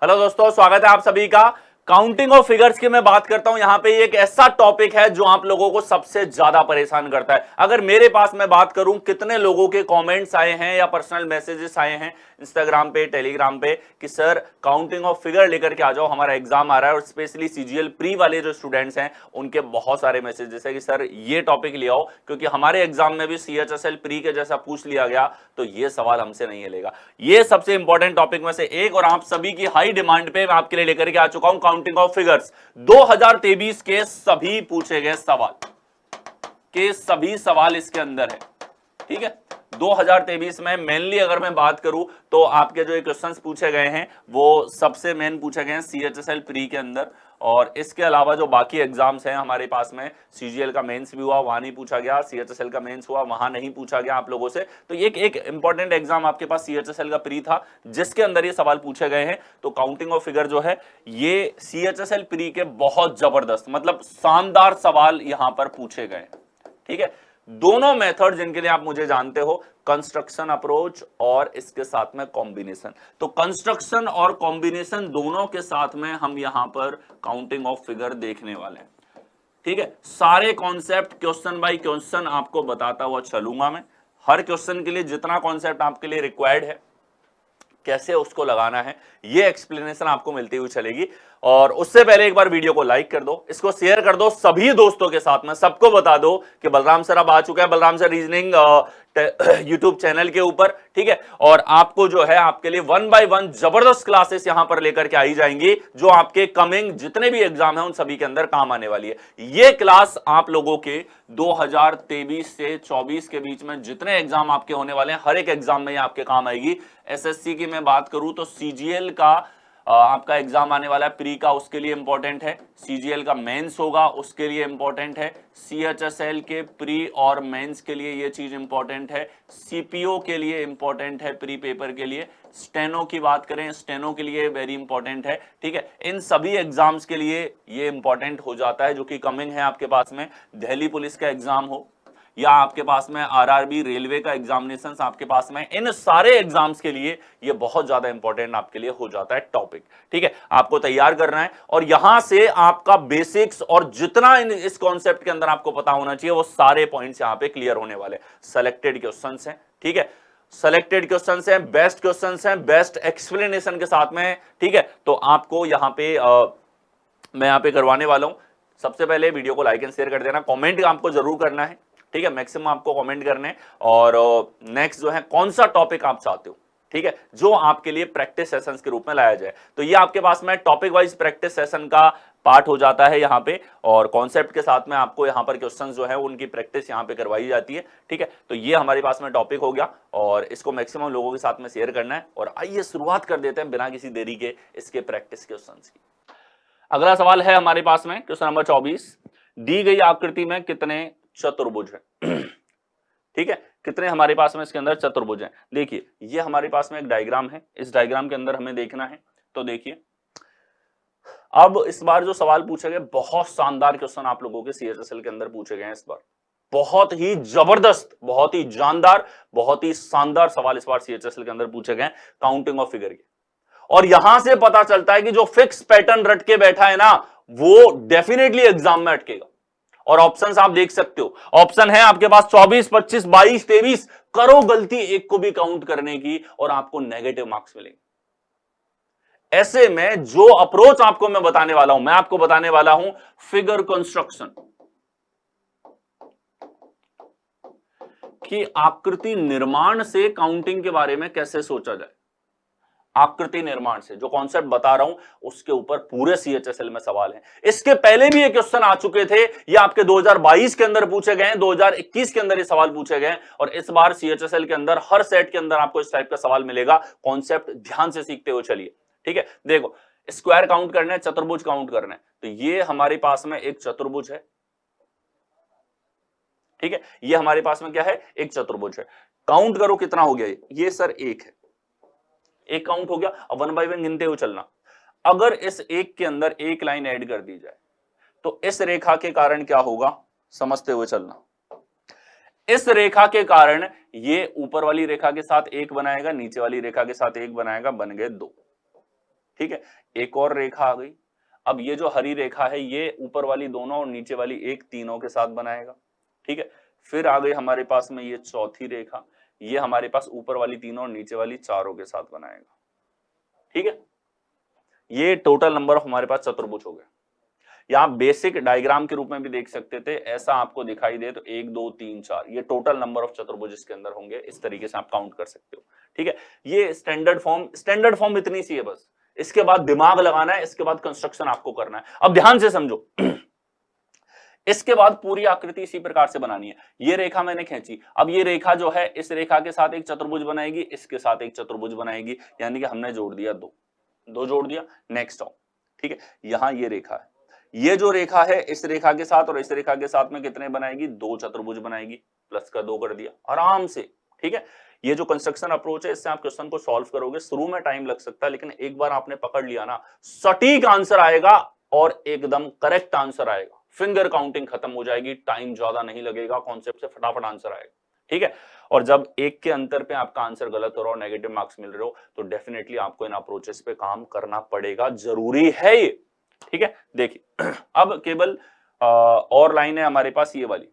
Hello दोस्तों, स्वागत है आप सभी का। काउंटिंग ऑफ फिगर्स की मैं बात करता हूं। यहां पे एक ऐसा टॉपिक है जो आप लोगों को सबसे ज्यादा परेशान करता है। अगर मेरे पास मैं बात करूं कितने लोगों के कमेंट्स आए हैं या पर्सनल मैसेजेस आए हैं इंस्टाग्राम पे, टेलीग्राम पे कि सर काउंटिंग ऑफ फिगर लेकर के आ जाओ, हमारा एग्जाम आ रहा है। और स्पेशली सीजीएल प्री वाले जो स्टूडेंट्स हैं उनके बहुत सारे मैसेजेस है कि सर ये टॉपिक ले आओ, क्योंकि हमारे एग्जाम में भी सीएचएसएल प्री के जैसा पूछ लिया गया तो ये सवाल हमसे नहीं हिलेगा। ये सबसे इंपॉर्टेंट टॉपिक में से एक, और आप सभी की हाई डिमांड पे मैं आपके लिए लेकर के आ चुका हूं काउंटिंग ऑफ फिगर्स। 2023 के सभी पूछे गए सवाल के सभी सवाल इसके अंदर है। ठीक है, 2023 में मेनली अगर मैं बात करूं तो आपके जो क्वेश्चंस पूछे गए हैं वो सबसे मेन पूछे गए हैं सीएचएसएल प्री के अंदर। और इसके अलावा जो बाकी एग्जाम्स हैं हमारे पास में, सीजीएल का मेंस भी हुआ, वहां नहीं पूछा गया, सीएचएसएल का मेंस हुआ, वहां नहीं पूछा गया आप लोगों से। तो एक इंपॉर्टेंट एग्जाम आपके पास सीएचएसएल का प्री था जिसके अंदर ये सवाल पूछे गए हैं। तो काउंटिंग ऑफ फिगर जो है ये सीएचएसएल प्री के बहुत जबरदस्त, मतलब शानदार सवाल यहां पर पूछे गए। ठीक है, दोनों मेथड जिनके लिए आप मुझे जानते हो, कंस्ट्रक्शन अप्रोच और इसके साथ में कॉम्बिनेशन। तो कंस्ट्रक्शन और कॉम्बिनेशन दोनों के साथ में हम यहां पर काउंटिंग ऑफ फिगर देखने वाले हैं। ठीक है, सारे कॉन्सेप्ट क्वेश्चन बाय क्वेश्चन आपको बताता हुआ चलूंगा मैं। हर क्वेश्चन के लिए जितना कॉन्सेप्ट आपके लिए रिक्वायर्ड है, कैसे उसको लगाना है, ये एक्सप्लेनेशन आपको मिलती हुई चलेगी। और उससे पहले एक बार वीडियो को लाइक कर दो, इसको शेयर कर दो सभी दोस्तों के साथ में, सबको बता दो कि बलराम सर अब आ चुका है, Balram sir reasoning YouTube channel के ऊपर। ठीक है, और आपको जो है आपके लिए 1 बाय 1 जबरदस्त क्लासेस यहां पर लेकर के आई जाएंगी जो आपके कमिंग जितने भी एग्जाम है उन सभी के अंदर काम आने वाली है। ये क्लास आप लोगों के 2023 से 24 के बीच में जितने एग्जाम आपके होने वाले हैं हर एक एग्जाम में आपके काम आएगी। एसएससी की मैं बात करूं तो सीजीएल का आपका एग्जाम आने वाला है प्री का, उसके लिए इंपॉर्टेंट है। सीजीएल का मेंस होगा उसके लिए इंपॉर्टेंट है। सीएचएसएल के प्री और मेंस के लिए ये चीज इंपॉर्टेंट है। सीपीओ के लिए इंपॉर्टेंट है, प्री पेपर के लिए। स्टेनो की बात करें, स्टेनो के लिए वेरी इंपॉर्टेंट है। ठीक है, इन सभी एग्जाम्स के लिए ये इंपॉर्टेंट हो जाता है जो कि कमिंग है आपके पास में। दिल्ली पुलिस का एग्जाम हो या आपके पास में आरआरबी रेलवे का एग्जामिनेशंस आपके पास में, इन सारे एग्जाम्स के लिए ये बहुत ज्यादा इंपॉर्टेंट आपके लिए हो जाता है टॉपिक। ठीक है, आपको तैयार करना है और यहां से आपका बेसिक्स और जितना इस कॉन्सेप्ट के अंदर आपको पता होना चाहिए वो सारे पॉइंट्स यहां पे क्लियर होने वाले। सेलेक्टेड क्वेश्चंस हैं, ठीक है, सेलेक्टेड क्वेश्चंस हैं, बेस्ट क्वेश्चंस हैं, बेस्ट एक्सप्लेनेशन के साथ में। ठीक है, तो आपको यहां पे मैं यहां पे करवाने वाला हूं। सबसे पहले वीडियो को लाइक एंड शेयर कर देना, कमेंट आपको जरूर करना है। ठीक है, मैक्सिमम आपको कमेंट करने। और नेक्स्ट जो है कौन सा टॉपिक आप चाहते हो, ठीक है, जो आपके लिए प्रैक्टिस सेशंस के रूप में लाया जाए। तो ये आपके पास में टॉपिक वाइज प्रैक्टिस सेशन का पार्ट हो जाता है यहां पे, और कॉन्सेप्ट के साथ में आपको यहां पर क्वेश्चंस जो है उनकी प्रैक्टिस यहां पे करवाई जाती है। ठीक है, तो ये हमारे पास में टॉपिक हो गया और इसको मैक्सिमम लोगों के साथ में शेयर करना है। और आइए शुरुआत कर देते हैं बिना किसी देरी के इसके प्रैक्टिस क्वेश्चंस की। अगला सवाल है हमारे पास में क्वेश्चन नंबर 24। दी गई आकृति में कितने चतुर्भुज है? ठीक है, कितने हमारे पास में इसके अंदर चतुर्भुज हैं? देखिए, ये हमारे पास में एक डायग्राम है, इस डायग्राम के अंदर हमें देखना है। तो देखिए, अब इस बार जो सवाल पूछे गए, बहुत शानदार क्वेश्चन आप लोगों के सीएचएसएल के अंदर पूछे गए हैं इस बार। बहुत ही जबरदस्त, बहुत ही जानदार, बहुत ही शानदार सवाल इस बार सीएचएसएल के अंदर पूछे गए काउंटिंग ऑफ फिगर के। और यहां से पता चलता है कि जो फिक्स पैटर्न रट के बैठा है ना, वो डेफिनेटली एग्जाम में अटकेगा। और ऑप्शंस आप देख सकते हो, ऑप्शन है आपके पास 24, 25, 22, 23। करो गलती एक को भी काउंट करने की और आपको नेगेटिव मार्क्स मिलेंगे। ऐसे में जो अप्रोच आपको मैं बताने वाला हूं, मैं आपको बताने वाला हूं फिगर कंस्ट्रक्शन, कि आकृति निर्माण से काउंटिंग के बारे में कैसे सोचा जाए। आकृति निर्माण से जो कॉन्सेप्ट बता रहा हूं उसके ऊपर पूरे सीएचएसएल में सवाल है। इसके पहले भी ये क्वेश्चन आ चुके थे, ये आपके 2022 के अंदर पूछे गए हैं, 2021 के अंदर ये सवाल पूछे गए, और इस बार सीएचएसएल के अंदर हर सेट के अंदर आपको इस टाइप का सवाल मिलेगा। कॉन्सेप्ट ध्यान से सीखते हुए चलिए। ठीक है, देखो, स्क्वायर काउंट करना है, चतुर्भुज काउंट करना है। तो ये हमारे पास में एक चतुर्भुज है। ठीक है, ये हमारे पास में क्या है? एक चतुर्भुज है। काउंट करो कितना हो गया ये सर एक है, एक काउंट हो गया। अब 1 बाय 1 गिनते हुए चलना। अगर इस एक के अंदर एक लाइन ऐड कर दी जाए तो इस रेखा के कारण क्या होगा, समझते हुए चलना। इस रेखा के कारण ये ऊपर वाली रेखा के साथ एक बनाएगा, नीचे वाली रेखा के साथ एक बनाएगा, बन गए 2। ठीक है, एक और रेखा आ गई। अब ये जो हरी रेखा है ये ऊपर वाली दोनों और नीचे वाली एक तीनों के साथ बनाएगा। ठीक है, फिर आ गई हमारे पास में ये चौथी रेखा, ये हमारे पास ऊपर वाली तीनों और नीचे वाली चारों के साथ बनाएगा। ठीक है, ये टोटल नंबर ऑफ हमारे पास चतुर्भुज हो गए। या बेसिक डायग्राम के रूप में भी देख सकते थे, ऐसा आपको दिखाई दे तो 1 2 3 4 ये टोटल नंबर ऑफ चतुर्भुज इसके अंदर होंगे। इस तरीके से आप काउंट कर सकते हो। ठीक है, ये स्टैंडर्ड फॉर्म इतनी सी है बस। इसके बाद दिमाग लगाना है, इसके बाद कंस्ट्रक्शन आपको करना है। अब ध्यान से समझो इसके बाद पूरी आकृति इसी प्रकार से बनानी है। ये रेखा मैंने खींची, अब ये रेखा जो है इस रेखा के साथ एक चतुर्भुज बनाएगी, इसके साथ एक चतुर्भुज बनाएगी, यानी कि हमने जोड़ दिया दो जोड़ दिया। नेक्स्ट आओ। ठीक है, यहां ये रेखा है, ये जो रेखा है इस रेखा के साथ और इस रेखा के साथ में कितने बनाएगी, 2 चतुर्भुज बनाएगी, प्लस का 2 कर दिया आराम से। ठीक है, ये जो कंस्ट्रक्शन अप्रोच है इससे आप क्वेश्चन को सॉल्व करोगे। शुरू में टाइम लग सकता है, लेकिन एक बार आपने पकड़ लिया ना, सटीक आंसर आएगा और एकदम करेक्ट आंसर आएगा। फिंगर काउंटिंग खत्म हो जाएगी, टाइम ज्यादा नहीं लगेगा, कॉन्सेप्ट से फटाफट आंसर आएगा। ठीक है, और जब एक के अंतर पे आपका आंसर गलत हो रहा हो, नेगेटिव मार्क्स मिल रहे हो, तो डेफिनेटली आपको इन अप्रोचेस पे काम करना पड़ेगा, जरूरी है ये। ठीक है, देखिए अब केवल और लाइन है हमारे पास ये वाली।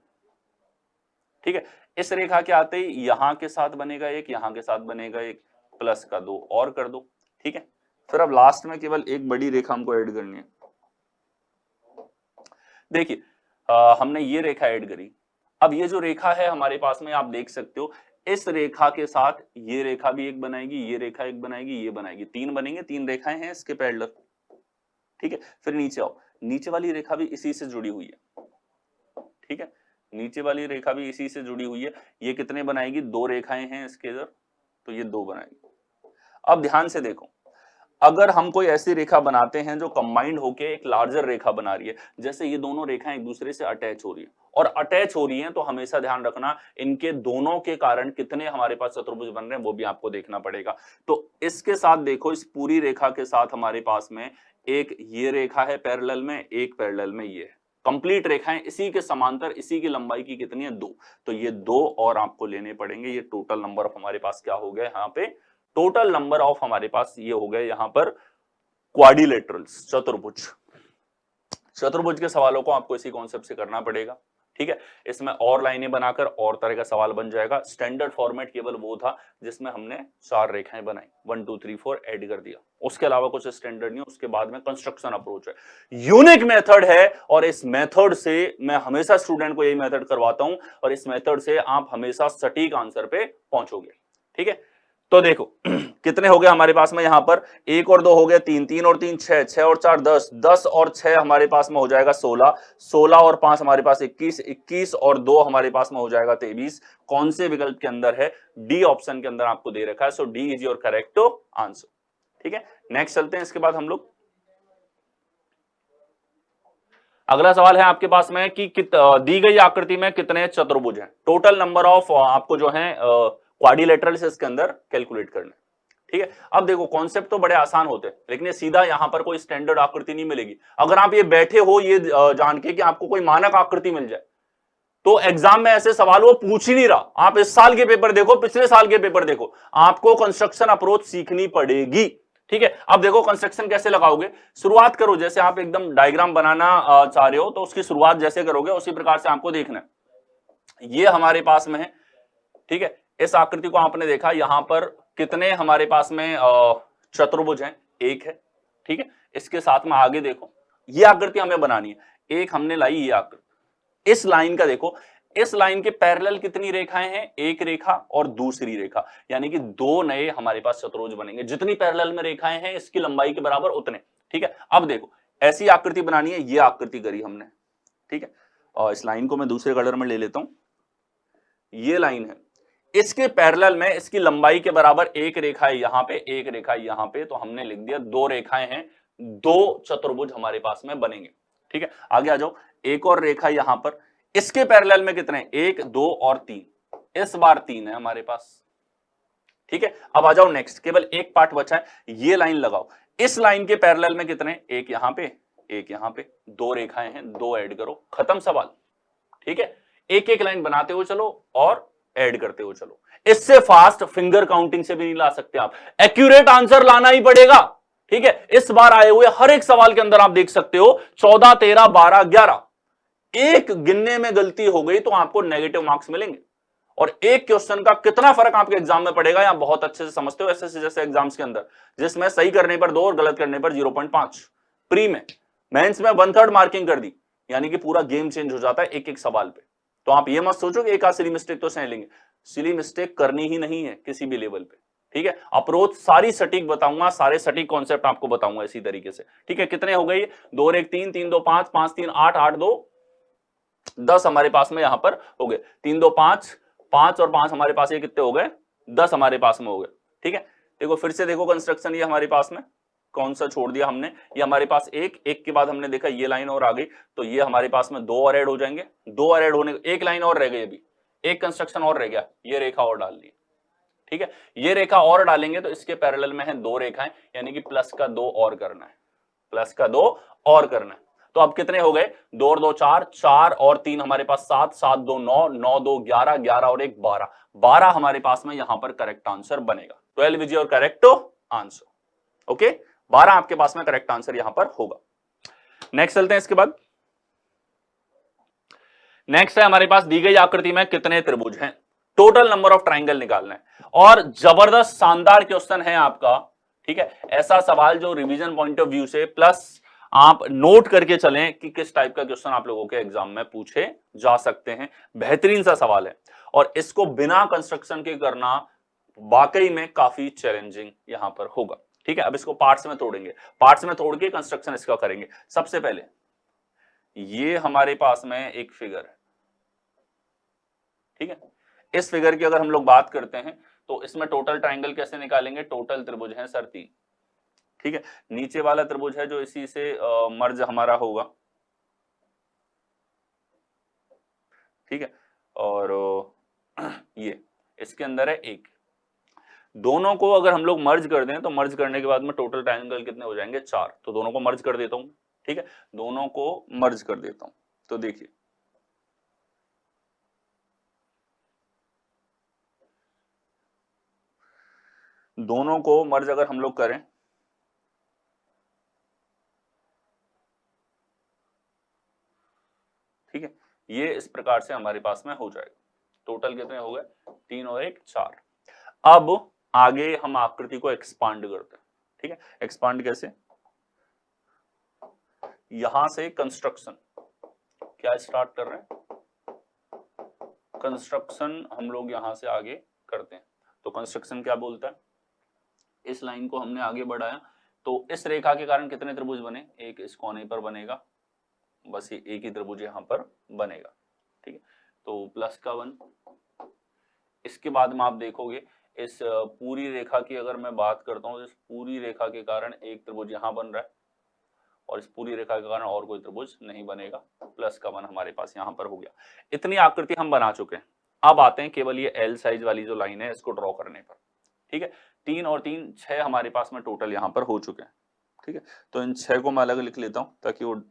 ठीक है, इस रेखा के आते ही यहां के साथ बनेगा एक, यहां के साथ बनेगा एक, प्लस का 2 और कर दो। ठीक है, फिर अब लास्ट में केवल एक बड़ी रेखा हमको ऐड करनी है। देखिए हमने ये रेखा ऐड करी, अब ये जो रेखा है हमारे पास में आप देख सकते हो, इस रेखा के साथ ये रेखा भी एक बनाएगी, ये रेखा एक बनाएगी, ये बनाएगी, 3 बनेंगे, 3 रेखाएं हैं इसके पैरेलल। ठीक है, फिर नीचे आओ, नीचे वाली रेखा भी इसी से जुड़ी हुई है। ठीक है, नीचे वाली रेखा भी इसी से जुड़ी हुई है, ये कितने बनाएगी, 2 रेखाएं हैं इसके इधर, तो ये 2 बनाएगी। अब ध्यान से देखो, अगर हम कोई ऐसी रेखा बनाते हैं जो कंबाइंड होके एक लार्जर रेखा बना रही है, जैसे ये दोनों रेखाएं एक दूसरे से अटैच हो रही है और अटैच हो रही हैं, तो हमेशा ध्यान रखना इनके दोनों के कारण कितने हमारे पास चतुर्भुज बन रहे हैं वो भी आपको देखना पड़ेगा। तो इसके साथ देखो, इस पूरी रेखा के साथ हमारे पास में एक ये रेखा है पैरेलल में, एक पैरेलल में ये है, कंप्लीट रेखाएं इसी के समांतर, इसी की लंबाई की कितनी है, 2, तो ये 2 और आपको लेने पड़ेंगे। ये टोटल नंबर ऑफ हमारे पास क्या हो गया यहाँ पे, टोटल नंबर ऑफ हमारे पास ये हो गए यहाँ पर क्वाड्रिलेटरल्स, चतुर्भुज। चतुर्भुज के सवालों को आपको इसी कॉन्सेप्ट से करना पड़ेगा। ठीक है, इसमें और लाइनें बनाकर और तरह का सवाल बन जाएगा। स्टैंडर्ड फॉर्मेट केवल वो था जिसमें हमने 4 रेखाएं बनाई, 1 2 3 4 ऐड कर दिया, उसके अलावा कुछ स्टैंडर्ड नहीं। उसके बाद में कंस्ट्रक्शन अप्रोच है, यूनिक मेथड है, और इस मेथड से मैं हमेशा स्टूडेंट को यही मेथड करवाता हूं, और इस मेथड से आप हमेशा सटीक आंसर पे पहुंचोगे। ठीक है, तो देखो कितने हो गए हमारे पास में, यहां पर 1 और 2 हो गए 3, 3 और 3 6, 6 और 4 10, 10 और 6 हमारे पास में हो जाएगा 16, 16 और 5 हमारे पास 21, 21 और 2 हमारे पास में हो जाएगा 23। कौन से विकल्प के अंदर है, डी ऑप्शन के अंदर आपको दे रखा है, so D is your correct answer. ठीक है, नेक्स्ट चलते हैं। इसके बाद हम लोग अगला सवाल है आपके पास में कि दी गई आकृति में कितने चतुर्भुज हैं, टोटल नंबर ऑफ आपको जो है क्वाड्रिलेटरल्स इसके अंदर कैलकुलेट करने। ठीक है, अब देखो कॉन्सेप्ट तो बड़े आसान होते हैं, लेकिन ये सीधा यहां पर कोई स्टैंडर्ड आकृति नहीं मिलेगी। अगर आप ये बैठे हो ये जान के कि आपको कोई मानक आकृति मिल जाए, तो एग्जाम में ऐसे सवाल वो पूछ ही नहीं रहा। आप इस साल के पेपर देखो, पिछले साल के पेपर देखो, आपको कंस्ट्रक्शन अप्रोच सीखनी पड़ेगी। ठीक है, अब देखो कंस्ट्रक्शन कैसे लगाओगे, शुरुआत करो जैसे आप एकदम डायग्राम बनाना चाह रहे हो, तो उसकी शुरुआत जैसे करोगे उसी प्रकार से आपको देखना है। ये हमारे पास में है। ठीक है, इस आकृति को आपने देखा, यहां पर कितने हमारे पास में चतुर्भुज हैं, एक है। ठीक है, इसके साथ में आगे देखो, ये आकृति हमें बनानी है, एक हमने लाई ये आकृति। इस लाइन का देखो, इस लाइन के पैरेलल कितनी रेखाएं हैं, एक रेखा और दूसरी रेखा, यानी कि 2 नए हमारे पास चतुर्भुज बनेंगे। जितनी पैरेलल में रेखाएं हैं इसकी लंबाई के बराबर उतने। ठीक है, अब देखो ऐसी आकृति बनानी है, ये आकृति करी हमने। ठीक है, और इस लाइन को मैं दूसरे कलर में ले लेता हूं, ये लाइन है, इसके पैरेलल में इसकी लंबाई के बराबर एक रेखा है यहां पे, एक रेखा यहां पे, तो हमने लिख दिया 2 रेखाएं हैं, 2 चतुर्भुज हमारे पास में बनेंगे। ठीक है, आगे आ जाओ, एक और रेखा यहां पर, इसके पैरेलल में कितने, 1 2 और 3, इस बार 3 है हमारे पास। ठीक है, अब आ जाओ नेक्स्ट, केवल एक पार्ट बचा है, ये लाइन लगाओ, इस लाइन के पैरेलल में कितने, एक यहां पे, एक यहां पे, 2 रेखाएं हैं, 2 ऐड करो, खत्म सवाल। ठीक है, एक एक लाइन बनाते हुए चलो और ऐड करते हुए चलो। इससे फास्ट फिंगर काउंटिंग से भी नहीं ला सकते आप, एक्यूरेट आंसर लाना ही पड़ेगा। ठीक है, इस बार आए हुए हर एक सवाल के अंदर आप देख सकते हो 14, 13, 12, 11, एक गिनने में गलती हो गई तो आपको नेगेटिव मार्क्स मिलेंगे। और एक क्वेश्चन का कितना फर्क आपके एग्जाम में पड़ेगा या बहुत अच्छे से समझते हो एसएससी जैसे एग्जाम्स के अंदर, जिसमें सही करने पर 2 और गलत करने पर 0.5, प्री में, मेंस में 1/3 मार्किंग कर दी, यानी कि पूरा गेम चेंज हो जाता है एक एक सवाल पे। तो आप ये मत सोचो कि एक आध सिली मिस्टेक तो सह लेंगे, सिली मिस्टेक करनी ही नहीं है किसी भी लेवल पे। ठीक है, अप्रोच सारी सटीक बताऊंगा, सारे सटीक कॉन्सेप्ट आपको बताऊंगा इसी तरीके से। ठीक है, कितने हो गए? 2 और 1 3, 3 2 5, 5 3 8, 8 2 10 हमारे पास में यहां पर हो गए। 3 2 5, 5 और 5 हमारे पास ये कितने हो गए? 10 हमारे पास में हो गए। ठीक है, देखो फिर से देखो कंस्ट्रक्शन, ये हमारे पास में कौन सा छोड़ दिया हमने, ये हमारे पास एक के बाद हमने देखा ये लाइन और आ गई, तो ये हमारे पास में 2 और ऐड हो जाएंगे। 2 और ऐड होने, एक लाइन और रह गई, अभी एक कंस्ट्रक्शन और रह गया, ये रेखा और डाल दी। ठीक है, ये रेखा और डालेंगे तो इसके पैरेलल में है 2 रेखाएं, यानी कि प्लस का 2 और करना है, प्लस का 2 और करना है। तो अब कितने हो गए? 2 और 2 4, 4 और 3 हमारे पास 7, 7 2 9, 9 2 11, 11 और 1 12, 12 हमारे पास में यहां पर करेक्ट आंसर बनेगा। 12 is your correct answer. Okay, 12 आपके पास में करेक्ट आंसर यहां पर होगा। नेक्स्ट चलते हैं, इसके बाद नेक्स्ट है हमारे पास दी गई आकृति में कितने त्रिभुज हैं, टोटल नंबर ऑफ ट्राइंगल निकालना है। और जबरदस्त शानदार क्वेश्चन है आपका। ठीक है, ऐसा सवाल जो रिवीजन पॉइंट ऑफ व्यू से प्लस आप नोट करके चलें कि किस टाइप का क्वेश्चन आप लोगों के एग्जाम में पूछे जा सकते हैं। बेहतरीन सा सवाल है और इसको बिना कंस्ट्रक्शन के करना वाकई में काफी चैलेंजिंग यहां पर होगा। ठीक है, अब इसको पार्ट्स में तोड़ेंगे, पार्ट्स में तोड़ के कंस्ट्रक्शन इसका करेंगे। सबसे पहले ये हमारे पास में एक फिगर है। ठीक है, इस फिगर की अगर हम लोग बात करते हैं तो इसमें टोटल ट्राइंगल कैसे निकालेंगे? टोटल त्रिभुज है सर 3। ठीक है, नीचे वाला त्रिभुज है जो इसी से मर्ज हमारा होगा। ठीक है, और ये इसके अंदर है 1। दोनों को अगर हम लोग मर्ज कर दें तो मर्ज करने के बाद में टोटल ट्राइंगल कितने हो जाएंगे? 4। तो दोनों को मर्ज कर देता हूं। ठीक है, दोनों को मर्ज कर देता हूं, तो देखिए दोनों को मर्ज अगर हम लोग करें, ठीक है, ये इस प्रकार से हमारे पास में हो जाएगा। टोटल कितने हो गए? 3 और 1 4। अब आगे हम आकृति को एक्सपांड करते हैं। ठीक है, एक्सपांड कैसे? यहां से कंस्ट्रक्शन क्या स्टार्ट कर रहे हैं? कंस्ट्रक्शन हम लोग यहां से आगे करते हैं। तो कंस्ट्रक्शन क्या बोलता है? इस लाइन को हमने आगे बढ़ाया तो इस रेखा के कारण कितने त्रिभुज बने? एक इस कोने पर बनेगा, बस ये एक ही त्रिभुज यहां पर बनेगा। ठीक है, तो प्लस का 1। इसके बाद में आप देखोगे इस पूरी रेखा की अगर मैं बात करता हूं, इस पूरी रेखा के कारण एक त्रिभुज यहां बन रहा है और इस पूरी रेखा के कारण और कोई त्रिभुज नहीं बनेगा। प्लस का 1 हमारे पास यहां पर हो गया। इतनी आकृति हम बना चुके हैं। अब आते हैं केवल ये एल साइज वाली जो लाइन है इसको ड्रॉ करने पर। ठीक है, 3 और 3 6 हमारे पास में टोटल यहां पर हो चुके हैं। ठीक है, तो इन 6 को मैं अलग लिख लेता हूं ताकि वो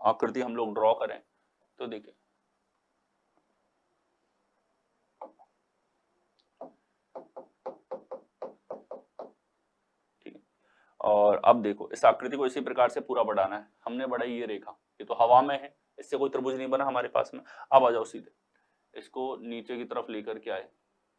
आकृति हम लोग ड्रॉ करें। तो देखिए ठीक है, और अब देखो इस आकृति को इसी प्रकार से पूरा बढ़ाना है। हमने बढ़ाई ये रेखा, ये तो हवा में है, इससे कोई त्रिभुज नहीं बना हमारे पास में। अब आ जाओ सीधे इसको नीचे की तरफ लेकर के आए।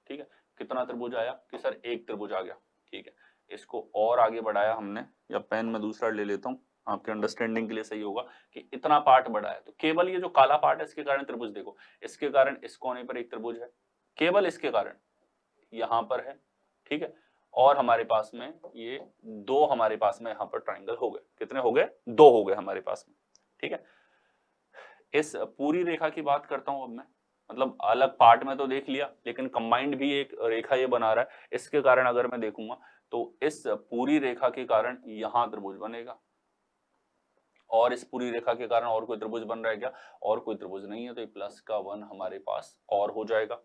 ठीक है, कितना त्रिभुज आया कि सर एक त्रिभुज आ गया। ठीक है, इसको और आगे बढ़ाया हमने, या पेन में दूसरा ले लेता हूँ आपके अंडरस्टैंडिंग के लिए सही होगा कि इतना पार्ट बढ़ाया। तो केवल ये जो काला पार्ट है इसके कारण त्रिभुज, देखो इसके कारण इस कोने पर एक त्रिभुज है, केवल इसके कारण यहां पर है। ठीक है, और हमारे पास में ये 2 हमारे पास में यहां पर ट्राइंगल हो गए। कितने हो गए? 2 हो गए हमारे पास में। ठीक है, इस पूरी रेखा की बात करता हूं अब मैं, मतलब अलग पार्ट में तो देख लिया लेकिन कंबाइंड भी एक रेखा ये बना रहा है। इसके कारण अगर मैं देखूंगा तो इस पूरी रेखा के कारण यहां त्रिभुज बनेगा और इस पूरी रेखा के कारण और कोई त्रिभुज बन रहा है क्या? और कोई त्रिभुज नहीं है, तो ये प्लस का 1 हमारे पास और हो जाएगा।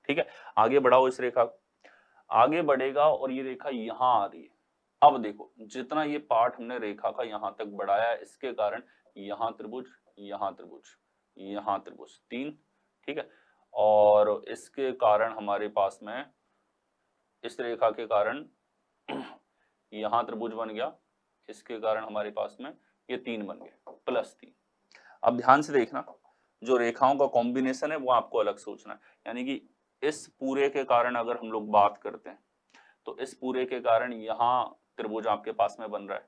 ठीक है, आगे बढ़ाओ इस रेखा को, आगे बढ़ेगा और ये रेखा यहां आ रही है। अब देखो जितना ये पार्ट हमने रेखा का यहां तक बढ़ाया इसके कारण यहां त्रिभुज, यहां त्रिभुज, यहां त्रिभुज 3। ठीक है, और इसके कारण हमारे पास में इस रेखा के कारण यहां त्रिभुज बन गया इसके कारण हमारे पास में ये 3 बन गए +3। अब ध्यान से देखना, जो रेखाओं का कॉम्बिनेशन है वो आपको अलग सोचना है, यानी कि इस पूरे के कारण अगर हम लोग बात करते हैं तो इस पूरे के कारण यहाँ त्रिभुज आपके पास में बन रहा है,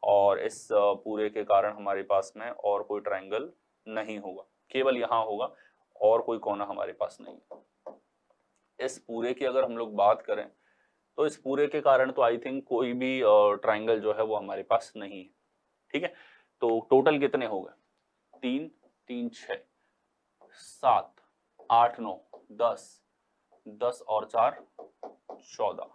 और इस पूरे के कारण हमारे पास में और कोई ट्रायंगल नहीं होगा, केवल यहाँ होगा, और कोई कोना हमारे पास नहीं है। इस पूरे की अगर हम लोग बात करें तो इस पूरे के कारण तो आई थिंक कोई भी ट्रायंगल जो है वो हमारे पास नहीं है। ठीक है, तो टोटल कितने हो गए? 3 3 6 7 8 9 10 10 और 4 14,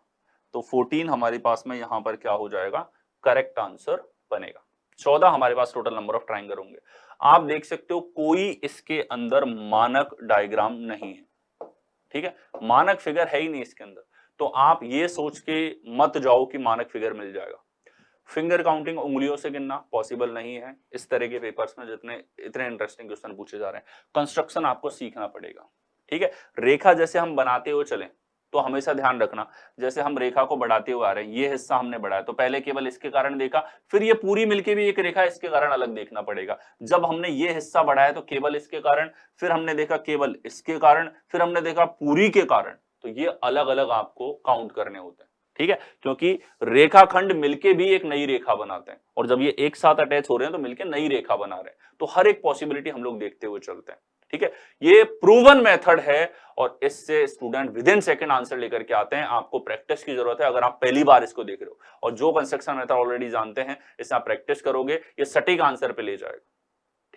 तो 14 हमारे पास में यहां पर क्या हो जाएगा? करेक्ट आंसर बनेगा। 14 हमारे पास टोटल नंबर ऑफ ट्रायंगल होंगे। आप देख सकते हो कोई इसके अंदर मानक डायग्राम नहीं है। ठीक है, मानक फिगर है ही नहीं इसके अंदर, तो आप ये सोच के मत जाओ कि मानक फिगर मिल जाएगा। फिंगर काउंटिंग उंगलियों से गिनना पॉसिबल नहीं है इस तरह के पेपर्स में, जितने इतने इंटरेस्टिंग क्वेश्चन पूछे जा रहे हैं। कंस्ट्रक्शन आपको सीखना पड़ेगा। ठीक है, रेखा जैसे हम बनाते हुए चलें तो हमेशा ध्यान रखना, जैसे हम रेखा को बढ़ाते हुए आ रहे हैं, ये हिस्सा हमने बढ़ाया तो पहले केवल इसके कारण देखा, फिर ये पूरी मिलके भी एक रेखा, इसके कारण अलग देखना पड़ेगा। जब हमने ये हिस्सा बढ़ाया तो केवल इसके कारण, फिर हमने देखा केवल इसके कारण, फिर हमने देखा पूरी के कारण, तो ये अलग अलग आपको काउंट करने होते हैं। ठीक है, क्योंकि रेखाखंड मिलके भी एक नई रेखा बनाते हैं, और जब ये एक साथ अटैच हो रहे हैं तो मिलके नई रेखा बना रहे हैं, तो हर एक पॉसिबिलिटी हम लोग देखते हुए चलते हैं। ठीक है, ये प्रूवन मेथड है, और इससे student with in second answer लेकर के आते हैं। आपको प्रैक्टिस की जरूरत है अगर आप पहली बार इसको देख रहे हो, और जो कंस्ट्रक्शन मेथड ऑलरेडी जानते हैं, इससे आप प्रैक्टिस करोगे, ये सटीक आंसर पे ले जाएगा।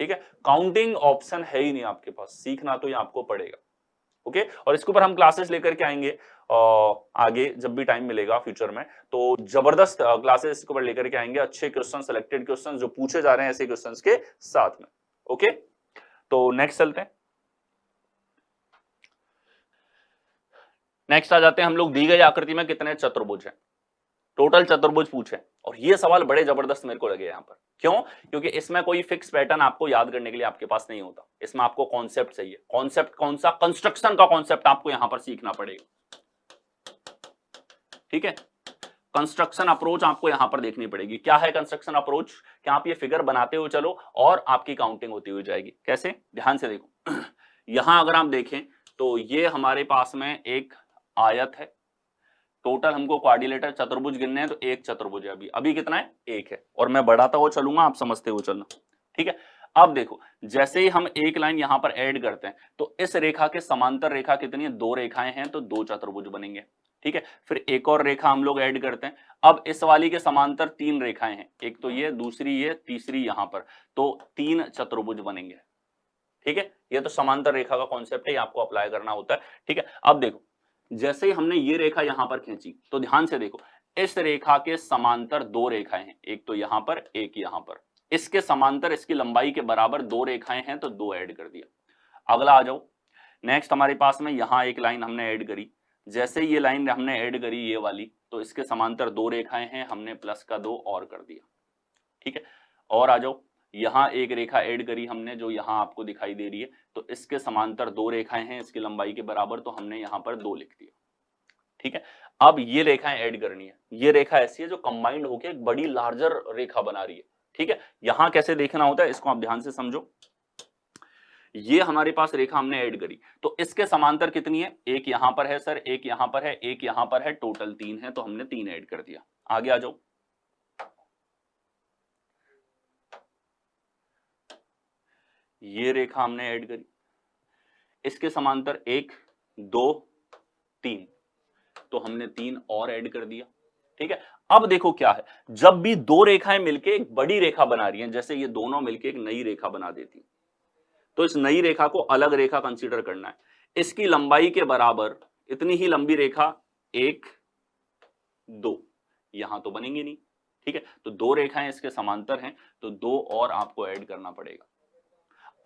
ठीक है, काउंटिंग ऑप्शन है ही नहीं आपके पास, सीखना तो ये आपको पड़ेगा। ओके, और इसके ऊपर हम क्लासेस लेकर के आएंगे आगे, जब भी टाइम मिलेगा फ्यूचर में, तो जबरदस्त क्लासेस इसके ऊपर लेकर के आएंगे, अच्छे क्वेश्चन, सिलेक्टेड क्वेश्चन जो पूछे जा रहे हैं ऐसे क्वेश्चंस के साथ में। ओके, तो नेक्स्ट चलते हैं। नेक्स्ट आ जाते हैं हम लोग, दी गई आकृति में कितने चतुर्भुज हैं? टोटल चतुर्भुज पूछे, और ये सवाल बड़े जबरदस्त मेरे को लगे यहाँ पर। क्यों? क्योंकि इसमें कोई फिक्स पैटर्न आपको याद करने के लिए आपके पास नहीं होता, इसमें आपको कॉन्सेप्ट चाहिए। कॉन्सेप्ट कौन सा? कंस्ट्रक्शन का कॉन्सेप्ट आपको यहां पर सीखना पड़ेगा। ठीक है, कंस्ट्रक्शन अप्रोच आपको यहां पर देखनी पड़ेगी। क्या है कंस्ट्रक्शन अप्रोच? कि आप ये फिगर बनाते हुए चलो और आपकी काउंटिंग होती हुई जाएगी। कैसे? ध्यान से देखो यहां अगर आप देखें तो ये हमारे पास में एक आयत है, टोटल हमको क्वाड्रिलेटरल चतुर्भुज गिनने हैं, तो एक चतुर्भुज है, अभी कितना है? एक है, और मैं बढ़ाता हुआ चलूंगा, आप समझते हुए चलना। ठीक है, अब देखो जैसे ही हम एक लाइन यहां पर ऐड करते हैं तो इस रेखा के समांतर रेखा कितनी है? 2 रेखाएं हैं, तो 2 चतुर्भुज बनेंगे। ठीक है, फिर एक और रेखा हम लोग ऐड करते हैं। अब इस वाली के समांतर 3 रेखाएं हैं, एक तो ये, दूसरी ये, तीसरी यहां पर, तो 3 चतुर्भुज बनेंगे। ठीक है, ये तो समांतर रेखा का कॉन्सेप्ट है, ये आपको अप्लाई करना होता है। ठीक है, अब देखो जैसे ही हमने ये रेखा यहां पर खींची तो ध्यान से देखो, इस रेखा के समांतर 2 रेखाएं हैं, एक तो यहां पर, एक यहां पर। इसके समांतर इसकी लंबाई के बराबर 2 रेखाएं हैं, तो 2 ऐड कर दिया। अगला आ जाओ, नेक्स्ट हमारे पास में यहां एक लाइन हमने ऐड करी। जैसे ये लाइन हमने ऐड करी ये वाली, तो इसके समांतर 2 रेखाएं हैं, हमने प्लस का 2 और कर दिया। ठीक है, और आ जाओ, यहां एक रेखा ऐड करी हमने जो यहां आपको दिखाई दे रही है, तो इसके समांतर 2 रेखाएं हैं, इसकी लंबाई के बराबर, तो हमने यहां पर 2 लिख दिया। ठीक है, अब ये रेखाएं ऐड करनी है। ये रेखा ऐसी है जो कंबाइंड होकर एक बड़ी लार्जर रेखा बना रही है। ठीक है, यहां कैसे देखना होता है इसको आप ध्यान से समझो। ये हमारे पास रेखा हमने ऐड करी, तो इसके समांतर कितनी है? एक यहां पर है सर, एक यहां पर है, एक यहां पर है, टोटल 3 है, तो हमने 3 ऐड कर दिया। आगे आ जाओ, ये रेखा हमने ऐड करी, इसके समांतर 1 2 3, तो हमने 3 और ऐड कर दिया। ठीक है, अब देखो क्या है, जब भी 2 रेखाएं मिलके एक बड़ी रेखा बना रही हैं, जैसे ये दोनों मिलके एक नई रेखा बना देती हैं, तो इस नई रेखा को अलग रेखा कंसीडर करना है। इसकी लंबाई के बराबर इतनी ही लंबी रेखा 1 2 यहां तो बनेंगे नहीं। ठीक है, तो 2 रेखाएं इसके समांतर हैं, तो 2 और आपको ऐड करना पड़ेगा।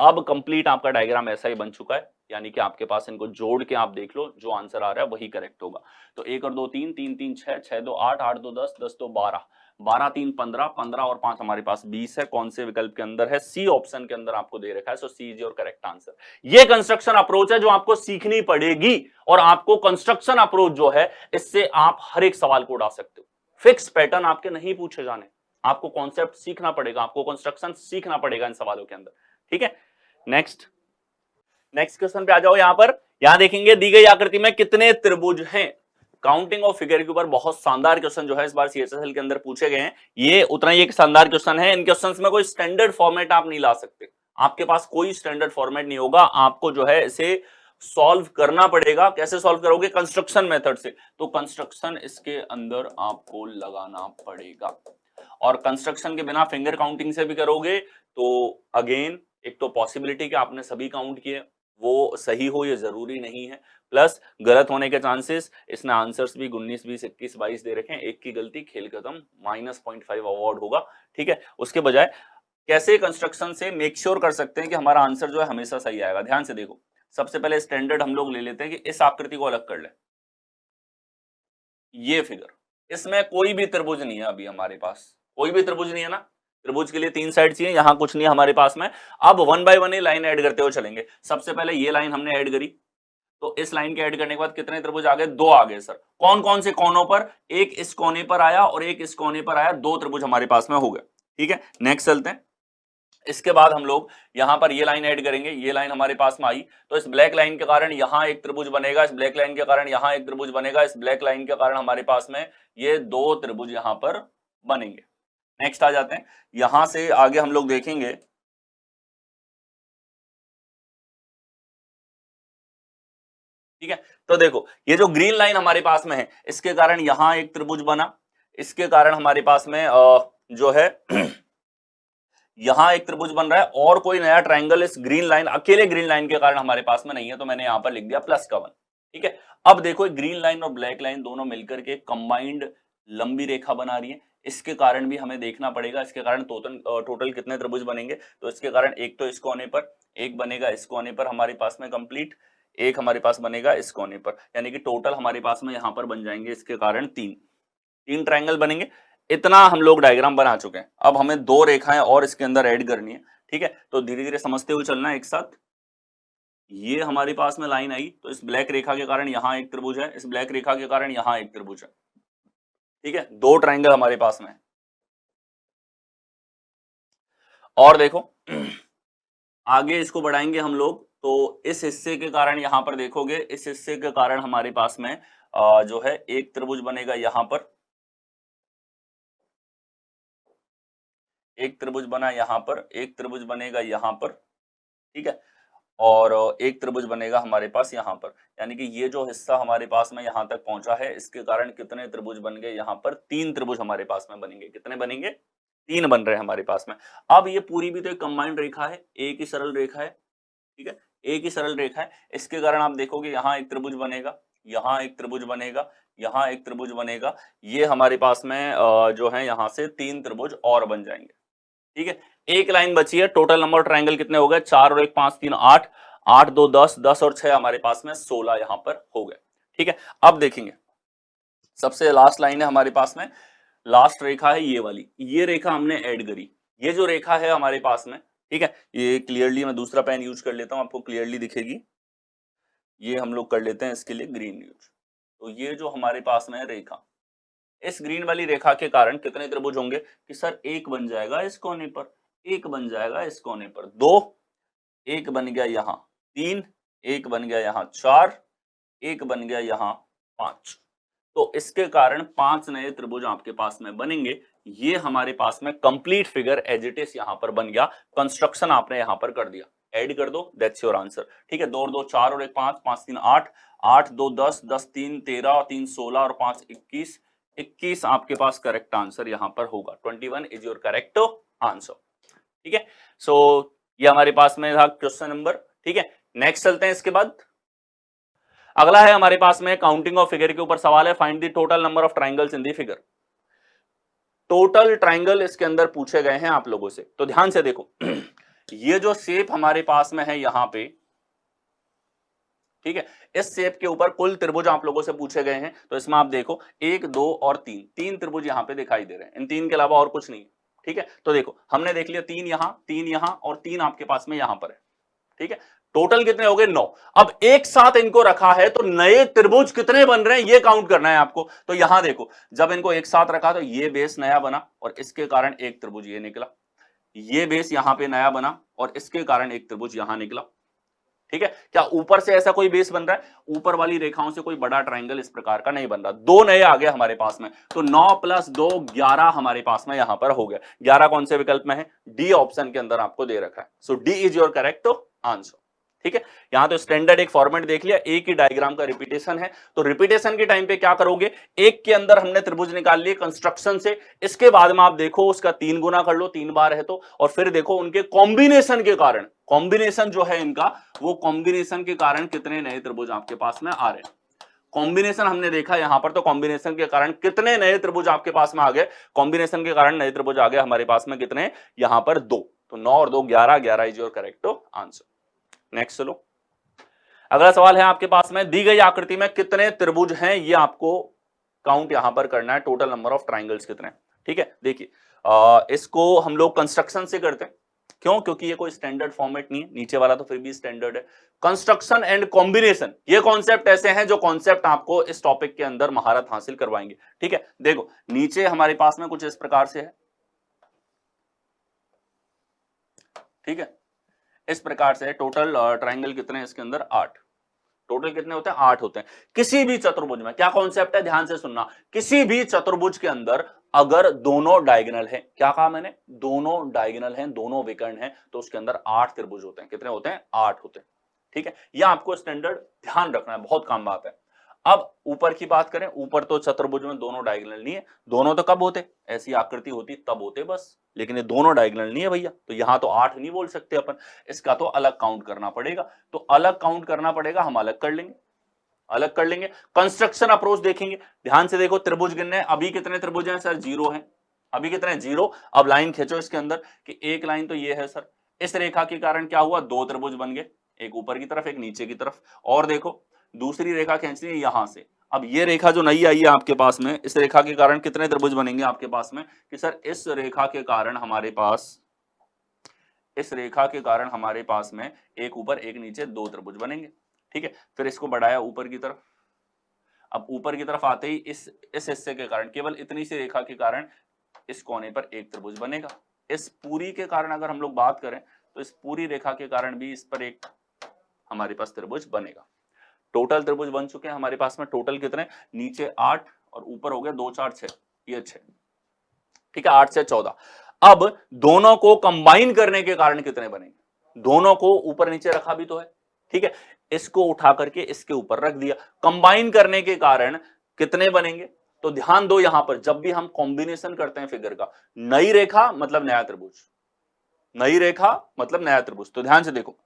अब कंप्लीट आपका डायग्राम ऐसा ही बन चुका है, यानी कि आपके पास इनको जोड़ के आप देख लो, जो आंसर आ रहा है वही करेक्ट होगा। तो 1 और 2 3, 3 3 6, 6 2 8, 8 2 10, 10 2 12, 12 3 15, 15 और 5 हमारे पास 20 है। कौन से विकल्प के अंदर है? सी ऑप्शन के अंदर आपको दे रखा है, so C is your correct answer. ये कंस्ट्रक्शन अप्रोच है जो आपको सीखनी पड़ेगी, और आपको कंस्ट्रक्शन अप्रोच जो है इससे आप हर एक सवाल को उड़ा सकते हो। फिक्स पैटर्न आपके नहीं पूछे जाने, आपको कॉन्सेप्ट सीखना पड़ेगा, आपको कंस्ट्रक्शन सीखना पड़ेगा इन सवालों के अंदर, ठीक है। नेक्स्ट क्वेश्चन पे आ जाओ। यहां देखेंगे दी गई आकृति में कितने त्रिभुज हैं। काउंटिंग ऑफ फिगर के ऊपर बहुत शानदार क्वेश्चन जो है इस बार सीएचएसएल के अंदर पूछे गए हैं। ये उतना ही एक शानदार क्वेश्चन है। इन क्वेश्चंस में कोई स्टैंडर्ड फॉर्मेट आप नहीं ला सकते, आपके पास कोई स्टैंडर्ड फॉर्मेट नहीं होगा, आपको जो है इसे सॉल्व करना पड़ेगा। कैसे सॉल्व करोगे? कंस्ट्रक्शन मेथड से। तो कंस्ट्रक्शन इसके अंदर आपको लगाना पड़ेगा, और कंस्ट्रक्शन के बिना फिंगर काउंटिंग से भी करोगे तो अगेन एक तो पॉसिबिलिटी कि आपने सभी काउंट किए वो सही हो ये जरूरी नहीं है, प्लस गलत होने के चांसेस। इसने आंसर्स भी 19, 20, 21, 22 दे रखे हैं, एक की गलती खेल खत्म, -0.5 अवार्ड होगा, ठीक है। उसके बजाय कैसे कंस्ट्रक्शन से मेक श्योर कर सकते हैं कि हमारा आंसर जो है हमेशा सही आएगा। ध्यान से देखो, सबसे पहले स्टैंडर्ड हम लोग ले लेते हैं कि इस आकृति को अलग कर ले। ये फिगर, इसमें कोई भी त्रिभुज नहीं है, अभी हमारे पास कोई भी त्रिभुज नहीं है ना। त्रिभुज के लिए 3 साइड चाहिए, यहां कुछ नहीं है हमारे पास में। अब 1 बाय 1 ये लाइन ऐड करते हुए चलेंगे। सबसे पहले ये लाइन हमने ऐड करी, तो इस लाइन के ऐड करने के बाद कितने त्रिभुज आ गए? 2 आ गए सर। कौन कौन से कोनों पर? एक इस कोने पर आया और एक इस कोने पर आया, 2 त्रिभुज हमारे पास में हो गए, ठीक है। नेक्स्ट चलते हैं। इसके बाद हम लोग यहां पर ये लाइन ऐड करेंगे, ये लाइन हमारे पास में आई, तो इस ब्लैक लाइन के कारण यहां एक त्रिभुज बनेगा, इस ब्लैक लाइन के कारण यहां एक त्रिभुज बनेगा, इस ब्लैक लाइन के कारण हमारे पास में ये 2 त्रिभुज यहां पर बनेंगे। नेक्स्ट आ जाते हैं, यहां से आगे हम लोग देखेंगे, ठीक है। तो देखो ये जो ग्रीन लाइन हमारे पास में है इसके कारण यहां एक त्रिभुज बना, इसके कारण हमारे पास में जो है यहां एक त्रिभुज बन रहा है, और कोई नया ट्रायंगल इस ग्रीन लाइन, अकेले ग्रीन लाइन के कारण हमारे पास में नहीं है, तो मैंने यहां पर लिख दिया +1, ठीक है। अब देखो ग्रीन लाइन और ब्लैक लाइन दोनों मिलकर के कंबाइंड लंबी रेखा बना रही है, इसके कारण भी हमें देखना पड़ेगा इसके कारण टोटल कितने त्रिभुज बनेंगे। तो इसके कारण एक तो इस कोने पर एक बनेगा, इस कोने पर हमारे पास में कंप्लीट एक हमारे पास बनेगा इस कोने पर, यानी कि टोटल हमारे पास में यहां पर बन जाएंगे इसके कारण 3 ट्रायंगल बनेंगे। इतना हम लोग डायग्राम बना चुके हैं, अब हमें 2 रेखाएं और इसके अंदर ऐड करनी है, ठीक है। तो धीरे धीरे समझते हुए चलना है एक साथ। ये हमारे पास में लाइन आई, तो इस ब्लैक रेखा के कारण यहां एक त्रिभुज है, इस ब्लैक रेखा के कारण यहां एक त्रिभुज है, ठीक है। 2 ट्रायंगल हमारे पास में है। और देखो आगे इसको बढ़ाएंगे हम लोग, तो इस हिस्से के कारण यहां पर देखोगे, इस हिस्से के कारण हमारे पास में जो है एक त्रिभुज बनेगा यहां पर, एक त्रिभुज बना यहां पर, एक त्रिभुज बनेगा यहां पर, ठीक है। और एक त्रिभुज बनेगा हमारे पास यहां पर, यानी कि ये जो हिस्सा हमारे पास में यहां तक पहुंचा है इसके कारण कितने त्रिभुज बन गए? यहां पर 3 त्रिभुज हमारे पास में बनेंगे। कितने बनेंगे? 3 बन रहे हैं हमारे पास में। अब ये पूरी भी तो एक कंबाइंड रेखा है, एक ही सरल रेखा है, ठीक है, एक ही सरल रेखा है। इसके कारण आप देखोगे यहाँ एक त्रिभुज बनेगा, यहाँ एक त्रिभुज बनेगा, यहाँ एक त्रिभुज बनेगा, ये हमारे पास में जो है यहाँ से 3 त्रिभुज और बन जाएंगे, ठीक है। एक लाइन बची है, टोटल नंबर ट्रायंगल कितने हो गए? 4 और 1 5 3 8, 8 2 10, 10 और 6 हमारे पास में 16 यहां पर हो गए, ठीक है। अब देखेंगे सबसे लास्ट लाइन है हमारे पास में, लास्ट रेखा है ये वाली, ये रेखा हमने ऐड करी, ये जो रेखा है हमारे पास में, ठीक है। ये क्लियरली मैं दूसरा पेन यूज कर लेता हूं, आपको क्लियरली दिखेगी। ये हम लोग कर लेते हैं इसके लिए ग्रीन यूज। तो ये जो हमारे पास में है रेखा, इस ग्रीन वाली रेखा के कारण कितने त्रिभुज होंगे? कि सर एक बन जाएगा इस कोने पर, एक बन जाएगा इस कोने पर, 2, एक बन गया यहां 3, एक बन गया यहां 4, एक बन गया यहां 5। तो इसके कारण 5 नए त्रिभुज आपके पास में बनेंगे। ये हमारे पास में complete figure as it is यहां पर बन गया, कंस्ट्रक्शन आपने यहां पर कर दिया, ऐड कर दो, दैट्स योर आंसर, ठीक है। 2 और 2 4 और 1 5, 5 3 8, 8 2 10, 10 3 13, 3 16 और 5 21, 21 आपके पास करेक्ट आंसर यहां पर होगा। 21 इज योर करेक्ट आंसर, ठीक है। सो ये हमारे पास में था क्वेश्चन नंबर, ठीक है। नेक्स्ट चलते हैं। इसके बाद अगला है हमारे पास में काउंटिंग ऑफ फिगर के ऊपर सवाल है, find the total number of triangles in the figure. Total triangle इसके अंदर पूछे गए हैं आप लोगों से, तो ध्यान से देखो ये जो शेप हमारे पास में है यहां पे, ठीक है, इस शेप के ऊपर कुल त्रिभुज आप लोगों से पूछे गए हैं। तो इसमें आप देखो 1 2 और 3, 3 त्रिभुज यहां पे दिखाई दे रहे हैं, इन 3 के अलावा और कुछ नहीं, ठीक है। तो देखो हमने देख लिया 3 यहां और 3 आपके पास में यहां पर है, ठीक है। टोटल कितने हो गए 9। अब एक साथ इनको रखा है तो नए त्रिभुज कितने बन रहे हैं ये काउंट करना है आपको। तो यहां देखो जब इनको एक साथ रखा तो ये बेस नया बना और इसके कारण एक त्रिभुज ये निकला, ये बेस यहां पे नया बना और इसके कारण एक त्रिभुज यहां निकला। ठीक है, क्या ऊपर से ऐसा कोई बेस बन रहा है? ऊपर वाली रेखाओं से कोई बड़ा ट्रायंगल इस प्रकार का नहीं बन रहा। दो नए आ गए हमारे पास में, तो 9 + 2 11 हमारे पास में यहां पर हो गया। 11 कौन से विकल्प में है? डी ऑप्शन के अंदर आपको दे रखा है। So D is your correct answer. ठीक है, यहां तो स्टैंडर्ड एक फॉर्मेट देख लिया, एक ही डायग्राम का रिपीटेशन है। तो रिपीटेशन के टाइम पे क्या करोगे, एक के अंदर हमने त्रिभुज निकाल लिए कंस्ट्रक्शन से, इसके बाद में आप देखो उसका 3 गुना कर लो, 3 बार है तो, और फिर देखो उनके कॉम्बिनेशन के कारण, कॉम्बिनेशन जो है इनका, वो कॉम्बिनेशन के कारण कितने नए त्रिभुज आपके पास में आ रहे हैं। कॉम्बिनेशन हमने देखा यहां पर, तो कॉम्बिनेशन के कारण कितने नए त्रिभुज आपके पास में आ गए, कॉम्बिनेशन के कारण नए त्रिभुज आ गए हमारे पास में कितने, यहां पर 2। तो 9 और 2 11, 11 is your correct answer. Next चलो, अगला सवाल है आपके पास में, दी गई आकृति में कितने त्रिभुज हैं ये आपको काउंट यहां पर करना है, टोटल नंबर ऑफ ट्राइंगल्स कितने। ठीक है, देखिए इसको हम लोग कंस्ट्रक्शन से करते हैं, क्यों? क्योंकि ये कोई स्टैंडर्ड फॉर्मेट नहीं है, नीचे वाला तो फिर भी स्टैंडर्ड है। कंस्ट्रक्शन एंड कॉम्बिनेशन, ये कॉन्सेप्ट ऐसे हैं जो कॉन्सेप्ट आपको इस टॉपिक के अंदर महारत हासिल करवाएंगे। ठीक है, देखो नीचे हमारे पास में कुछ इस प्रकार से है, ठीक है, इस प्रकार से टोटल ट्राइंगल कितने हैं इसके अंदर, 8। टोटल कितने होते हैं, 8 होते हैं। किसी भी चतुर्भुज में, क्या कॉन्सेप्ट है ध्यान से सुनना, किसी भी चतुर्भुज के अंदर अगर दोनों डायगोनल है, क्या कहा मैंने, दोनों डायगोनल हैं, दोनों विकर्ण हैं, तो उसके अंदर 8 त्रिभुज होते हैं। कितने होते हैं, 8 होते हैं। ठीक है, यह आपको स्टैंडर्ड ध्यान रखना है, बहुत काम बात है। अब ऊपर की बात करें, ऊपर तो चतुर्भुज में दोनों डायगोनल नहीं है, दोनों तो कब होते, ऐसी आकृति होती तब होते बस, लेकिन ये दोनों डायगोनल नहीं है भैया, तो यहां तो 8 नहीं बोल सकते अपन, इसका तो अलग काउंट करना पड़ेगा। तो अलग काउंट करना पड़ेगा, हम अलग कर लेंगे, अलग कर लेंगे। कंस्ट्रक्शन अप्रोच देखेंगे, ध्यान से देखो, त्रिभुज गिनने, अभी कितने त्रिभुज हैं सर, 0 है, अभी कितने हैं, 0। अब लाइन खींचो इसके अंदर कि एक लाइन तो ये है सर, इस रेखा के कारण क्या हुआ, 2 त्रिभुज बन गए, एक ऊपर की तरफ एक नीचे की तरफ। और देखो दूसरी रेखा खींचनी है यहां से, अब ये रेखा जो नई आई है आपके पास में, इस रेखा के कारण कितने त्रिभुज बनेंगे आपके पास में, कि सर इस रेखा के कारण हमारे पास, इस रेखा के कारण हमारे पास में एक ऊपर एक नीचे 2 त्रिभुज बनेंगे। ठीक है, फिर इसको बढ़ाया ऊपर की तरफ, अब ऊपर की तरफ आते ही इस हिस्से के कारण, केवल इतनी सी रेखा के कारण इस कोने पर एक त्रिभुज बनेगा। इस पूरी के कारण अगर हम लोग बात करें तो इस पूरी रेखा के कारण भी इस पर एक हमारे पास त्रिभुज बनेगा। टोटल त्रिभुज बन चुके हैं हमारे पास में, टोटल कितने, नीचे 8 और ऊपर हो गया 2 4 6, ये 6। ठीक है, 8 से 14। अब दोनों को कंबाइन करने के कारण कितने बनेंगे, दोनों को ऊपर नीचे रखा भी तो है, ठीक है, इसको उठा करके इसके ऊपर रख दिया, कंबाइन करने के कारण कितने बनेंगे। तो ध्यान दो, यहां पर जब भी हम कॉम्बिनेशन करते हैं फिगर का, नई रेखा मतलब नया त्रिभुज, नई रेखा मतलब नया त्रिभुज। तो ध्यान से देखो,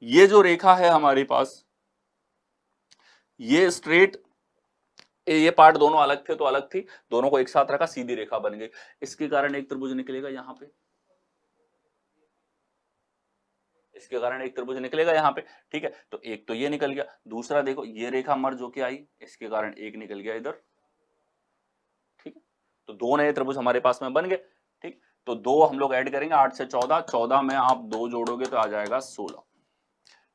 ये जो रेखा है हमारे पास, ये स्ट्रेट, ये पार्ट दोनों अलग थे तो अलग थी, दोनों को एक साथ रखा, सीधी रेखा बन गई, इसके कारण एक त्रिभुज निकलेगा यहां पे, इसके कारण एक त्रिभुज निकलेगा यहां पे। ठीक है, तो एक तो ये निकल गया, दूसरा देखो ये रेखा मर्ज होके आई, इसके कारण एक निकल गया इधर। ठीक है, तो 2 नए त्रिभुज हमारे पास में बन गए। ठीक, तो 2 हम लोग ऐड करेंगे, 8 से 14, 14 में आप 2 जोड़ोगे तो आ जाएगा 16।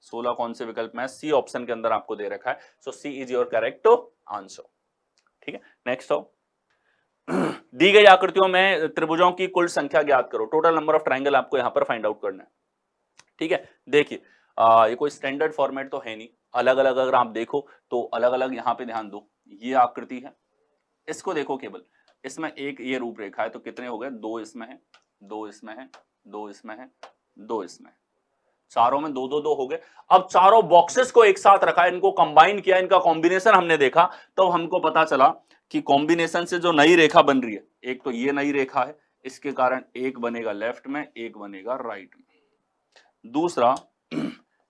16 कौन से विकल्प में, सी ऑप्शन के अंदर आपको दे रखा है। So C is your correct answer. ठीक है, नेक्स्ट हो, दी गई आकृतियों में त्रिभुजों की कुल संख्या ज्ञात करो, टोटल नंबर ऑफ ट्राइंगल आपको यहां पर फाइंड आउट करना है। ठीक है, देखिए ये कोई स्टैंडर्ड फॉर्मेट तो है नहीं, अलग अलग अगर आप देखो तो अलग अलग, यहां पे ध्यान दो, ये आकृति है, इसको देखो केवल, इसमें एक ये रूपरेखा है, तो कितने हो गए, 2 इसमें है, 2 इसमें है, 2 इसमें है, 2 इसमें, चारों में 2 2 2 हो गए। अब चारों बॉक्सेस को एक साथ रखा, इनको कंबाइन किया, इनका कॉम्बिनेशन हमने देखा, तो हमको पता चला कि कॉम्बिनेशन से जो नई रेखा बन रही है, एक तो ये नई रेखा है, इसके कारण एक बनेगा लेफ्ट में, एक बनेगा राइट में, दूसरा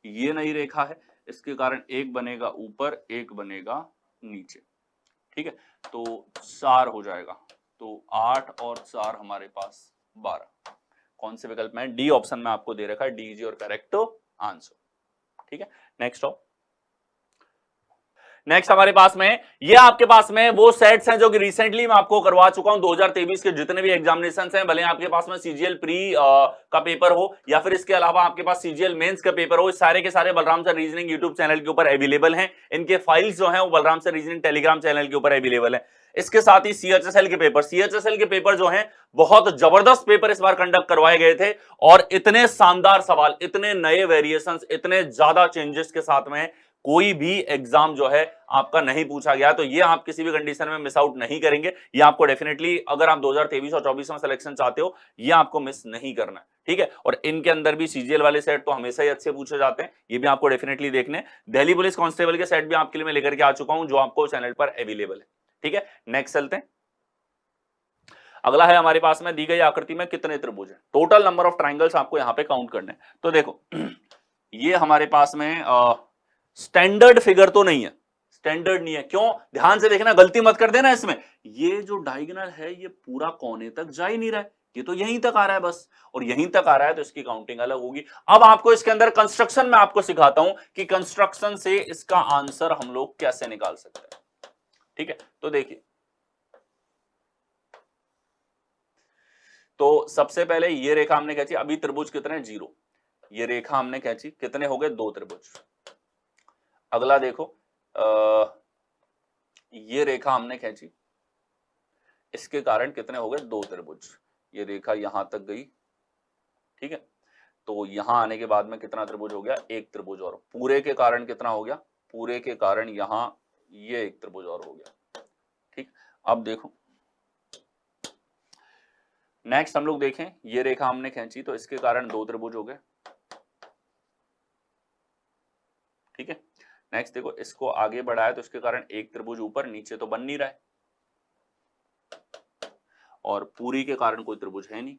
ये नई रेखा है, इसके कारण एक बनेगा ऊपर, एक बनेगा नीचे। ठीक है, तो 4 हो जाएगा, तो 8 और 4 हमारे पास 12। कौन से विकल्प में, डी ऑप्शन में आपको दे रखा है, D is your correct answer. ठीक है, नेक्स्ट हो, नेक्स्ट हमारे पास में ये आपके पास में वो सेट्स हैं जो कि रिसेंटली मैं आपको करवा चुका हूं। 2023 के जितने भी एग्जामिनेशन हैं, भले आपके पास में सीजीएल प्री का पेपर हो या फिर इसके अलावा आपके पास सीजीएल मेंस का पेपर हो, सारे के सारे Balram sir reasoning YouTube channel के ऊपर अवेलेबल हैं। इनके फाइल्स जो हैं वो Balram sir reasoning Telegram channel के ऊपर अवेलेबल है। इसके साथ ही सीएचएसएल के पेपर जो हैं बहुत जबरदस्त पेपर इस बार कंडक्ट करवाए गए थे और इतने शानदार सवाल, इतने नए वेरिएशंस, इतने ज्यादा चेंजेस के साथ में कोई भी एग्जाम जो है आपका नहीं पूछा गया। तो ये आप किसी भी कंडीशन में मिस आउट नहीं करेंगे। ये आपको डेफिनेटली, अगर आप 2023 और 24 में सिलेक्शन चाहते हो, ये आपको मिस नहीं करना है, ठीक है। और इनके अंदर भी सीजीएल वाले सेट तो हमेशा ही अच्छे पूछे जाते हैं, ये भी आपको डेफिनेटली देखने। दिल्ली पुलिस कांस्टेबल के सेट भी आपके लिए मैं लेकर के आ चुका हूं, जो आपको चैनल पर अवेलेबल है, ठीक है। नेक्स्ट चलते हैं। अगला है हमारे पास में दी गई आकृति में कितने त्रिभुज हैं। टोटल नंबर ऑफ ट्राइंगल्स आपको यहां पे काउंट करने हैं। तो देखो ये हमारे पास में स्टैंडर्ड फिगर तो नहीं है, स्टैंडर्ड नहीं है। क्यों? ध्यान से देखना, गलती मत कर देना इसमें। ये जो डायगोनल है ये पूरा कोने तक जा ही नहीं रहा है, ये तो यहीं तक आ रहा है बस, और यहीं तक आ रहा है तो इसकी काउंटिंग अलग होगी। अब आपको इसके अंदर कंस्ट्रक्शन में आपको सिखाता हूं कि कंस्ट्रक्शन से इसका आंसर हम लोग कैसे निकाल सकते हैं, ठीक है। तो देखिए, तो सबसे पहले ये रेखा हमने खींची, अभी त्रिभुज कितने? 0। ये रेखा हमने खींची, कितने हो गए? 2 त्रिभुज। अगला देखो, ये रेखा हमने खींची, इसके कारण कितने हो गए? 2 त्रिभुज। ये रेखा यहां तक गई, ठीक है। तो यहां आने के बाद में कितना त्रिभुज हो गया? 1 त्रिभुज। और पूरे के कारण कितना हो गया? पूरे के कारण यहां ये 1 त्रिभुज और हो गया, ठीक। अब देखो नेक्स्ट हम लोग देखें, ये रेखा हमने खींची तो इसके कारण 2 त्रिभुज हो गए, ठीक है। नेक्स्ट देखो, इसको आगे बढ़ाया तो इसके कारण 1 त्रिभुज ऊपर, नीचे तो बन नहीं रहा है, और पूरी के कारण कोई त्रिभुज है नहीं,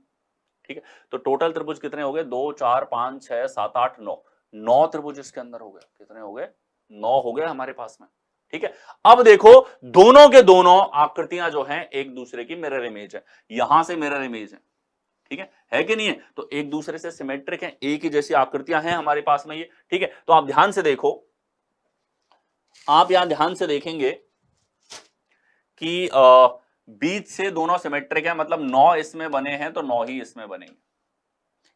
ठीक है। तो टोटल त्रिभुज कितने हो गए? 2 4 5 6 7 8 9, 9 त्रिभुज इसके अंदर हो गए। कितने हो गए? 9 हो गए हमारे पास में, ठीक है। अब देखो, दोनों के दोनों आकृतियां जो हैं एक दूसरे की मिरर इमेज है, यहां से मिरर इमेज है, ठीक है कि नहीं है? तो एक दूसरे से सिमेट्रिक है, एक ही जैसी आकृतियां हैं हमारे पास में ये, ठीक है। तो आप ध्यान से देखो, आप यहां ध्यान से देखेंगे कि बीच से दोनों सिमेट्रिक है, मतलब 9 इसमें बने हैं तो 9 ही इसमें बनेंगे,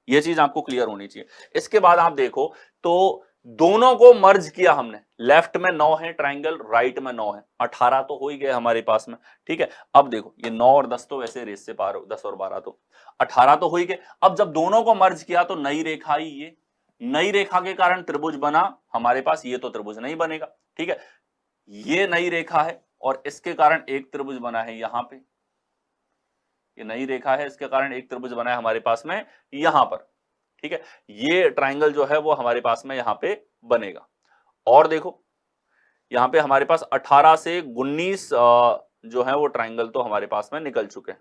ये चीज आपको क्लियर होनी चाहिए। इसके बाद आप देखो, तो दोनों को मर्ज किया हमने, लेफ्ट में 9 है ट्राइंगल, राइट में 9 है, 18 तो हो ही गए हमारे पास में, ठीक है। अब देखो, ये 9 और 10 तो वैसे रेस से पार हो, 10 और 12 तो 18 तो हो ही गए। अब जब दोनों को मर्ज किया तो नई रेखा आई, ये नई रेखा के कारण त्रिभुज बना हमारे पास, ये तो त्रिभुज नहीं बनेगा, ठीक है। ये नई रेखा है और इसके कारण एक त्रिभुज बना है यहां पे, ये नई रेखा है, इसके कारण एक त्रिभुज बना है हमारे पास में यहां पर, ठीक है। ये ट्राइंगल जो है वो हमारे पास में यहां पे बनेगा। और देखो, यहां पे हमारे पास 18 से 19 जो है वो ट्राइंगल तो हमारे पास में निकल चुके हैं।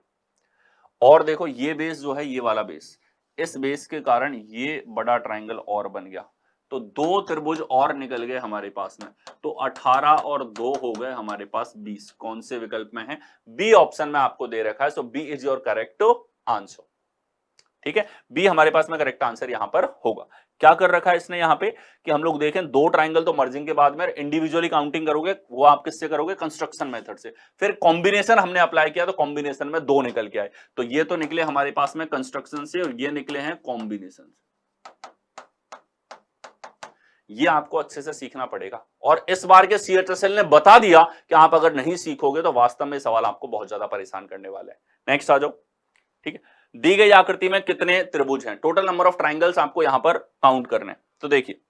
और देखो, ये बेस जो है, ये वाला बेस, इस बेस के कारण ये बड़ा ट्राइंगल और बन गया, तो 2 त्रिभुज और निकल गए हमारे पास में। तो 18 और 2 हो गए हमारे पास 20। कौन से विकल्प में है? बी ऑप्शन में आपको दे रखा है, so B is your correct answer, ठीक है। बी हमारे पास में करेक्ट आंसर यहां पर होगा। क्या कर रखा है इसने यहां पे कि हम लोग देखें, 2 ट्राइंगल तो मर्जिंग के बाद में इंडिविजुअली काउंटिंग करोगे, वो आप किससे करोगे? कंस्ट्रक्शन मेथड से। फिर कॉम्बिनेशन हमने अप्लाई किया तो कॉम्बिनेशन में 2 निकल के आए, तो ये तो निकले हमारे पास में कंस्ट्रक्शन से और ये निकले हैं कॉम्बिनेशन से। ये आपको अच्छे से सीखना पड़ेगा, और इस बार के सीएचएसएल ने बता दिया कि आप अगर नहीं सीखोगे तो वास्तव में सवाल आपको बहुत ज्यादा परेशान करने वाले हैं। नेक्स्ट आ जाओ, ठीक है। दी गई आकृति में कितने त्रिभुज हैं? टोटल नंबर ऑफ ट्राइंगल्स आपको यहां पर काउंट करने हैं। तो देखिए,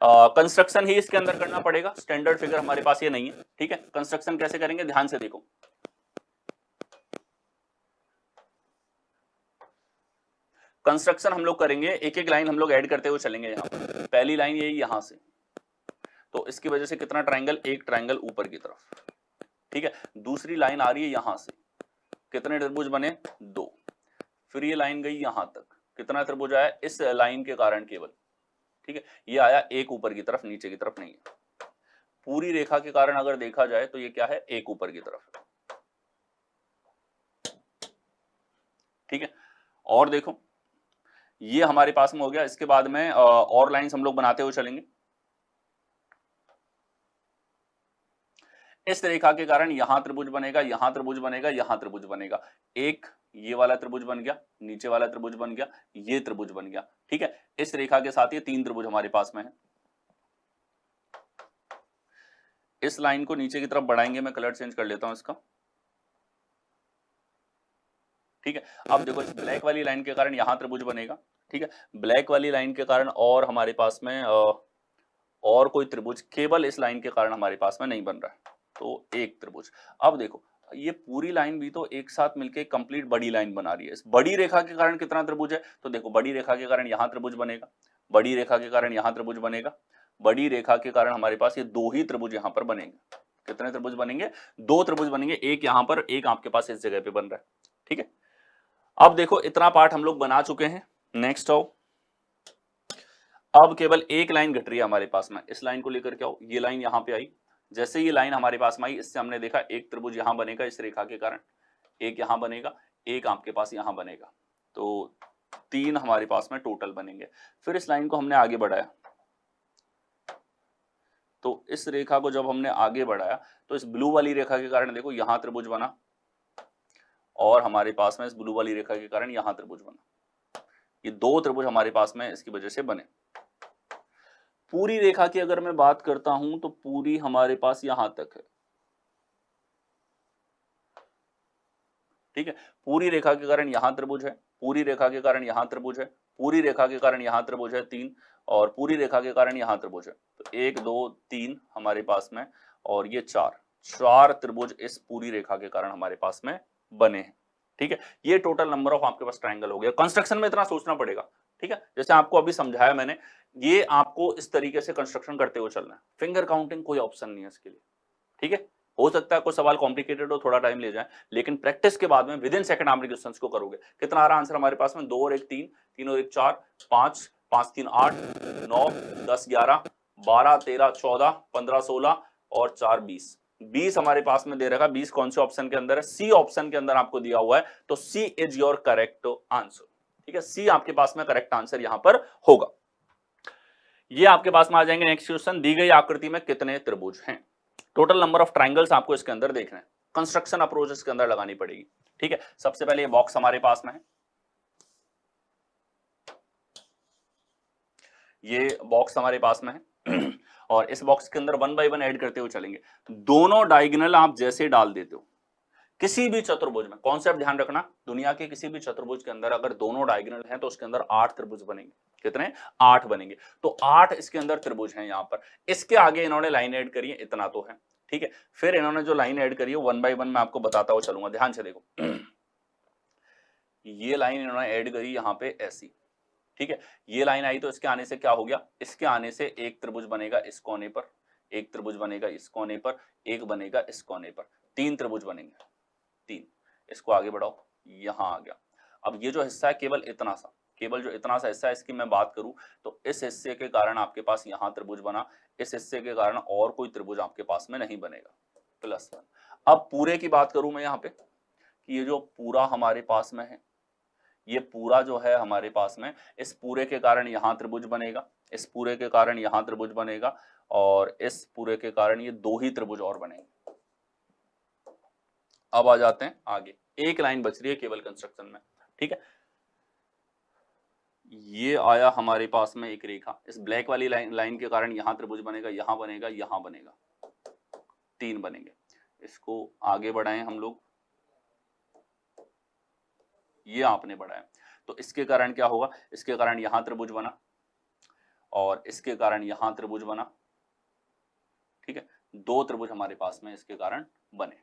कंस्ट्रक्शन ही इसके अंदर करना पड़ेगा, स्टैंडर्ड फिगर हमारे पास ये नहीं है, ठीक है। कंस्ट्रक्शन कैसे करेंगे? ध्यान से देखो, कंस्ट्रक्शन हम लोग करेंगे, एक एक लाइन हम लोग ऐड करते हुए चलेंगे। यहां पर पहली लाइन यही यहां से, तो इसकी वजह से कितना ट्राइंगल? एक ट्राइंगल ऊपर की तरफ, ठीक है। दूसरी लाइन आ रही है यहां से, कितने त्रिभुज बने? 2। फिर ये लाइन गई यहां तक, कितना त्रिभुज आया? इस लाइन के कारण केवल, ठीक है। ये आया एक ऊपर की तरफ, नीचे की तरफ नहीं है। पूरी रेखा के कारण अगर देखा जाए तो ये क्या है? एक ऊपर की तरफ, ठीक है। और देखो, ये हमारे पास में हो गया। इसके बाद में और लाइंस हम लोग बनाते हुए चलेंगे। इस रेखा के कारण यहां त्रिभुज बनेगा, यहां त्रिभुज बनेगा, यहां त्रिभुज बनेगा। एक ये वाला त्रिभुज बन गया, नीचे वाला त्रिभुज बन गया, ये त्रिभुज बन गया। ठीक है, इस रेखा के साथ ये 3 त्रिभुज हमारे पास में है। इस लाइन को नीचे की तरफ बढ़ाएंगे, मैं कलर चेंज कर लेता हूं इसका। ठीक है, अब देखो इस ब्लैक वाली लाइन के कारण यहां त्रिभुज बनेगा। ठीक है, ब्लैक वाली लाइन के कारण और हमारे पास में और कोई त्रिभुज केवल इस लाइन के कारण हमारे पास में नहीं बन रहा है, तो एक त्रिभुज। अब देखो ये पूरी लाइन भी तो एक साथ मिलके कंप्लीट बड़ी लाइन बना रही है। इस बड़ी रेखा के कारण कितना त्रिभुज है, तो देखो बड़ी रेखा के कारण यहां त्रिभुज बनेगा, बड़ी रेखा के कारण यहां त्रिभुज बनेगा, बड़ी रेखा के कारण हमारे पास ये 2 ही त्रिभुज यहां पर बनेंगे। कितने त्रिभुज बनेंगे, 2 त्रिभुज बनेंगे, एक यहां पर, एक आपके पास इस जगह पे बन रहा है। ठीक है, अब देखो इतना पार्ट हम लोग बना चुके हैं। नेक्स्ट आओ, अब केवल एक लाइन घट रही है हमारे पास में, इस लाइन को लेकर के आओ। ये लाइन यहां पे आई, जैसे ये लाइन हमारे पास में आई, इससे हमने देखा एक त्रिभुज यहां बनेगा इस रेखा के कारण, एक यहां बनेगा, एक आपके पास यहां बनेगा, तो 3 हमारे पास में टोटल बनेंगे। फिर इस लाइन को हमने आगे बढ़ाया, तो इस रेखा को जब हमने आगे बढ़ाया तो इस ब्लू वाली रेखा के कारण देखो यहां त्रिभुज बना, और हमारे पास में इस ब्लू वाली रेखा के कारण यहां त्रिभुज बना। ये 2 त्रिभुज हमारे पास में इसकी वजह से बने। पूरी रेखा की अगर मैं बात करता हूं तो पूरी हमारे पास यहां तक है। ठीक है, पूरी रेखा के कारण यहां त्रिभुज है, पूरी रेखा के कारण यहां त्रिभुज है, पूरी रेखा के कारण यहां त्रिभुज है 3, और पूरी रेखा के कारण यहां त्रिभुज है। तो 1 2 3 हमारे पास में, और ये 4 त्रिभुज इस पूरी रेखा के कारण हमारे पास में बने हैं। ठीक है, ये टोटल नंबर ऑफ आपके पास ट्रायंगल हो गया। कंस्ट्रक्शन में इतना सोचना पड़ेगा। ठीक है, जैसे आपको अभी समझाया मैंने, ये आपको इस तरीके से कंस्ट्रक्शन करते हुए चलना है। फिंगर काउंटिंग कोई ऑप्शन नहीं है इसके लिए। ठीक है, हो सकता है कोई सवाल कॉम्प्लिकेटेड हो, थोड़ा टाइम ले जाए, लेकिन प्रैक्टिस के बाद में विद इन सेकंड आप क्वेश्चंस को करोगे। कितना आ रहा आंसर हमारे पास में, 2 और 1 3, 3 और 1 4, 5, 5 3 8, 9 10 11 12 13 14 15 16 और 4 20। 20 हमारे पास में दे रखा। 20 कौन से ऑप्शन के अंदर है, सी ऑप्शन के अंदर आपको दिया हुआ है, तो सी इज योर करेक्ट आंसर। ठीक है, सी आपके पास में करेक्ट आंसर यहां पर होगा। ये आपके पास में आ जाएंगे। नेक्स्ट क्वेश्चन, दी गई आकृति में कितने त्रिभुज हैं। टोटल नंबर ऑफ ट्राइंगल्स आपको इसके अंदर देखना है, कंस्ट्रक्शन अप्रोच इसके अंदर लगानी पड़ेगी। ठीक है, सबसे पहले ये बॉक्स हमारे पास में है, ये बॉक्स हमारे पास में है और इस बॉक्स के अंदर 1 बाय 1 ऐड करते हुए चलेंगे। दोनों डायगोनल आप जैसे डाल देते हो किसी भी चतुर्भुज में, कॉन्सेप्ट ध्यान रखना, दुनिया के किसी भी चतुर्भुज के अंदर अगर दोनों डायगोनल हैं तो उसके अंदर 8 त्रिभुज बनेंगे। कितने, 8 बनेंगे। तो 8 इसके अंदर त्रिभुज हैं। यहां पर इसके आगे इन्होंने लाइन ऐड करी है, इतना तो है। ठीक है, फिर इन्होंने जो लाइन ऐड करी है 1 बाय 1 मैं आपको बताता हुआ चलूंगा, ध्यान से देखो। ये लाइन इन्होंने ऐड करी यहां पे ऐसी। ठीक है, ये लाइन आई तो इसके आने से क्या हो गया, इसके आने से एक त्रिभुज बनेगा इस कोने पर, एक त्रिभुज बनेगा इस कोने पर, एक बनेगा इस कोने पर, 3 त्रिभुज बनेंगे, 3। इसको आगे बढ़ाओ, यहां आ गया। अब ये जो हिस्सा है केवल इतना सा, केवल जो इतना सा हिस्सा है, इसकी मैं बात करूं तो इस हिस्से के कारण आपके पास यहां त्रिभुज बना, इस हिस्से के कारण और कोई त्रिभुज आपके पास में नहीं बनेगा, +1। अब पूरे की बात करूं मैं यहां पे कि ये जो पूरा हमारे पास में है, ये पूरा जो है हमारे पास में, इस पूरे के कारण यहां त्रिभुज बनेगा, इस पूरे के कारण यहां त्रिभुज बनेगा, और इस पूरे के कारण ये 2 ही त्रिभुज और बनेंगे। अब आ जाते हैं आगे, एक लाइन बच रही है केवल कंस्ट्रक्शन में। ठीक है, ये आया हमारे पास में एक रेखा, इस ब्लैक वाली लाइन के कारण यहां त्रिभुज बनेगा, यहां बनेगा, यहां बनेगा, 3 बनेंगे। इसको आगे बढ़ाएं हम लोग, ये आपने बढ़ाया, तो इसके कारण क्या होगा, इसके कारण यहां त्रिभुज बना और इसके कारण यहां त्रिभुज बना। ठीक है, 2 त्रिभुज हमारे पास में इसके कारण बने।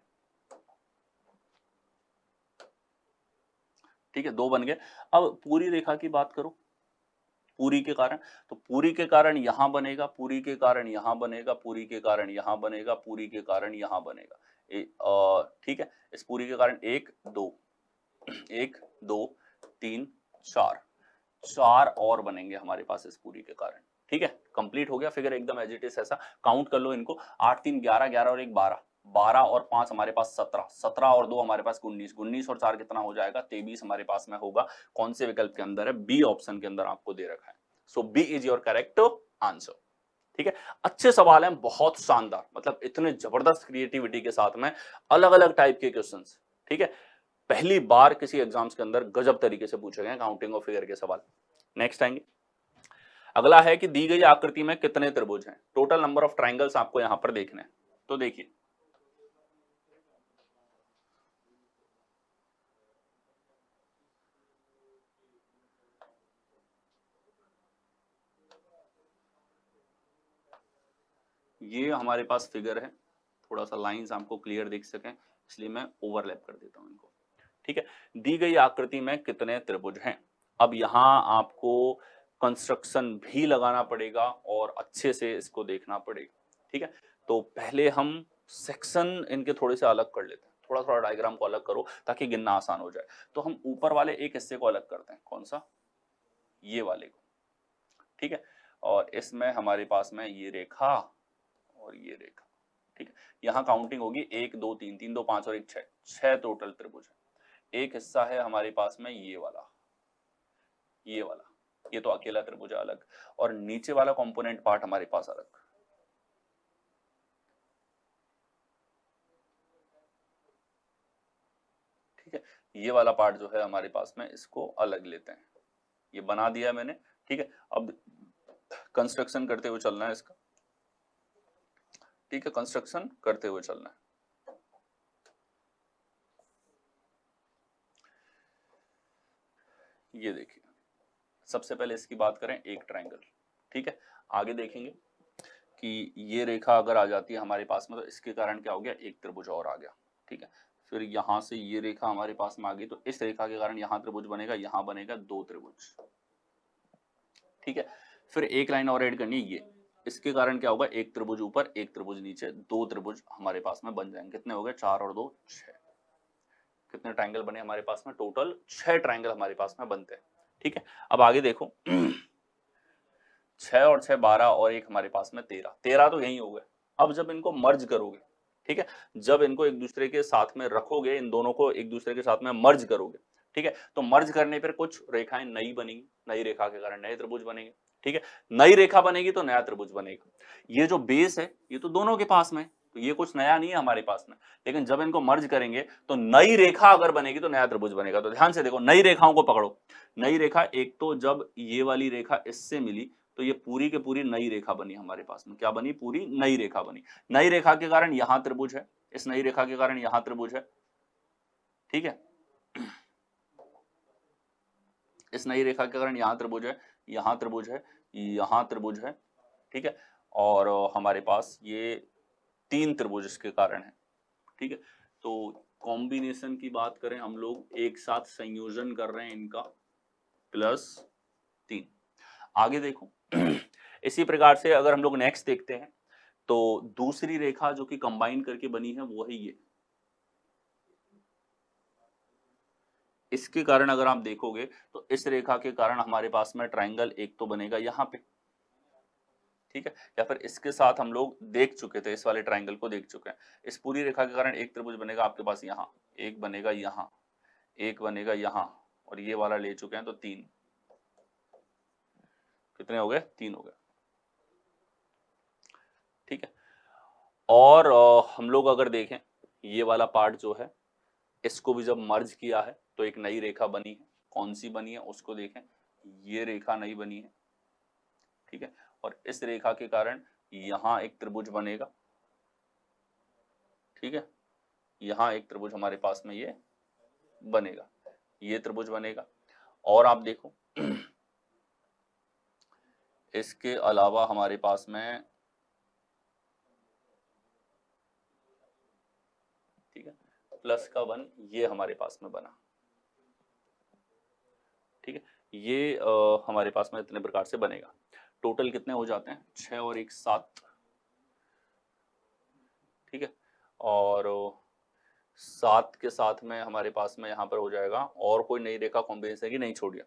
ठीक है, 2 बन गए। अब पूरी रेखा की बात करो, पूरी के कारण, तो पूरी के कारण यहां बनेगा, पूरी के कारण यहां बनेगा, पूरी के कारण यहां बनेगा, पूरी के कारण यहां बनेगा। ठीक है, इस पूरी के कारण 1 2 1 2 3 4, 4 और बनेंगे हमारे पास इस पूरी के कारण। ठीक है, कंप्लीट हो गया फिगर एकदम एज इट इज ऐसा। काउंट कर लो इनको, 8 3 11 11 और 1 12, 12 और 5 हमारे पास 17, 17 और 2 हमारे पास 19, 19 और 4 कितना हो जाएगा, 23 हमारे पास में होगा। कौन से विकल्प के अंदर है, बी ऑप्शन के अंदर आपको दे रखा है। So B is your correct answer. ठीक है, अच्छे सवाल हैं, बहुत शानदार, मतलब इतने जबरदस्त क्रिएटिविटी के साथ में अलग अलग टाइप के क्वेश्चंस। ठीक है, पहली बार किसी एग्जाम्स के अंदर गजब तरीके से पूछे गए काउंटिंग और फिगर के सवाल। नेक्स्ट आएंगे, अगला है कि दी गई आकृति में कितने त्रिभुज हैं, टोटल नंबर ऑफ ट्राइंगल्स आपको यहां पर देखने हैं। तो देखिए, ये हमारे पास फिगर है, थोड़ा सा लाइंस आपको क्लियर दिख सकें इसलिए मैं ओवरलैप कर देता हूं इनको। ठीक है, दी गई आकृति में कितने त्रिभुज हैं। अब यहां आपको कंस्ट्रक्शन भी लगाना पड़ेगा और अच्छे से इसको देखना पड़ेगा। ठीक है, तो पहले हम सेक्शन इनके थोड़े से अलग कर लेते हैं, थोड़ा थोड़ा डायग्राम को अलग करो ताकि गिनना आसान हो जाए। तो हम ऊपर वाले एक हिस्से को अलग करते हैं, कौन सा, ये वाले को। ठीक है, और इसमें हमारे पास में ये रेखा और ये रेखा। ठीक है, यहाँ काउंटिंग होगी 1 2 3, 3 2 5 और 1 6, 6 टोटल त्रिभुज है। एक हिस्सा है हमारे पास में ये वाला, ये वाला, ये तो अकेला त्रिभुज है अलग, और नीचे वाला कंपोनेंट पार्ट हमारे पास अलग। ठीक है, ये वाला पार्ट जो है हमारे पास में, इसको अलग लेते हैं, ये बना दिया मैंने। ठीक है, अब कंस्ट्रक्शन करते हुए चलना है इसका। ठीक है, कंस्ट्रक्शन करते हुए चलना है। ये देखिए, सबसे पहले इसकी बात करें, एक ट्रायंगल। ठीक है, आगे देखेंगे कि ये रेखा अगर आ जाती है हमारे पास में तो इसके कारण क्या हो गया, एक त्रिभुज और आ गया। ठीक है, फिर यहां से ये रेखा हमारे पास में आ गई तो इस रेखा के कारण यहां त्रिभुज बनेगा, यहां बनेगा 2 त्रिभुज। ठीक है, फिर एक लाइन और ऐड करनी है, ये इसके कारण क्या होगा, एक त्रिभुज ऊपर एक त्रिभुज नीचे, 2 त्रिभुज हमारे पास में बन जाएंगे। कितने हो गए, 4 और 2 6। कितने ट्रायंगल बने हमारे पास में, टोटल 6 ट्रायंगल हमारे पास में बनते हैं। ठीक है, अब आगे देखो 6 और 6 12 और एक हमारे पास में 13, 13 तो यही हो गए। अब जब इनको मर्ज करोगे, ठीक है, जब इनको एक दूसरे के साथ में रखोगे, इन दोनों को एक दूसरे के साथ में मर्ज करोगे, ठीक है, तो मर्ज करने पर कुछ रेखाएं नई बनेंगी, नई रेखा के कारण नए त्रिभुज बनेंगे। ठीक है, नई रेखा बनेगी तो नया त्रिभुज बनेगा। ये जो बेस है ये तो दोनों के पास में, तो ये कुछ नया नहीं है हमारे पास में, लेकिन जब इनको मर्ज करेंगे तो नई रेखा अगर बनेगी तो नया त्रिभुज बनेगा। तो ध्यान से देखो, नई रेखाओं को पकड़ो। नई रेखा, एक तो जब ये वाली रेखा इससे मिली तो ये पूरी के पूरी नई रेखा बनी हमारे पास में, क्या बनी, पूरी नई रेखा बनी। नई रेखा के कारण यहां त्रिभुज है, इस नई रेखा के कारण यहां त्रिभुज है। ठीक है, इस नई रेखा के कारण यहां त्रिभुज है, यहां त्रिभुज है, यहां त्रिभुज है। ठीक है, और हमारे पास ये 3 त्रिभुज इसके कारण है। ठीक है, तो कॉम्बिनेशन की बात करें, हम लोग एक साथ संयोजन कर रहे हैं इनका, +3। आगे देखो इसी प्रकार से अगर हम लोग नेक्स्ट देखते हैं तो दूसरी रेखा जो कि कंबाइन करके बनी है वो है ये, इसके कारण अगर आप देखोगे तो इस रेखा के कारण हमारे पास में ट्रायंगल एक तो बनेगा यहां पे। ठीक है, या फिर इसके साथ हम लोग देख चुके थे, इस वाले ट्रायंगल को देख चुके हैं। इस पूरी रेखा के कारण एक त्रिभुज बनेगा आपके पास, यहाँ एक बनेगा, यहाँ एक बनेगा, यहाँ, और ये वाला ले चुके हैं तो 3। कितने हो गए, 3 हो गए। ठीक है, और हम लोग अगर देखें ये वाला पार्ट जो है, इसको भी जब मर्ज किया है तो एक नई रेखा बनी है। कौन सी बनी है उसको देखें, ये रेखा नई बनी है। ठीक है, और इस रेखा के कारण यहां एक त्रिभुज बनेगा। ठीक है, यहां एक त्रिभुज हमारे पास में ये बनेगा, ये त्रिभुज बनेगा। और आप देखो इसके अलावा हमारे पास में, ठीक है, +1 ये हमारे पास में बना। ठीक है, ये हमारे पास में इतने प्रकार से बनेगा। टोटल कितने हो जाते हैं, 6 और 1 7। ठीक है, और 7 के साथ में हमारे पास में यहाँ पर हो जाएगा, और कोई नई रेखा कॉम्बिनेशन की नहीं छोड़ दिया।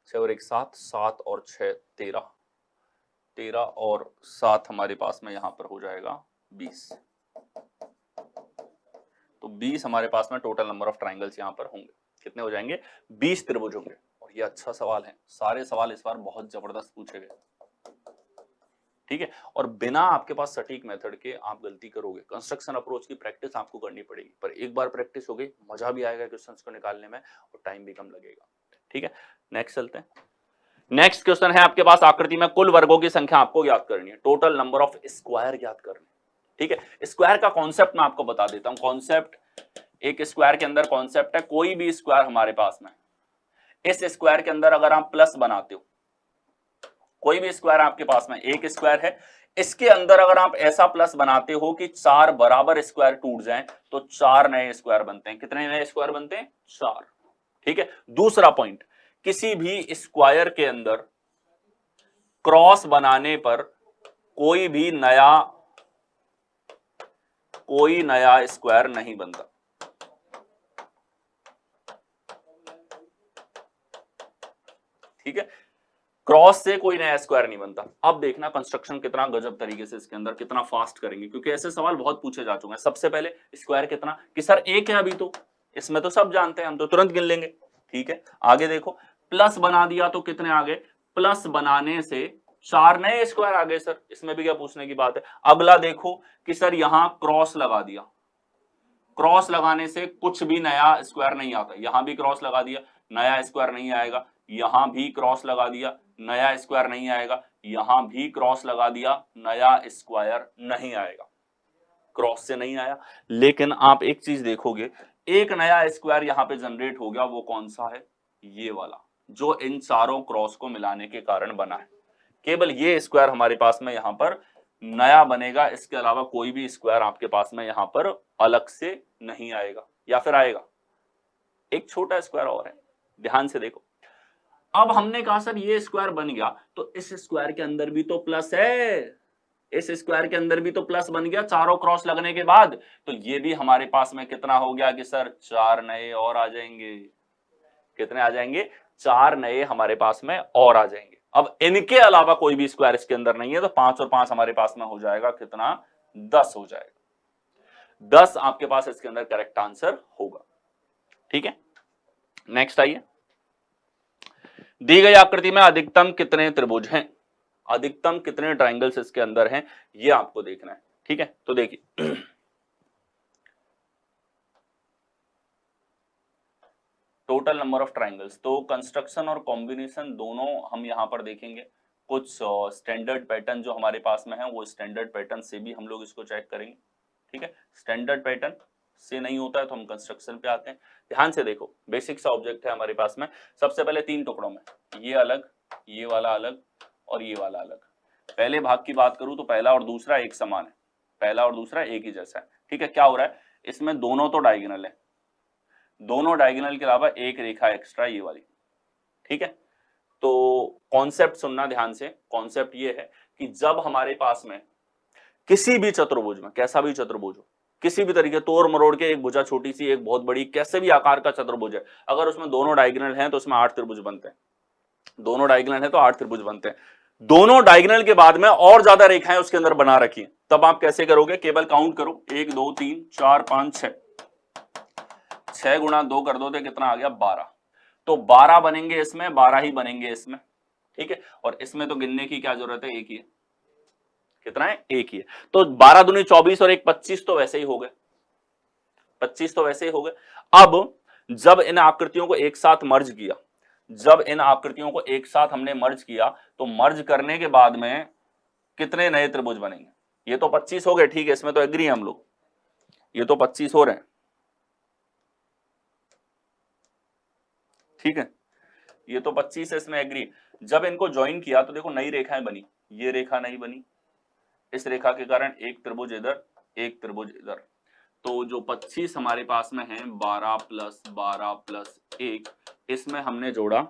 6 और 1 7, 7 और 6 13, 13 और 7 हमारे पास में यहाँ पर हो जाएगा 20। तो 20 हमारे पास में टोटल नंबर ऑफ ट्राइंगल्स यहाँ पर होंगे। कितने हो जाएंगे, 20 त्रिभुज होंगे। और ये अच्छा सवाल है, सारे सवाल इस बार बहुत जबरदस्त पूछे गए। ठीक है। और बिना आपके पास सटीक मेथड के आप गलती करोगे। कंस्ट्रक्शन अप्रोच की प्रैक्टिस आपको करनी पड़ेगी, पर एक बार प्रैक्टिस हो गई मजा भी आएगा क्वेश्चंस को निकालने में और टाइम भी कम लगेगा। ठीक है, नेक्स्ट चलते हैं। नेक्स्ट क्वेश्चन है आपके पास, आकृति में कुल वर्गों की संख्या आपको ज्ञात करनी है, टोटल नंबर ऑफ स्क्वायर ज्ञात करनी है। ठीक है, स्क्वायर का कॉन्सेप्ट मैं आपको बता देता हूं। कॉन्सेप्ट, एक स्क्वायर के अंदर कॉन्सेप्ट है, कोई भी स्क्वायर हमारे पास में, इस स्क्वायर के अंदर अगर आप प्लस बनाते हो, कोई भी स्क्वायर आपके पास में एक स्क्वायर है, इसके अंदर अगर आप ऐसा प्लस बनाते हो कि 4 बराबर स्क्वायर टूट जाएं तो 4 नए स्क्वायर बनते हैं। कितने नए स्क्वायर बनते हैं? 4। ठीक है। दूसरा पॉइंट, किसी भी स्क्वायर के अंदर क्रॉस बनाने पर कोई नया स्क्वायर नहीं बनता। ठीक है, क्रॉस से कोई नया स्क्वायर नहीं बनता। अब देखना कंस्ट्रक्शन कितना गजब तरीके से इसके अंदर कितना फास्ट करेंगे, क्योंकि ऐसे सवाल बहुत पूछे जा चुके हैं। सबसे पहले स्क्वायर कितना, कि सर एक है अभी, तो इसमें तो सब जानते हैं, हम तो तुरंत गिन लेंगे। ठीक है, आगे देखो, प्लस बना दिया तो कितने आ गए? प्लस बनाने से 4 नए स्क्वायर आ गए सर, इसमें भी क्या पूछने की बात है। अगला देखो कि सर यहां क्रॉस लगा दिया, क्रॉस लगाने से कुछ भी नया स्क्वायर नहीं आता। यहां भी क्रॉस लगा दिया, नया स्क्वायर नहीं आएगा। यहां भी क्रॉस लगा दिया, नया स्क्वायर नहीं आएगा। यहां भी क्रॉस लगा दिया, नया स्क्वायर नहीं आएगा। क्रॉस से नहीं आया, लेकिन आप एक चीज देखोगे, एक नया स्क्वायर यहां पे जनरेट हो गया। वो कौन सा है? ये वाला, जो इन चारों क्रॉस को मिलाने के कारण बना है। केवल ये स्क्वायर हमारे पास में यहां पर नया बनेगा, इसके अलावा कोई भी स्क्वायर आपके पास में यहां पर अलग से नहीं आएगा। या फिर आएगा, एक छोटा स्क्वायर और है, ध्यान से देखो। अब हमने कहा सर ये स्क्वायर बन गया, तो इस स्क्वायर के अंदर भी तो प्लस है, इस स्क्वायर के अंदर भी तो प्लस बन गया चारों क्रॉस लगने के बाद। तो ये भी हमारे पास में कितना हो गया कि सर 4 नए और आ जाएंगे। कितने आ जाएंगे? 4 नए हमारे पास में और आ जाएंगे। अब इनके अलावा कोई भी स्क्वायर इसके अंदर नहीं है, तो 5 और 5 हमारे पास में हो जाएगा कितना? 10 हो जाएगा। 10 आपके पास इसके अंदर करेक्ट आंसर होगा। ठीक है, नेक्स्ट आइए। दी गई आकृति में अधिकतम कितने त्रिभुज हैं? अधिकतम कितने ट्रायंगल्स इसके अंदर हैं, ये आपको देखना है। ठीक है, तो देखिए टोटल नंबर ऑफ ट्रायंगल्स, तो कंस्ट्रक्शन और कॉम्बिनेशन दोनों हम यहां पर देखेंगे। कुछ स्टैंडर्ड पैटर्न जो हमारे पास में है, वो स्टैंडर्ड पैटर्न से भी हम लोग इसको चेक करेंगे। ठीक है, स्टैंडर्ड पैटर्न से नहीं होता है तो हम कंस्ट्रक्शन पे आते हैं। ध्यान से देखो, बेसिक सा ऑब्जेक्ट है हमारे पास में। सबसे पहले 3 टुकड़ों में, ये अलग, ये वाला अलग और ये वाला अलग। पहले भाग की बात करूं तो पहला और दूसरा एक समान है, पहला और दूसरा एक ही जैसा है। ठीक है, क्या हो रहा है इसमें? दोनों तो डायगोनल है, दोनों डायगोनल के अलावा एक रेखा एक्स्ट्रा, ये वाली। ठीक है, तो कॉन्सेप्ट सुनना ध्यान से। कॉन्सेप्ट ये है कि जब हमारे पास में किसी भी चतुर्भुज में, कैसा भी चतुर्भुज हो, किसी भी तरीके तोड़ मरोड़ के, एक भुजा छोटी सी एक बहुत बड़ी, कैसे भी आकार का चतुर्भुज है, अगर उसमें दोनों डायगोनल हैं तो उसमें 8 त्रिभुज बनते हैं। दोनों डायगोनल है तो 8 त्रिभुज बनते हैं। दोनों डायगोनल के बाद में और ज्यादा रेखाएं उसके अंदर बना रखी हैं, तब आप कैसे करोगे? केवल काउंट करो, 1 2 3 4 5 6, 6 गुणा 2 कर दो तो कितना आ गया? 12। तो 12 बनेंगे इसमें, 12 ही बनेंगे इसमें। ठीक है, और इसमें तो गिनने की क्या जरूरत है? एक ही है। कितना है? एक ही है। तो 12 दूनी 24 और 1 25 तो वैसे ही हो गए, 25 तो वैसे ही हो गए। अब जब इन आकृतियों को एक साथ मर्ज किया, जब इन आकृतियों को एक साथ हमने मर्ज किया, तो मर्ज करने के बाद में कितने नए त्रिभुज बनेंगे? ये तो 25 हो गए, ठीक है, इसमें तो एग्री है हम लोग, ये तो 25 हो रहे हैं। ठीक है, ये तो 25 है, इसमें एग्री। जब इनको ज्वाइन किया तो देखो नई रेखाएं बनी, ये रेखा नहीं बनी, इस रेखा के कारण एक त्रिभुज इधर, एक त्रिभुज इधर। तो जो 25 हमारे पास में है, 12 प्लस 12 प्लस 1, इसमें हमने जोड़ा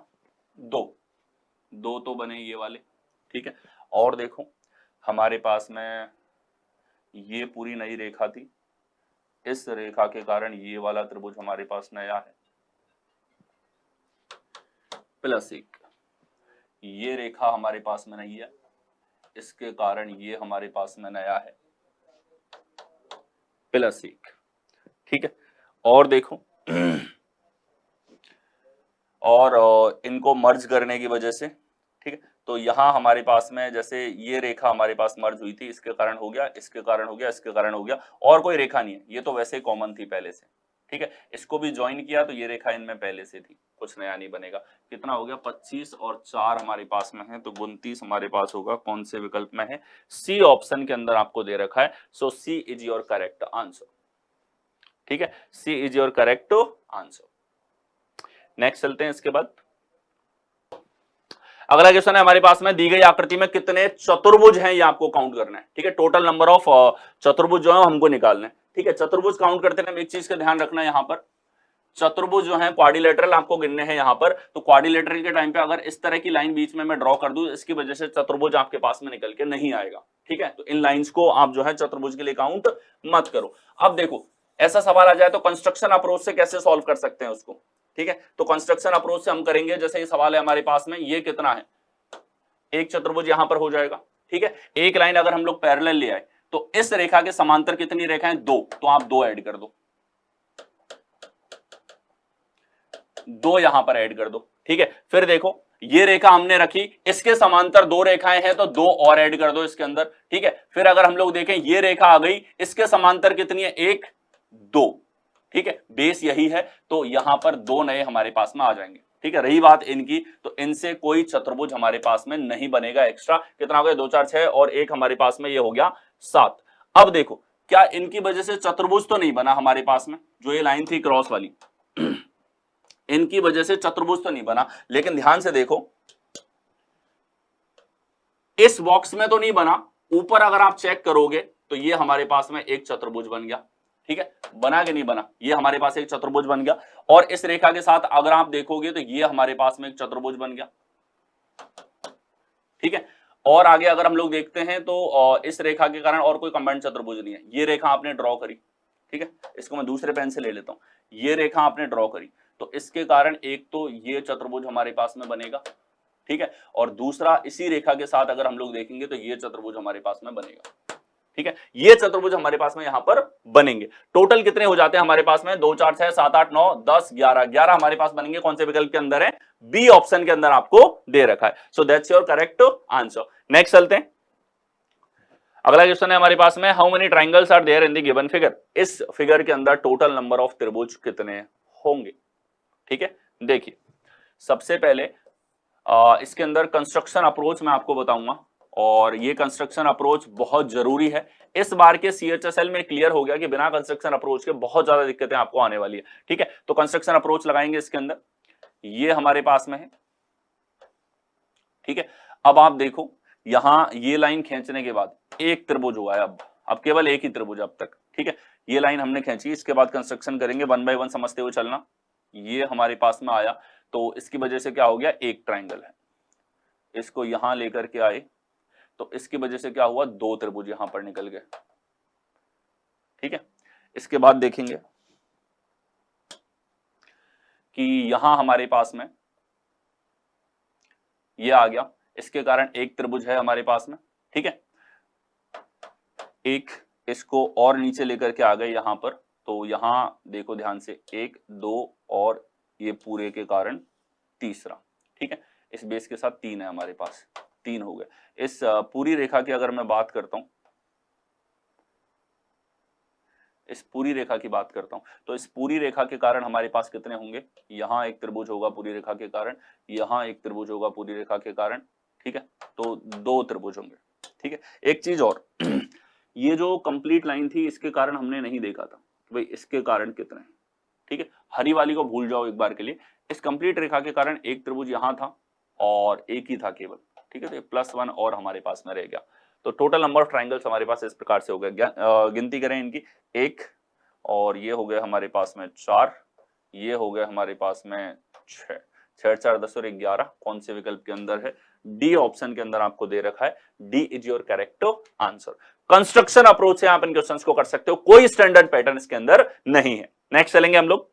2, 2 तो बने ये वाले। ठीक है, और देखो हमारे पास में ये पूरी नई रेखा थी, इस रेखा के कारण ये वाला त्रिभुज हमारे पास नया है, प्लस 1। ये रेखा हमारे पास में नहीं है, इसके कारण ये हमारे पास में नया है, प्लस 1। ठीक है, और देखो और इनको मर्ज करने की वजह से ठीक है, तो यहां हमारे पास में जैसे ये रेखा हमारे पास मर्ज हुई थी, इसके कारण हो गया, इसके कारण हो गया, इसके कारण हो गया, और कोई रेखा नहीं है, ये तो वैसे ही कॉमन थी पहले से। ठीक है, इसको भी ज्वाइन किया तो ये रेखा इनमें पहले से थी, कुछ नया नहीं बनेगा। कितना हो गया, 25 और 4 हमारे पास में है, तो 29 हमारे पास होगा। कौन से विकल्प में है, सी ऑप्शन के अंदर आपको दे रखा है। So C is your correct answer. ठीक है, C is your correct answer. Next चलते हैं। इसके बाद अगला क्वेश्चन है हमारे पास में, दी गई आकृति में कितने चतुर्भुज हैं, ये आपको काउंट करना है। ठीक है, टोटल नंबर ऑफ चतुर्भुज जो है हमको निकालना है। ठीक है, चतुर्भुज काउंट करते हैं, एक चीज का ध्यान रखना है, यहाँ पर चतुर्भुज जो है क्वाड्रिलेटरल आपको गिनने हैं यहाँ पर। तो क्वाड्रिलेटरल के टाइम पे अगर इस तरह की लाइन बीच में मैं ड्रॉ कर दूं, इसकी वजह से चतुर्भुज आपके पास में निकल के नहीं आएगा। ठीक है, तो इन लाइंस को आप जो है चतुर्भुज के लिए काउंट मत करो। अब देखो, ऐसा सवाल आ जाए तो कंस्ट्रक्शन अप्रोच से कैसे सॉल्व कर सकते हैं उसको। ठीक है, तो कंस्ट्रक्शन अप्रोच से हम करेंगे, जैसे ये सवाल है हमारे पास में, ये कितना है, एक चतुर्भुज यहां पर हो जाएगा। ठीक है, एक लाइन अगर हम लोग पैरेलल ले आए तो इस रेखा के समांतर कितनी रेखाएं, 2, तो आप 2 ऐड कर दो, 2 यहां पर ऐड कर दो। ठीक है, फिर देखो ये रेखा हमने रखी, इसके समांतर 2 रेखाएं हैं, तो 2 और ऐड कर दो इसके अंदर। ठीक है, फिर अगर हम लोग देखें ये रेखा आ गई, इसके समांतर कितनी है, 1, 2। ठीक है, बेस यही है, तो यहां पर 2 नए हमारे पास में आ जाएंगे। ठीक है, रही बात इनकी, तो इनसे कोई चतुर्भुज हमारे पास में नहीं बनेगा एक्स्ट्रा। कितना हो गया, 2 4 6 और 1 हमारे पास में ये हो गया 7। अब देखो, क्या इनकी वजह से चतुर्भुज तो नहीं बना हमारे पास में, जो ये लाइन थी क्रॉस वाली इनकी वजह से चतुर्भुज तो नहीं बना, लेकिन ध्यान से देखो, इस बॉक्स में तो नहीं बना, ऊपर अगर आप चेक करोगे तो ये हमारे पास में एक चतुर्भुज बन गया। ठीक है, बना कि नहीं बना, ये हमारे पास एक चतुर्भुज बन गया। और इस रेखा के साथ अगर आप देखोगे तो ये हमारे पास में एक चतुर्भुज बन गया। ठीक है, और आगे अगर हम लोग देखते हैं तो इस रेखा के कारण और कोई कंबाइंड चतुर्भुज नहीं है। ये रेखा आपने ड्रॉ करी, ठीक है, इसको मैं दूसरे पेन से ले लेता हूं, ये रेखा आपने ड्रॉ करी, तो इसके कारण एक तो ये चतुर्भुज हमारे पास में बनेगा। ठीक है, और दूसरा इसी रेखा के साथ अगर हम लोग देखेंगे तो ये चतुर्भुज हमारे पास में बनेगा। ठीक है, ये चतुर्भुज हमारे पास में यहां पर बनेंगे। टोटल कितने हो जाते हैं हमारे पास में, 2 4 6 7 8 9 10 11 11 हमारे पास बनेंगे। कौन से विकल्प के अंदर है, बी ऑप्शन के अंदर आपको दे रखा है। So that's your correct answer. Next चलते हैं। अगला क्वेश्चन है हमारे पास में, how many triangles are there in the given figure. इस फिगर के अंदर टोटल नंबर ऑफ त्रिभुज कितने होंगे। ठीक है, देखिए सबसे पहले इसके अंदर कंस्ट्रक्शन अप्रोच मैं आपको बताऊंगा, और ये कंस्ट्रक्शन अप्रोच बहुत जरूरी है। इस बार के CHSL में क्लियर हो गया कि बिना कंस्ट्रक्शन अप्रोच के बहुत ज्यादा दिक्कतें आपको आने वाली है। ठीक है, तो कंस्ट्रक्शन अप्रोच लगाएंगे इसके अंदर, ये हमारे पास में है। ठीक है, अब आप देखो यहां ये लाइन खींचने के बाद एक त्रिभुज हुआ है, अब केवल एक ही त्रिभुज अब तक। ठीक है, ये लाइन हमने खींची, इसके बाद कंस्ट्रक्शन करेंगे, 1 बाय 1 समझते हुए चलना। ये हमारे पास में आया, तो इसकी वजह से क्या हो गया, एक ट्राइंगल है, इसको यहां लेकर के आए तो इसकी वजह से क्या हुआ, 2 त्रिभुज यहां पर निकल गए। ठीक है, इसके बाद देखेंगे कि यहां हमारे पास में ये आ गया, इसके कारण एक त्रिभुज है हमारे पास में। ठीक है, एक इसको और नीचे लेकर के आ गए यहां पर, तो यहां देखो ध्यान से, 1 2 और ये पूरे के कारण तीसरा। ठीक है, इस बेस के साथ 3 है हमारे पास, 3 हो गए। इस पूरी रेखा की अगर मैं बात करता हूं, इस पूरी रेखा की बात करता हूं, तो इस पूरी रेखा के कारण हमारे पास कितने होंगे, यहां एक त्रिभुज होगा पूरी रेखा के कारण, यहां एक त्रिभुज होगा पूरी रेखा के कारण। ठीक है, तो 2 त्रिभुज होंगे। ठीक है, एक चीज और ये जो कंप्लीट लाइन थी इसके कारण हमने नहीं देखा था कि भाई इसके कारण कितने हैं। ठीक है, हरी वाली को भूल जाओ एक बार के लिए। इस कंप्लीट रेखा के कारण एक त्रिभुज यहां था और एक ही था केवल। ठीक है, तो +1 और हमारे पास में रह गया। तो टोटल नंबर ऑफ ट्राइंगल्स हमारे पास इस प्रकार से हो गया। गिनती करें इनकी, 1 और ये हो गए हमारे पास में 4, ये हो गए हमारे पास में 6, 6 4 10 और 11। कौन से विकल्प के अंदर है, डी ऑप्शन के अंदर आपको दे रखा है। D is your correct answer. Construction approach से आप इन क्वेश्चंस को कर सकते हो, कोई स्टैंडर्ड पैटर्न इसके अंदर नहीं है। नेक्स्ट चलेंगे हम लोग।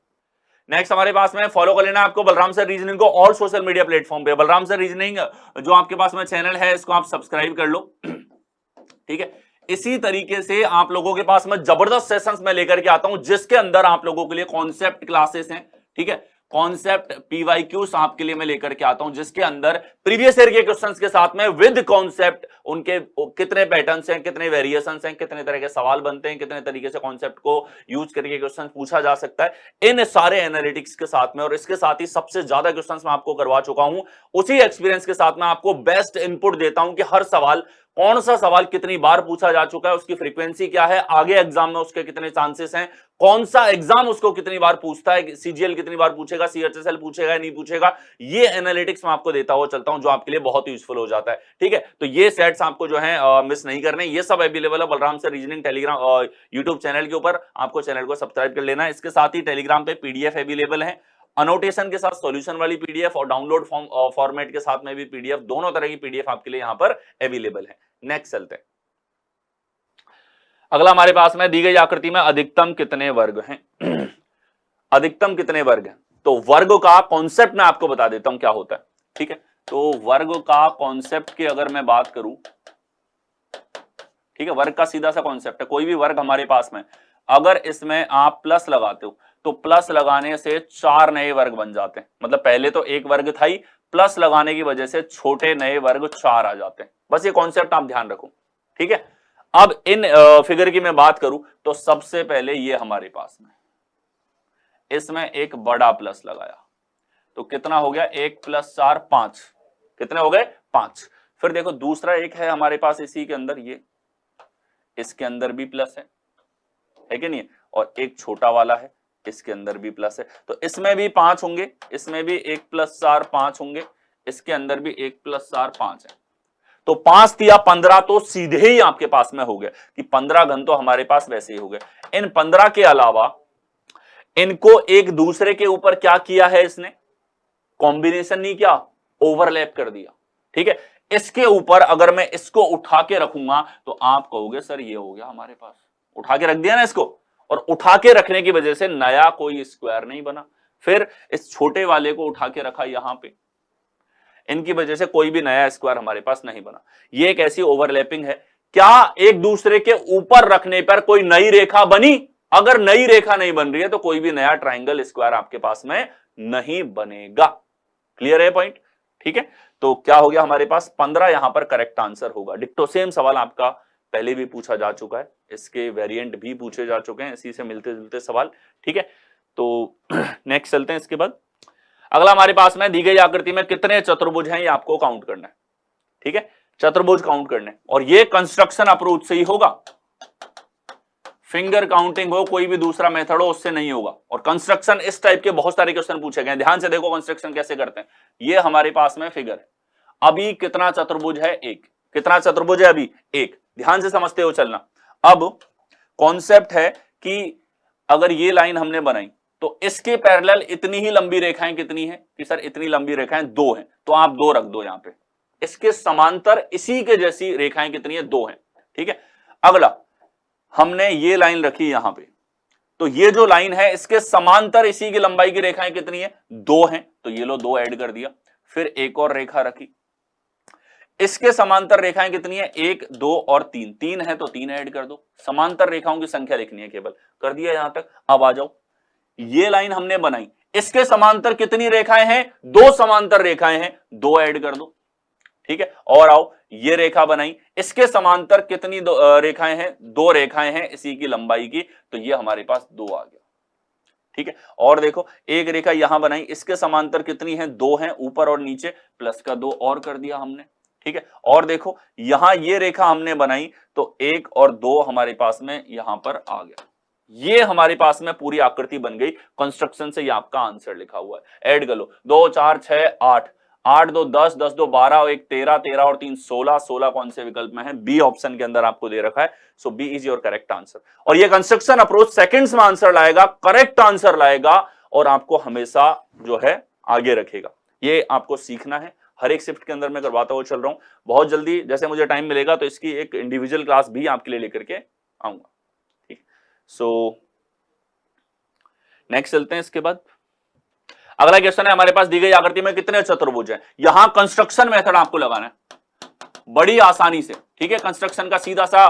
नेक्स्ट हमारे पास में फॉलो कर लेना आपको बलराम सर रीजनिंग को और सोशल मीडिया प्लेटफॉर्म पे। बलराम सर रीजनिंग जो आपके पास में चैनल है, इसको आप सब्सक्राइब कर लो। ठीक है, इसी तरीके से आप लोगों के पास में जबरदस्त सेशंस मैं लेकर के आता हूं, जिसके अंदर आप लोगों के लिए कॉन्सेप्ट क्लासेस हैं। ठीक है, कॉन्सेप्ट पीवाईक्यूज आपके लिए मैं लेकर के आता हूं, जिसके अंदर प्रीवियस ईयर के क्वेश्चंस के साथ में विद कॉन्सेप्ट उनके कितने पैटर्न्स हैं, कितने वेरिएशंस हैं, कितने तरह के सवाल बनते हैं, कितने तरीके से कॉन्सेप्ट को यूज करके क्वेश्चन पूछा जा सकता है, इन सारे एनालिटिक्स के साथ में। और इसके साथ ही सबसे ज्यादा क्वेश्चंस मैं आपको करवा चुका हूं, उसी एक्सपीरियंस के साथ मैं आपको बेस्ट इनपुट देता हूं कि हर सवाल, कौन सा सवाल कितनी बार पूछा जा चुका है, उसकी फ्रीक्वेंसी क्या है, आगे एग्जाम में उसके कितने चांसेस हैं, कौन सा एग्जाम उसको कितनी बार पूछता है, सीजीएल कितनी बार पूछेगा, सीएचएसएल पूछेगा या नहीं पूछेगा, ये एनालिटिक्स मैं आपको देता हुआ चलता हूं, जो आपके लिए बहुत यूजफुल हो जाता है। ठीक है, तो ये सेट्स आपको जो है मिस नहीं करने, ये सब अवेलेबल है Balram sir reasoning Telegram YouTube channel के ऊपर। आपको चैनल को सब्सक्राइब कर लेना है। इसके साथ ही टेलीग्राम पे पीडीएफ अवेलेबल है, अनोटेशन के साथ सॉल्यूशन वाली पीडीएफ और डाउनलोड फॉर्मेट के साथ में भी पीडीएफ, दोनों तरह की पीडीएफ आपके लिए यहां पर अवेलेबल है। नेक्स्ट चलते हैं। अगला हमारे पास में दी गई आकृति में अधिकतम कितने वर्ग हैं। अधिकतम कितने वर्ग हैं, तो वर्ग का कॉन्सेप्ट मैं आपको बता देता हूं क्या होता है। ठीक है, तो वर्ग का कॉन्सेप्ट की अगर मैं बात करूं, ठीक है, वर्ग का सीधा सा कॉन्सेप्ट है, कोई भी वर्ग हमारे पास में अगर इसमें आप प्लस लगाते हो तो प्लस लगाने से 4 नए वर्ग बन जाते हैं। मतलब पहले तो एक वर्ग था ही, प्लस लगाने की वजह से छोटे नए वर्ग 4 आ जाते हैं। बस ये कॉन्सेप्ट आप ध्यान रखो। ठीक है, अब इन फिगर की मैं बात करूं तो सबसे पहले ये हमारे पास में इसमें एक बड़ा प्लस लगाया तो कितना हो गया, 1 + 4 5, कितने हो गए 5। फिर देखो दूसरा एक है हमारे पास इसी के अंदर, ये इसके अंदर भी प्लस है कि नहीं, और एक छोटा वाला है इसके अंदर भी प्लस है, तो इसमें भी 5 होंगे, इसमें भी 1 + 4 5 होंगे, इसके अंदर भी 1 + 4 5 है। तो 5 दिया 15, तो सीधे ही आपके पास में हो गया कि 15 घन तो हमारे पास वैसे ही हो गए। इन 15 के अलावा इनको एक दूसरे के ऊपर क्या किया है इसने, कॉम्बिनेशन नहीं किया, ओवरलैप कर दिया। ठीक है, इसके ऊपर अगर मैं इसको उठा के रखूंगा तो आप कहोगे सर ये हो गया हमारे पास, उठा के रख दिया ना इसको, और उठा के रखने की वजह से नया कोई स्क्वायर नहीं बना। फिर इस छोटे वाले को उठा के रखा यहां पे, इनकी वजह से कोई भी नया स्क्वायर हमारे पास नहीं बना। ये एक ऐसी ओवरलैपिंग है। क्या एक दूसरे के ऊपर रखने पर कोई नई रेखा बनी? अगर नई रेखा नहीं बन रही है तो कोई भी नया ट्राइंगल स्क्वायर आपके पास में नहीं बनेगा। क्लियर है पॉइंट? ठीक है, तो क्या हो गया हमारे पास 15 यहां पर करेक्ट आंसर होगा। डिक्टो सेम सवाल आपका पहले भी पूछा जा चुका है, इसके वेरिएंट भी पूछे जा चुके हैं, इसी से मिलते जुलते सवाल। ठीक है, तो नेक्स्ट चलते हैं। इसके बाद अगला हमारे पास में दी गई आकृति में कितने चतुर्भुज हैं ये आपको काउंट करना है। ठीक है, चतुर्भुज काउंट करने, और ये कंस्ट्रक्शन अप्रोच से ही होगा। फिंगर काउंटिंग हो, कोई भी दूसरा मेथड हो, उससे नहीं होगा। और कंस्ट्रक्शन इस टाइप के बहुत सारे क्वेश्चन पूछे गए, ध्यान से देखो कंस्ट्रक्शन कैसे करते हैं। ये हमारे पास में फिगर है, अभी कितना चतुर्भुज है, एक। कितना चतुर्भुज है अभी, एक। ध्यान से समझते हो चलना। अब कॉन्सेप्ट है कि अगर ये लाइन हमने बनाई तो इसके पैरेलल इतनी ही लंबी रेखाएं कितनी है, कि सर इतनी लंबी रेखाएं 2 हैं, तो आप 2 रख दो यहां पे। इसके समांतर इसी के जैसी रेखाएं कितनी है, 2 हैं। ठीक है, अगला हमने ये लाइन रखी यहां पे, तो ये जो लाइन है इसके समांतर इसी की लंबाई की रेखाएं कितनी है, 2 हैं, तो ये लो 2 ऐड कर दिया। फिर एक और रेखा रखी, इसके समांतर रेखाएं कितनी है, 1 2 और 3, 3 है तो 3 ऐड कर दो। समांतर रेखाओं की संख्या लिखनी है केवल, कर दिया यहां तक। अब आ जाओ, ये लाइन हमने बनाई, इसके समांतर कितनी रेखाएं हैं, 2 समांतर रेखाएं हैं, 2 ऐड कर दो। ठीक है, और आओ, ये रेखा बनाई, इसके समांतर कितनी रेखाएं हैं, 2 रेखाएं हैं इसी की लंबाई की, तो ये हमारे पास 2 आ गया। ठीक है, और देखो एक रेखा यहां बनाई, इसके समांतर कितनी है, 2 हैं, ऊपर और नीचे, प्लस का 2 और कर दिया हमने। ठीक है, और देखो यहां ये रेखा हमने बनाई तो 1 और 2 हमारे पास में यहां पर आ गया। ये हमारे पास में पूरी आकृति बन गई। कंस्ट्रक्शन से ये आपका आंसर लिखा हुआ है। ऐड कर लो, 2 4 6 8, 8 2 10, 10 2 12, 1 13, 13 और 3 16, 16 कौन से विकल्प में है, बी ऑप्शन के अंदर आपको दे रखा है। So B is your correct answer. और ये कंस्ट्रक्शन अप्रोच सेकंड्स में आंसर लाएगा, करेक्ट आंसर लाएगा, और आपको हमेशा जो है आगे रखेगा। ये आपको सीखना है, हर एक शिफ्ट के अंदर मैं करवाता हुआ चल रहा हूं। बहुत जल्दी जैसे मुझे टाइम मिलेगा तो इसकी एक इंडिविजुअल क्लास भी आपके लिए लेकर के आऊंगा। ठीक, सो नेक्स्ट चलते हैं। इसके बाद अगला क्वेश्चन है हमारे पास, दी गई आकृति में कितने चतुर्भुज हैं। यहां कंस्ट्रक्शन मेथड आपको लगाना है। बड़ी आसानी से, ठीक है। कंस्ट्रक्शन का सीधा सा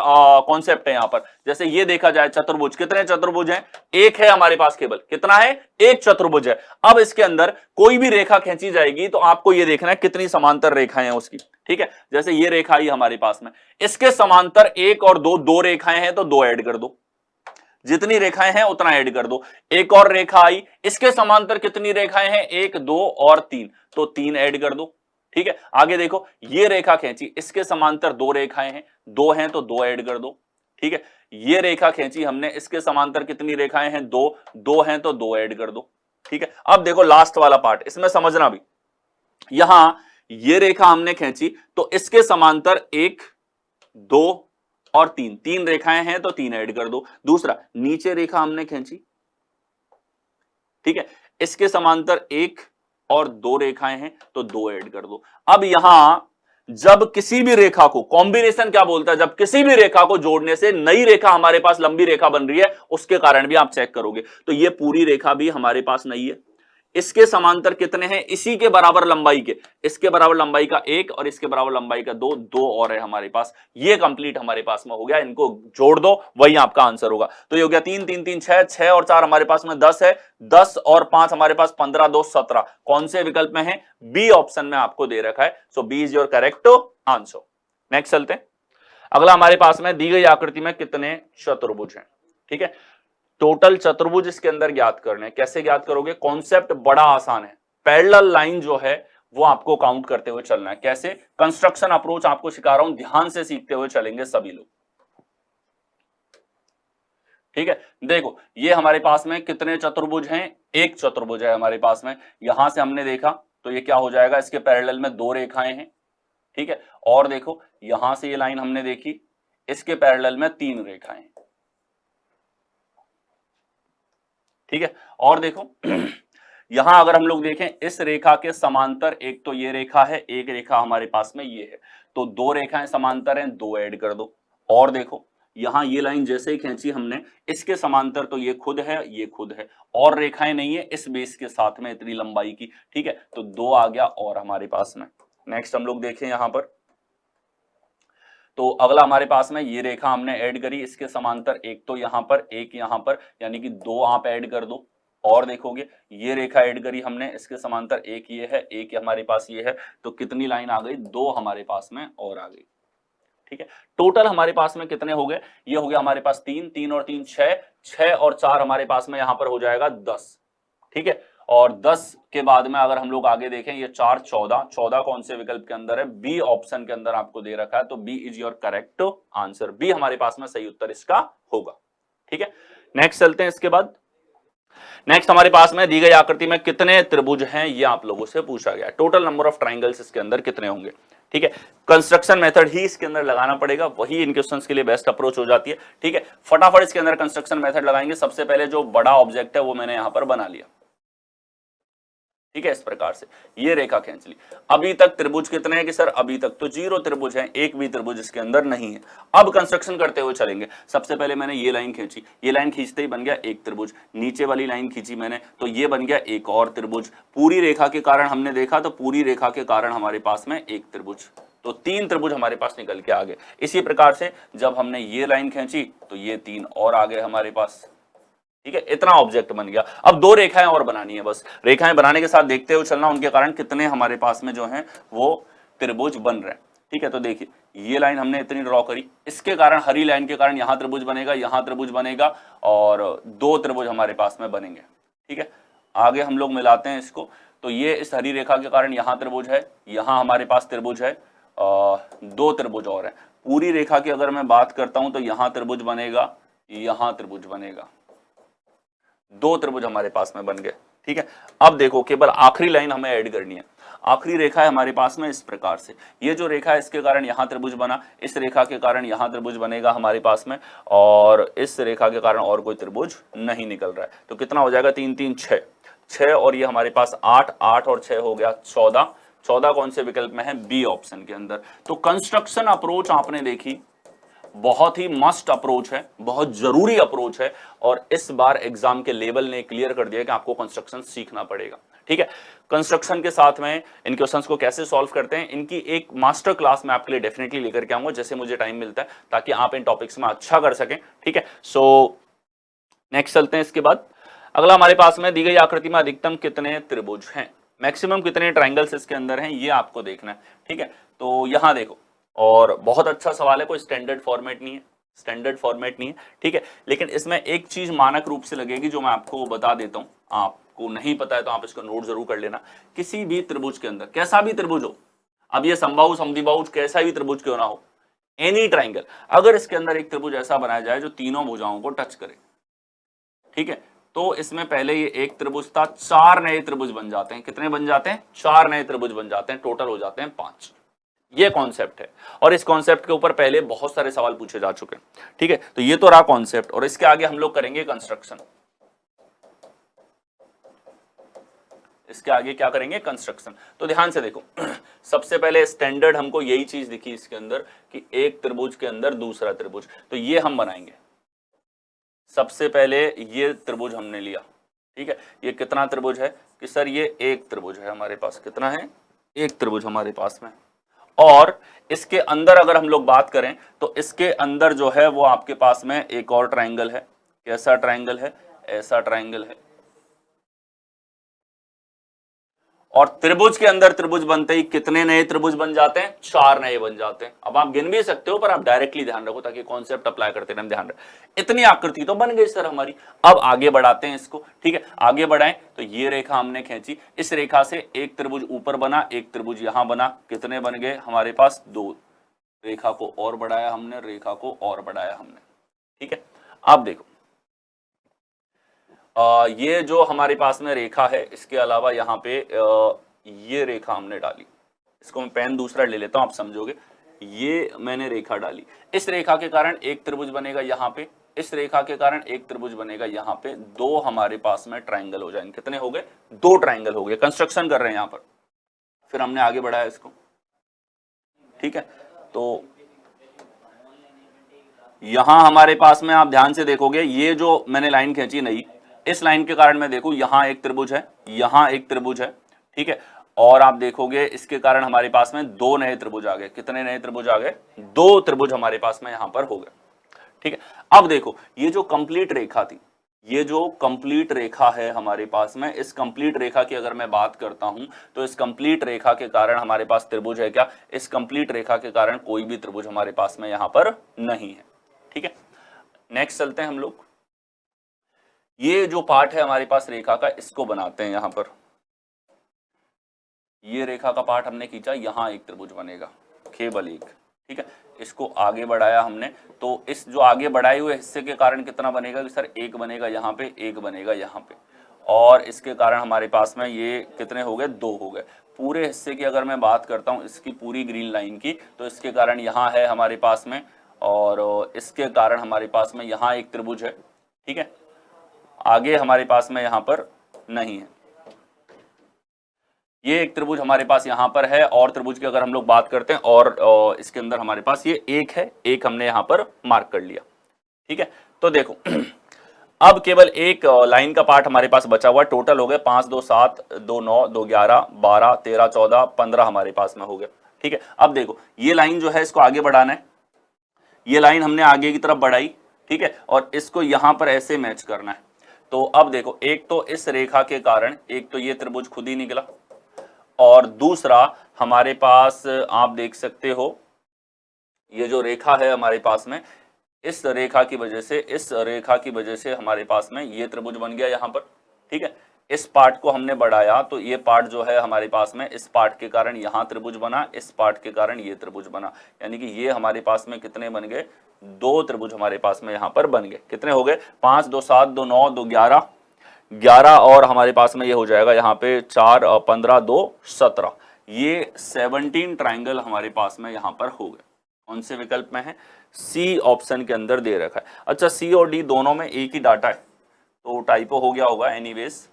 कॉन्सेप्ट है यहां पर। जैसे ये देखा जाए चतुर्भुज, कितने चतुर्भुज हैं? एक है हमारे पास, केवल कितना है? एक चतुर्भुज है। अब इसके अंदर कोई भी रेखा खींची जाएगी तो आपको ये देखना है कितनी समांतर रेखाएं हैं उसकी, ठीक है। जैसे ये रेखा ही हमारे पास में, इसके समांतर एक और दो, दो रेखाएं हैं तो दो ऐड कर दो, जितनी रेखाएं हैं उतना ऐड कर दो। एक और रेखा आई, इसके समांतर कितनी रेखाएं हैं? एक, दो और तीन, तो तीन ऐड कर दो, ठीक है। आगे देखो, ये रेखा खींची, इसके समांतर दो रेखाएं हैं, दो हैं तो दो ऐड कर दो, ठीक है। ये रेखा खींची हमने, इसके समांतर कितनी रेखाएं हैं? दो, दो हैं तो दो ऐड कर दो, ठीक है। अब देखो लास्ट वाला पार्ट, इसमें समझना भी, यहां ये रेखा हमने खींची तो इसके समांतर एक, दो और तीन, तीन रेखाएं हैं तो तीन ऐड कर दो। दूसरा, नीचे रेखा हमने खींची, ठीक है, इसके समांतर एक और दो रेखाएं हैं तो दो ऐड कर दो। अब यहां जब किसी भी रेखा को, कॉम्बिनेशन क्या बोलता है, जब किसी भी रेखा को जोड़ने से नई रेखा हमारे पास लंबी रेखा बन रही है, उसके कारण भी आप चेक करोगे तो ये पूरी रेखा भी हमारे पास नई है। इसके समांतर कितने हैं? इसी के बराबर लंबाई के, इसके बराबर लंबाई का एक और इसके बराबर लंबाई का दो, दो और है हमारे पास। ये कंप्लीट हमारे पास में हो गया, इनको जोड़ दो, वही आपका आंसर होगा। तो ये हो गया तीन, तीन, तीन, छह, छह और चार हमारे पास में 10 है, 10 और 5 हमारे पास 15, 2, 17। कौन से विकल्प में है? बी ऑप्शन में आपको दे रखा है। So B is your correct answer. Next चलते हैं। अगला हमारे पास में दी गई आकृति में कितने चतुर्भुज हैं, ठीक है। टोटल चतुर्भुज इसके अंदर ज्ञात करने हैं। कैसे ज्ञात करोगे? कॉन्सेप्ट बड़ा आसान है। पैरेलल लाइन जो है वो आपको काउंट करते हुए चलना है। कैसे? कंस्ट्रक्शन अप्रोच आपको सिखा रहा हूं, ध्यान से सीखते हुए चलेंगे सभी लोग, ठीक है। देखो ये हमारे पास में कितने चतुर्भुज हैं? एक चतुर्भुज है हमारे पास में। यहां से हमने देखा तो ये क्या हो जाएगा? इसके पैरेलल में दो रेखाएं हैं, ठीक है। और देखो यहां से ये लाइन हमने देखी, इसके पैरेलल में तीन रेखाएं हैं, ठीक है। और देखो यहां अगर हम लोग देखें, इस रेखा के समांतर एक तो ये रेखा है, एक रेखा हमारे पास में ये है, तो दो रेखाएं समांतर हैं, दो ऐड कर दो। और देखो यहां ये लाइन जैसे ही खींची हमने, इसके समांतर तो ये खुद है, ये खुद है, और रेखाएं नहीं है इस बेस के साथ में इतनी लंबाई की, ठीक है। तो दो आ गया और हमारे पास में। नेक्स्ट हम लोग देखें यहां पर, तो अगला हमारे पास में ये रेखा हमने ऐड करी, इसके समांतर एक तो यहां पर, एक यहां पर, यानी कि दो आप ऐड कर दो। और देखोगे ये रेखा ऐड करी हमने, इसके समांतर एक ये है, एक हमारे पास ये है, तो कितनी लाइन आ गई? दो हमारे पास में और आ गई, ठीक है। टोटल हमारे पास में कितने हो गए? ये हो गया हमारे पास तीन, तीन और तीन छह, छह और चार हमारे पास में यहां पर हो जाएगा 10, ठीक है। और 10 के बाद में अगर हम लोग आगे देखें, ये 4, 14, 14 कौन से विकल्प के अंदर है? बी ऑप्शन के अंदर आपको दे रखा है, तो B is your correct answer. B हमारे पास में सही उत्तर इसका होगा, ठीक है। नेक्स्ट चलते हैं। इसके बाद नेक्स्ट हमारे पास में दी गई आकृति में कितने त्रिभुज हैं, ये आप लोगों से पूछा गया। टोटल नंबर ऑफ ट्राइंगल्स इसके अंदर कितने होंगे, ठीक है। कंस्ट्रक्शन मेथड ही इसके अंदर लगाना पड़ेगा, वही इन क्वेश्चंस के लिए बेस्ट अप्रोच हो जाती है, ठीक है। फटाफट इसके अंदर कंस्ट्रक्शन मेथड लगाएंगे। सबसे पहले जो बड़ा ऑब्जेक्ट है वो मैंने यहां पर बना लिया, ठीक है। इस प्रकार से ये रेखा खींच ली। अभी तक त्रिभुज कितने हैं कि सर? अभी तक तो 0 त्रिभुज हैं, एक भी त्रिभुज इसके अंदर नहीं है। अब कंस्ट्रक्शन करते हुए चलेंगे। सबसे पहले मैंने ये लाइन खींची, ये लाइन खींचते ही बन गया एक त्रिभुज। नीचे वाली लाइन खींची मैंने तो ये बन गया एक और त्रिभुज। पूरी रेखा के कारण हमने देखा तो पूरी रेखा के कारण हमारे पास में एक त्रिभुज, तो तीन त्रिभुज हमारे पास निकल के आ गए। इसी प्रकार से जब हमने ये लाइन खींची तो ये तीन और आ गए हमारे पास, ठीक है। इतना ऑब्जेक्ट बन गया। अब दो रेखाएं और बनानी है, बस रेखाएं बनाने के साथ देखते हुए चलना, उनके कारण कितने हमारे पास में जो हैं वो त्रिभुज बन रहे हैं, ठीक है। तो देखिए ये लाइन हमने इतनी ड्रॉ करी, इसके कारण हरी लाइन के कारण यहां त्रिभुज बनेगा, यहां त्रिभुज बनेगा और दो त्रिभुज हमारे पास में बनेंगे, ठीक है। आगे हम लोग मिलाते हैं इसको, तो ये इस हरी रेखा के कारण यहां त्रिभुज है, यहां हमारे पास त्रिभुज है, दो त्रिभुज और है। पूरी रेखा की अगर मैं बात करता हूं तो यहां त्रिभुज बनेगा, यहां त्रिभुज बनेगा, दो त्रिभुज हमारे पास में बन गए, ठीक है। अब देखो केवल आखिरी लाइन हमें ऐड करनी है। आखिरी रेखा है हमारे पास में इस प्रकार से, ये जो रेखा है इसके कारण यहां त्रिभुज बना, इस रेखा के कारण यहां त्रिभुज बनेगा हमारे पास में, और इस रेखा के कारण और कोई त्रिभुज नहीं निकल रहा है। तो कितना हो जाएगा? 3, 3, 6, 6 और ये हमारे पास 8, 8 और 6 हो गया 14। 14 कौन से विकल्प में है? बी ऑप्शन के अंदर। तो कंस्ट्रक्शन अप्रोच आपने देखी, बहुत ही मस्ट अप्रोच है, बहुत जरूरी अप्रोच है, और इस बार एग्जाम के लेवल ने क्लियर कर दिया कि आपको कंस्ट्रक्शन सीखना पड़ेगा, ठीक है। कंस्ट्रक्शन के साथ में इन क्वेश्चंस को कैसे सॉल्व करते हैं, इनकी एक मास्टर क्लास मैं आपके लिए डेफिनेटली लेकर के आऊंगा जैसे मुझे टाइम मिलता है, ताकि आप इन टॉपिक्स में अच्छा कर सकें। ठीक है, सो नेक्स्ट चलते हैं। इसके बाद अगला हमारे पास में दी गई आकृति में अधिकतम कितने त्रिभुज हैं, मैक्सिमम कितने ट्रायंगल्स इसके अंदर हैं, ये आपको देखना है। ठीक है, तो यहां देखो, और बहुत अच्छा सवाल है, कोई स्टैंडर्ड फॉर्मेट नहीं है, स्टैंडर्ड फॉर्मेट नहीं है। ठीक है, लेकिन इसमें एक चीज मानक रूप से लगेगी जो मैं आपको बता देता हूं, आपको नहीं पता है तो आप इसको नोट जरूर कर लेना। किसी भी त्रिभुज के अंदर, कैसा भी त्रिभुज हो, अब ये समबाहु समद्विबाहु कैसा भी त्रिभुज क्यों ना हो, एनी ट्राइंगल, अगर इसके अंदर एक त्रिभुज ऐसा बनाया जाए जो तीनों भुजाओं को टच करे, ठीक है, तो इसमें पहले ये एक त्रिभुज था, 4 नए त्रिभुज बन जाते हैं। कितने बन जाते हैं? 4 नए त्रिभुज बन जाते हैं, टोटल हो जाते हैं 5। ये कॉन्सेप्ट है, और इस कॉन्सेप्ट के ऊपर पहले बहुत सारे सवाल पूछे जा चुके हैं। ठीक है, तो ये तो रहा कॉन्सेप्ट, और इसके आगे हम लोग करेंगे कंस्ट्रक्शन। इसके आगे क्या करेंगे? कंस्ट्रक्शन। तो ध्यान से देखो, सबसे पहले स्टैंडर्ड हमको यही चीज दिखी इसके अंदर कि एक त्रिभुज के अंदर दूसरा त्रिभुज, तो ये हम बनाएंगे। सबसे पहले ये त्रिभुज हमने लिया, ठीक है, ये कितना त्रिभुज है कि सर ये एक त्रिभुज है हमारे पास। कितना है? एक त्रिभुज हमारे पास में। और इसके अंदर अगर हम लोग बात करें तो इसके अंदर जो है वो आपके पास में एक और ट्रायंगल है। कैसा ट्रायंगल है? ऐसा ट्रायंगल है। और त्रिभुज के अंदर त्रिभुज बनते ही कितने नए त्रिभुज बन जाते हैं? 4 नए बन जाते हैं। अब आप गिन भी सकते हो, पर आप डायरेक्टली ध्यान रखो ताकि कॉन्सेप्ट अप्लाई करते टाइम ध्यान रखो। इतनी आकृति तो बन गई सर हमारी। अब आगे बढ़ाते हैं इसको। ठीक है, आगे बढ़ाएं तो ये रेखा हमने खींची, इस रेखा से एक त्रिभुज ऊपर बना, एक त्रिभुज यहां बना। कितने बन गए हमारे पास? 2। रेखा को और बढ़ाया हमने, रेखा को और बढ़ाया हमने। ठीक है, अब देखो, ये जो हमारे पास में रेखा है, इसके अलावा यहाँ पे ये रेखा हमने डाली। इसको मैं पेन दूसरा ले लेता हूं, आप समझोगे। ये मैंने रेखा डाली, इस रेखा के कारण एक त्रिभुज बनेगा यहाँ पे, इस रेखा के कारण एक त्रिभुज बनेगा यहाँ पे। 2 हमारे पास में ट्रायंगल हो जाएंगे। कितने हो गए? 2 ट्रायंगल हो गए। कंस्ट्रक्शन कर रहे हैं यहाँ पर, फिर हमने आगे बढ़ाया इसको। ठीक है, तो यहां हमारे पास में आप ध्यान से देखोगे, ये जो मैंने लाइन खींची नहीं, इस लाइन के कारण मैं देखूं यहां एक त्रिभुज है, यहां एक त्रिभुज है। ठीक है, और आप देखोगे इसके कारण हमारे पास में 2 नए त्रिभुज आ गए। कितने नए त्रिभुज आ गए? 2 त्रिभुज हमारे पास में यहां पर हो गए। ठीक है, अब देखो, ये जो कंप्लीट रेखा थी, ये जो कंप्लीट रेखा है हमारे पास में, इस कंप्लीट रेखा की अगर मैं बात करता हूं तो इस कंप्लीट रेखा के कारण हमारे पास त्रिभुज है क्या? इस कंप्लीट रेखा के कारण कोई भी त्रिभुज हमारे पास में यहां पर नहीं है। ठीक है, नेक्स्ट चलते हैं हम लोग। ये जो पार्ट है हमारे पास रेखा का, इसको बनाते हैं यहां पर। ये रेखा का पार्ट हमने खींचा, यहां एक त्रिभुज बनेगा, केवल एक। ठीक है, इसको आगे बढ़ाया हमने, तो इस जो आगे बढ़ाए हुए हिस्से के कारण कितना बनेगा कि सर 1 बनेगा यहाँ पे, 1 बनेगा यहाँ पे, और इसके कारण हमारे पास में ये कितने हो गए? 2 हो गए। पूरे हिस्से की अगर मैं बात करता हूँ, इसकी पूरी ग्रीन लाइन की, तो इसके कारण यहाँ है हमारे पास में, और इसके कारण हमारे पास में यहाँ एक त्रिभुज है। ठीक है, आगे हमारे पास में यहाँ पर नहीं है। ये एक त्रिभुज हमारे पास यहाँ पर है, और त्रिभुज की अगर हम लोग बात करते हैं, और इसके अंदर हमारे पास ये एक है, एक हमने यहाँ पर मार्क कर लिया। ठीक है, तो देखो अब केवल एक लाइन का पार्ट हमारे पास बचा हुआ है। टोटल हो गए 5, 2, 7, 2, 9, 2, 11, 12, 13, 14, 15 हमारे पास में हो गए। ठीक है, अब देखो, ये लाइन जो है इसको आगे बढ़ाना है। ये लाइन हमने आगे की तरफ बढ़ाई, ठीक है, और इसको यहां पर ऐसे मैच करना है। तो अब देखो, एक तो इस रेखा के कारण एक तो ये त्रिभुज खुद ही निकला, और दूसरा हमारे पास आप देख सकते हो ये जो रेखा है हमारे पास में, इस रेखा की वजह से, इस रेखा की वजह से हमारे पास में ये त्रिभुज बन गया यहाँ पर। ठीक है, इस पार्ट को हमने बढ़ाया तो ये पार्ट जो है हमारे पास में, इस पार्ट के कारण यहाँ त्रिभुज बना, इस पार्ट के कारण ये त्रिभुज बना, यानी कि ये हमारे पास में कितने बन गए? 2 त्रिभुज हमारे पास में यहाँ पर बन गए। कितने हो गए? 5, 2, 7, 2, 9, 2, 11, 11, और हमारे पास में ये हो जाएगा यहाँ पे 4, 15, 2, 17। ये 17 ट्राइंगल हमारे पास में यहाँ पर हो गए। कौन से विकल्प में है? सी ऑप्शन के अंदर दे रखा है। अच्छा, सी और डी दोनों में एक ही डाटा है, तो टाइपो हो गया होगा एनीवेज।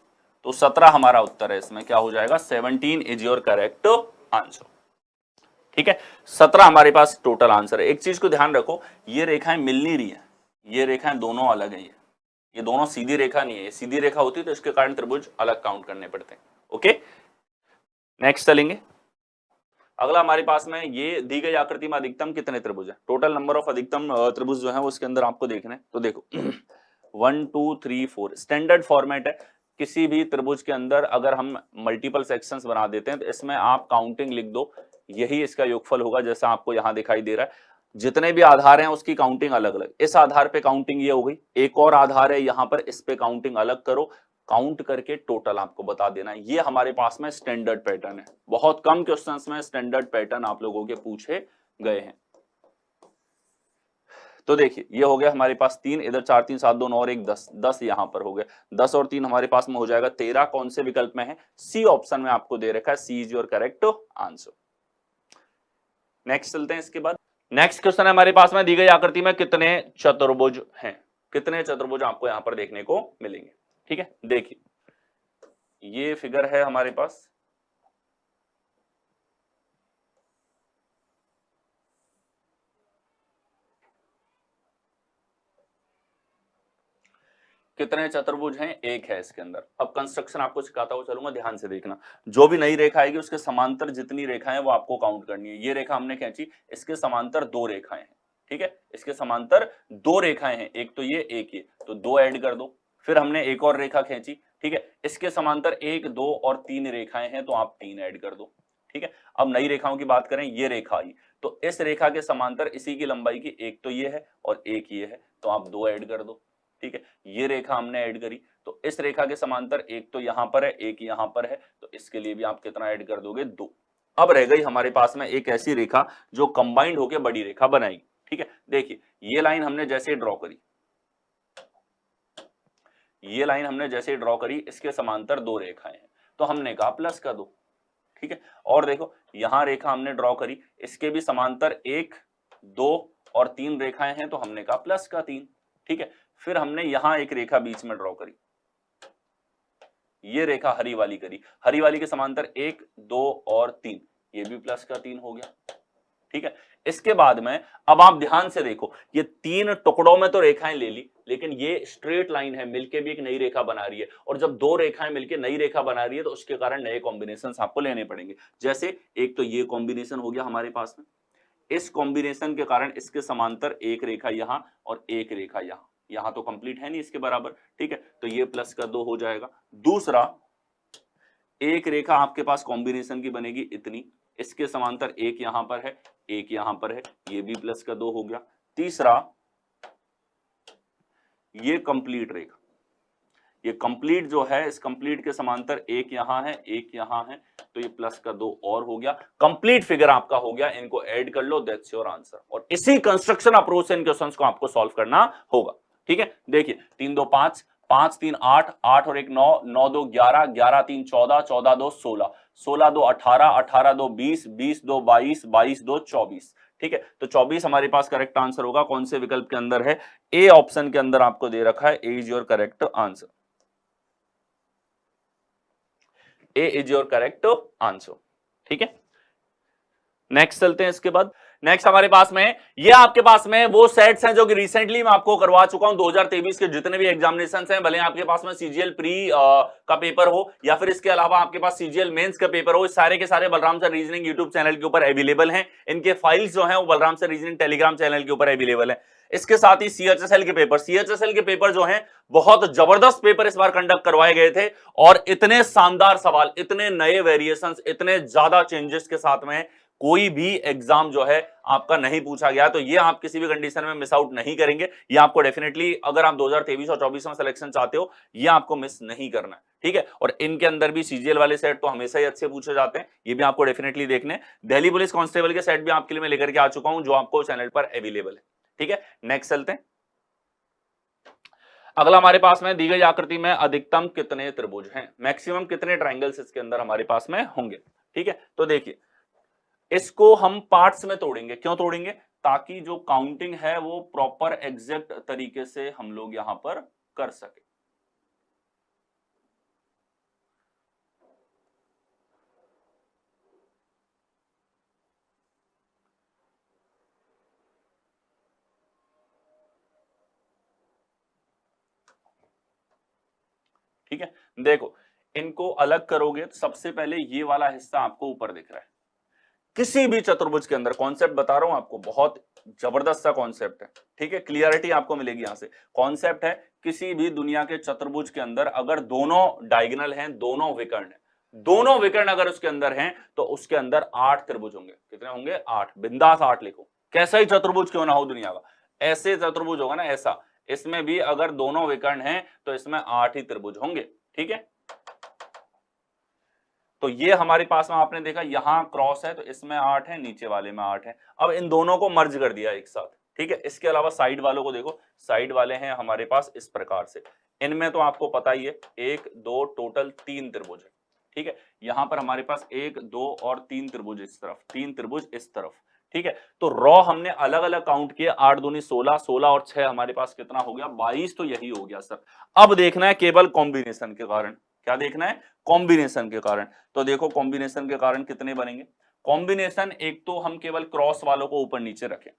तो 17 हमारा उत्तर है। इसमें क्या हो जाएगा? 17 इज योर करेक्ट आंसर। ठीक है, 17 हमारे पास टोटल आंसर है। एक चीज को ध्यान रखो, ये रेखाएं मिल नहीं रही है, ये रेखाएं दोनों अलग है। ये दोनों सीधी रेखा नहीं है। ये सीधी रेखा होती तो इसके कारण त्रिभुज अलग काउंट करने पड़ते हैं। ओके, नेक्स्ट चलेंगे। अगला हमारे पास में ये दी गई आकृति में अधिकतम कितने त्रिभुज है, टोटल नंबर ऑफ अधिकतम त्रिभुज जो है वो उसके अंदर आपको देखना है। तो देखो 1 2 3 4 स्टैंडर्ड फॉर्मेट है। किसी भी त्रिभुज के अंदर अगर हम मल्टीपल सेक्शंस बना देते हैं तो इसमें आप काउंटिंग लिख दो, यही इसका योगफल होगा जैसा आपको यहां दिखाई दे रहा है। जितने भी आधार हैं उसकी काउंटिंग अलग अलग, इस आधार पे काउंटिंग ये हो गई, एक और आधार है यहां पर, इस पे काउंटिंग अलग करो, काउंट करके टोटल आपको बता देना है। ये हमारे पास में स्टैंडर्ड पैटर्न है। बहुत कम क्वेश्चंस में स्टैंडर्ड पैटर्न आप लोगों के पूछे गए हैं। तो देखिए ये हो गया हमारे पास 3, इधर 4 3 7 2 9 और 1 10, 10 यहां पर हो गया, 10 और 3 हमारे पास में हो जाएगा 13। कौन से विकल्प में है, सी ऑप्शन में आपको दे रखा है, C is your correct answer. Next चलते हैं इसके बाद। नेक्स्ट क्वेश्चन है हमारे पास में दी गई आकृति में कितने चतुर्भुज हैं, कितने चतुर्भुज आपको यहां पर देखने को मिलेंगे। ठीक है, देखिए ये फिगर है हमारे पास, कितने चतुर्भुज हैं, एक है इसके अंदर। अब कंस्ट्रक्शन आपको सिखाता हुआ चलूंगा, ध्यान से देखना। जो भी नई रेखा आएगी उसके समांतर जितनी रेखाएं वो आपको काउंट करनी है। ये रेखा हमने खींची, इसके समांतर 2 रेखाएं हैं। ठीक है, इसके समांतर 2 रेखाएं हैं, एक तो ये एक ये, तो 2 ऐड कर दो। फिर हमने एक और रेखा खींची, ठीक है, इसके समांतर 1 2 और 3 रेखाएं हैं, तो आप 3 ऐड कर दो। ठीक है, अब नई रेखाओं की बात करें, ये रेखा आई, तो इस रेखा के समांतर इसी की लंबाई की एक तो ये है और एक ये है, तो आप 2 ऐड कर दो। ठीक है, ये रेखा हमने ऐड करी, तो इस रेखा के समांतर एक तो यहां पर है, एक यहां पर है, तो इसके लिए भी आप कितना ऐड कर दोगे, 2। अब रह गई हमारे पास में एक ऐसी रेखा जो कंबाइंड होकर बड़ी रेखा बनाएगी। ठीक है, देखिए ये लाइन हमने जैसे ड्रॉ करी, ये लाइन हमने जैसे ड्रॉ करी, इसके समांतर 2 रेखाएं हैं, तो हमने कहा प्लस का 2। ठीक है, और देखो यहां रेखा हमने ड्रॉ करी, इसके भी समांतर 1 2 और 3 रेखाएं हैं, तो हमने कहा प्लस का 3। ठीक है, फिर हमने यहां एक रेखा बीच में ड्रॉ करी, ये रेखा हरी वाली करी, हरी वाली के समांतर 1 2 और 3, ये भी प्लस का 3 हो गया। ठीक है, इसके बाद में अब आप ध्यान से देखो, ये 3 टुकड़ों में तो रेखाएं ले ली, लेकिन ये स्ट्रेट लाइन है, मिलके भी एक नई रेखा बना रही है, और जब 2 रेखाएं मिलके नई रेखा बना रही है तो उसके कारण नए कॉम्बिनेशन आपको लेने पड़ेंगे। जैसे एक तो ये कॉम्बिनेशन हो गया हमारे पास में, इस कॉम्बिनेशन के कारण इसके समांतर एक रेखा यहां और एक रेखा यहां, यहां तो कंप्लीट है नहीं इसके बराबर। ठीक है, तो ये प्लस का 2 हो जाएगा। दूसरा, एक रेखा आपके पास कॉम्बिनेशन की बनेगी इतनी, इसके समांतर एक यहां पर है, एक यहां पर है, ये भी प्लस का 2 हो गया। तीसरा, ये कंप्लीट रेखा, ये कंप्लीट जो है, इस कंप्लीट के समांतर एक यहां है, एक यहां है, तो ये प्लस का 2 और हो गया। कंप्लीट फिगर आपका हो गया, इनको ऐड कर लो, दैट्स योर आंसर। और इसी कंस्ट्रक्शन अप्रोच से इन क्वेश्चंस को आपको सॉल्व करना होगा। ठीक है, देखिए 3 2 5, 5 3 8, 8 और 1 9, 9 2 11, 11 3 14, 14 2 16, 16 2 18, 18 2 20, 20 2 22, 22 2 24। ठीक है, तो 24 हमारे पास करेक्ट आंसर होगा। कौन से विकल्प के अंदर है, ए ऑप्शन के अंदर आपको दे रखा है, A is your correct answer. A is your correct answer. ठीक है, नेक्स्ट चलते हैं इसके बाद। नेक्स्ट हमारे पास में ये आपके पास में वो सेट्स हैं जो कि रिसेंटली मैं आपको करवा चुका हूं। 2023 के जितने भी एग्जामिनेशंस हैं, भले आपके पास में सीजीएल प्री का पेपर हो या फिर इसके अलावा आपके पास सीजीएल मेंस का पेपर हो, सारे के सारे Balram sir reasoning YouTube channel के ऊपर अवेलेबल हैं। इनके फाइल्स जो हैं वो Balram sir reasoning Telegram channel के ऊपर अवेलेबल है। इसके साथ ही सीएचएसएल के पेपर जो हैं, बहुत जबरदस्त पेपर इस बार कंडक्ट करवाए गए थे, और इतने शानदार सवाल, इतने नए वेरिएशंस, इतने ज्यादा चेंजेस के साथ में कोई भी एग्जाम जो है आपका नहीं पूछा गया। तो ये आप किसी भी कंडीशन में मिस आउट नहीं करेंगे। ये आपको डेफिनेटली, अगर आप 2023 और 24 में सिलेक्शन चाहते हो, ये आपको मिस नहीं करना है। ठीक है, और इनके अंदर भी सीजीएल वाले सेट तो हमेशा ही अच्छे पूछे जाते हैं, ये भी आपको डेफिनेटली देखने। दिल्ली पुलिस कांस्टेबल के सेट भी आपके लिए मैं लेकर के आ चुका हूं, जो आपको चैनल पर अवेलेबल है। ठीक है, नेक्स्ट चलते हैं। अगला हमारे पास में दी गई आकृति में अधिकतम कितने त्रिभुज हैं, मैक्सिमम कितने ट्रायंगल्स इसके अंदर हमारे पास में होंगे। ठीक है, तो देखिए इसको हम पार्ट्स में तोड़ेंगे। क्यों तोड़ेंगे, ताकि जो काउंटिंग है वो प्रॉपर एग्जैक्ट तरीके से हम लोग यहां पर कर सके। ठीक है, देखो इनको अलग करोगे तो सबसे पहले ये वाला हिस्सा आपको ऊपर दिख रहा है। किसी भी चतुर्भुज के अंदर, कॉन्सेप्ट बता रहा हूं आपको, बहुत जबरदस्त सा कॉन्सेप्ट है, ठीक है, क्लियरिटी आपको मिलेगी यहां से। कॉन्सेप्ट है, किसी भी दुनिया के चतुर्भुज के अंदर अगर दोनों डायगोनल हैं, दोनों विकर्ण हैं, दोनों विकर्ण अगर उसके अंदर हैं, तो उसके अंदर 8 त्रिभुज होंगे। कितने होंगे? 8। बिंदास 8 लिखो, कैसा ही चतुर्भुज क्यों ना हो दुनिया का, ऐसे चतुर्भुज होगा ना ऐसा, इसमें भी अगर दोनों विकर्ण हैं तो इसमें 8 ही त्रिभुज होंगे, ठीक है। तो ये हमारे पास में आपने देखा यहां क्रॉस है तो इसमें 8 है, नीचे वाले में 8 है। अब इन दोनों को मर्ज कर दिया एक साथ, ठीक है। इसके अलावा साइड वालों को देखो, साइड वाले हैं हमारे पास इस प्रकार से, इनमें तो आपको पता ही है 1 2 टोटल 3 त्रिभुज है, ठीक है। यहां पर हमारे पास 1 2 और 3 त्रिभुज इस तरफ, 3 त्रिभुज इस तरफ, ठीक है। तो रॉ हमने अलग अलग काउंट किए, 8 दूनी 16, 16 और 6 हमारे पास कितना हो गया? 22। तो यही हो गया सर। अब देखना है केवल कॉम्बिनेशन के कारण, क्या देखना है? कॉम्बिनेशन के कारण। तो देखो कॉम्बिनेशन के कारण कितने बनेंगे? कॉम्बिनेशन, एक तो हम केवल क्रॉस वालों को ऊपर नीचे रखें,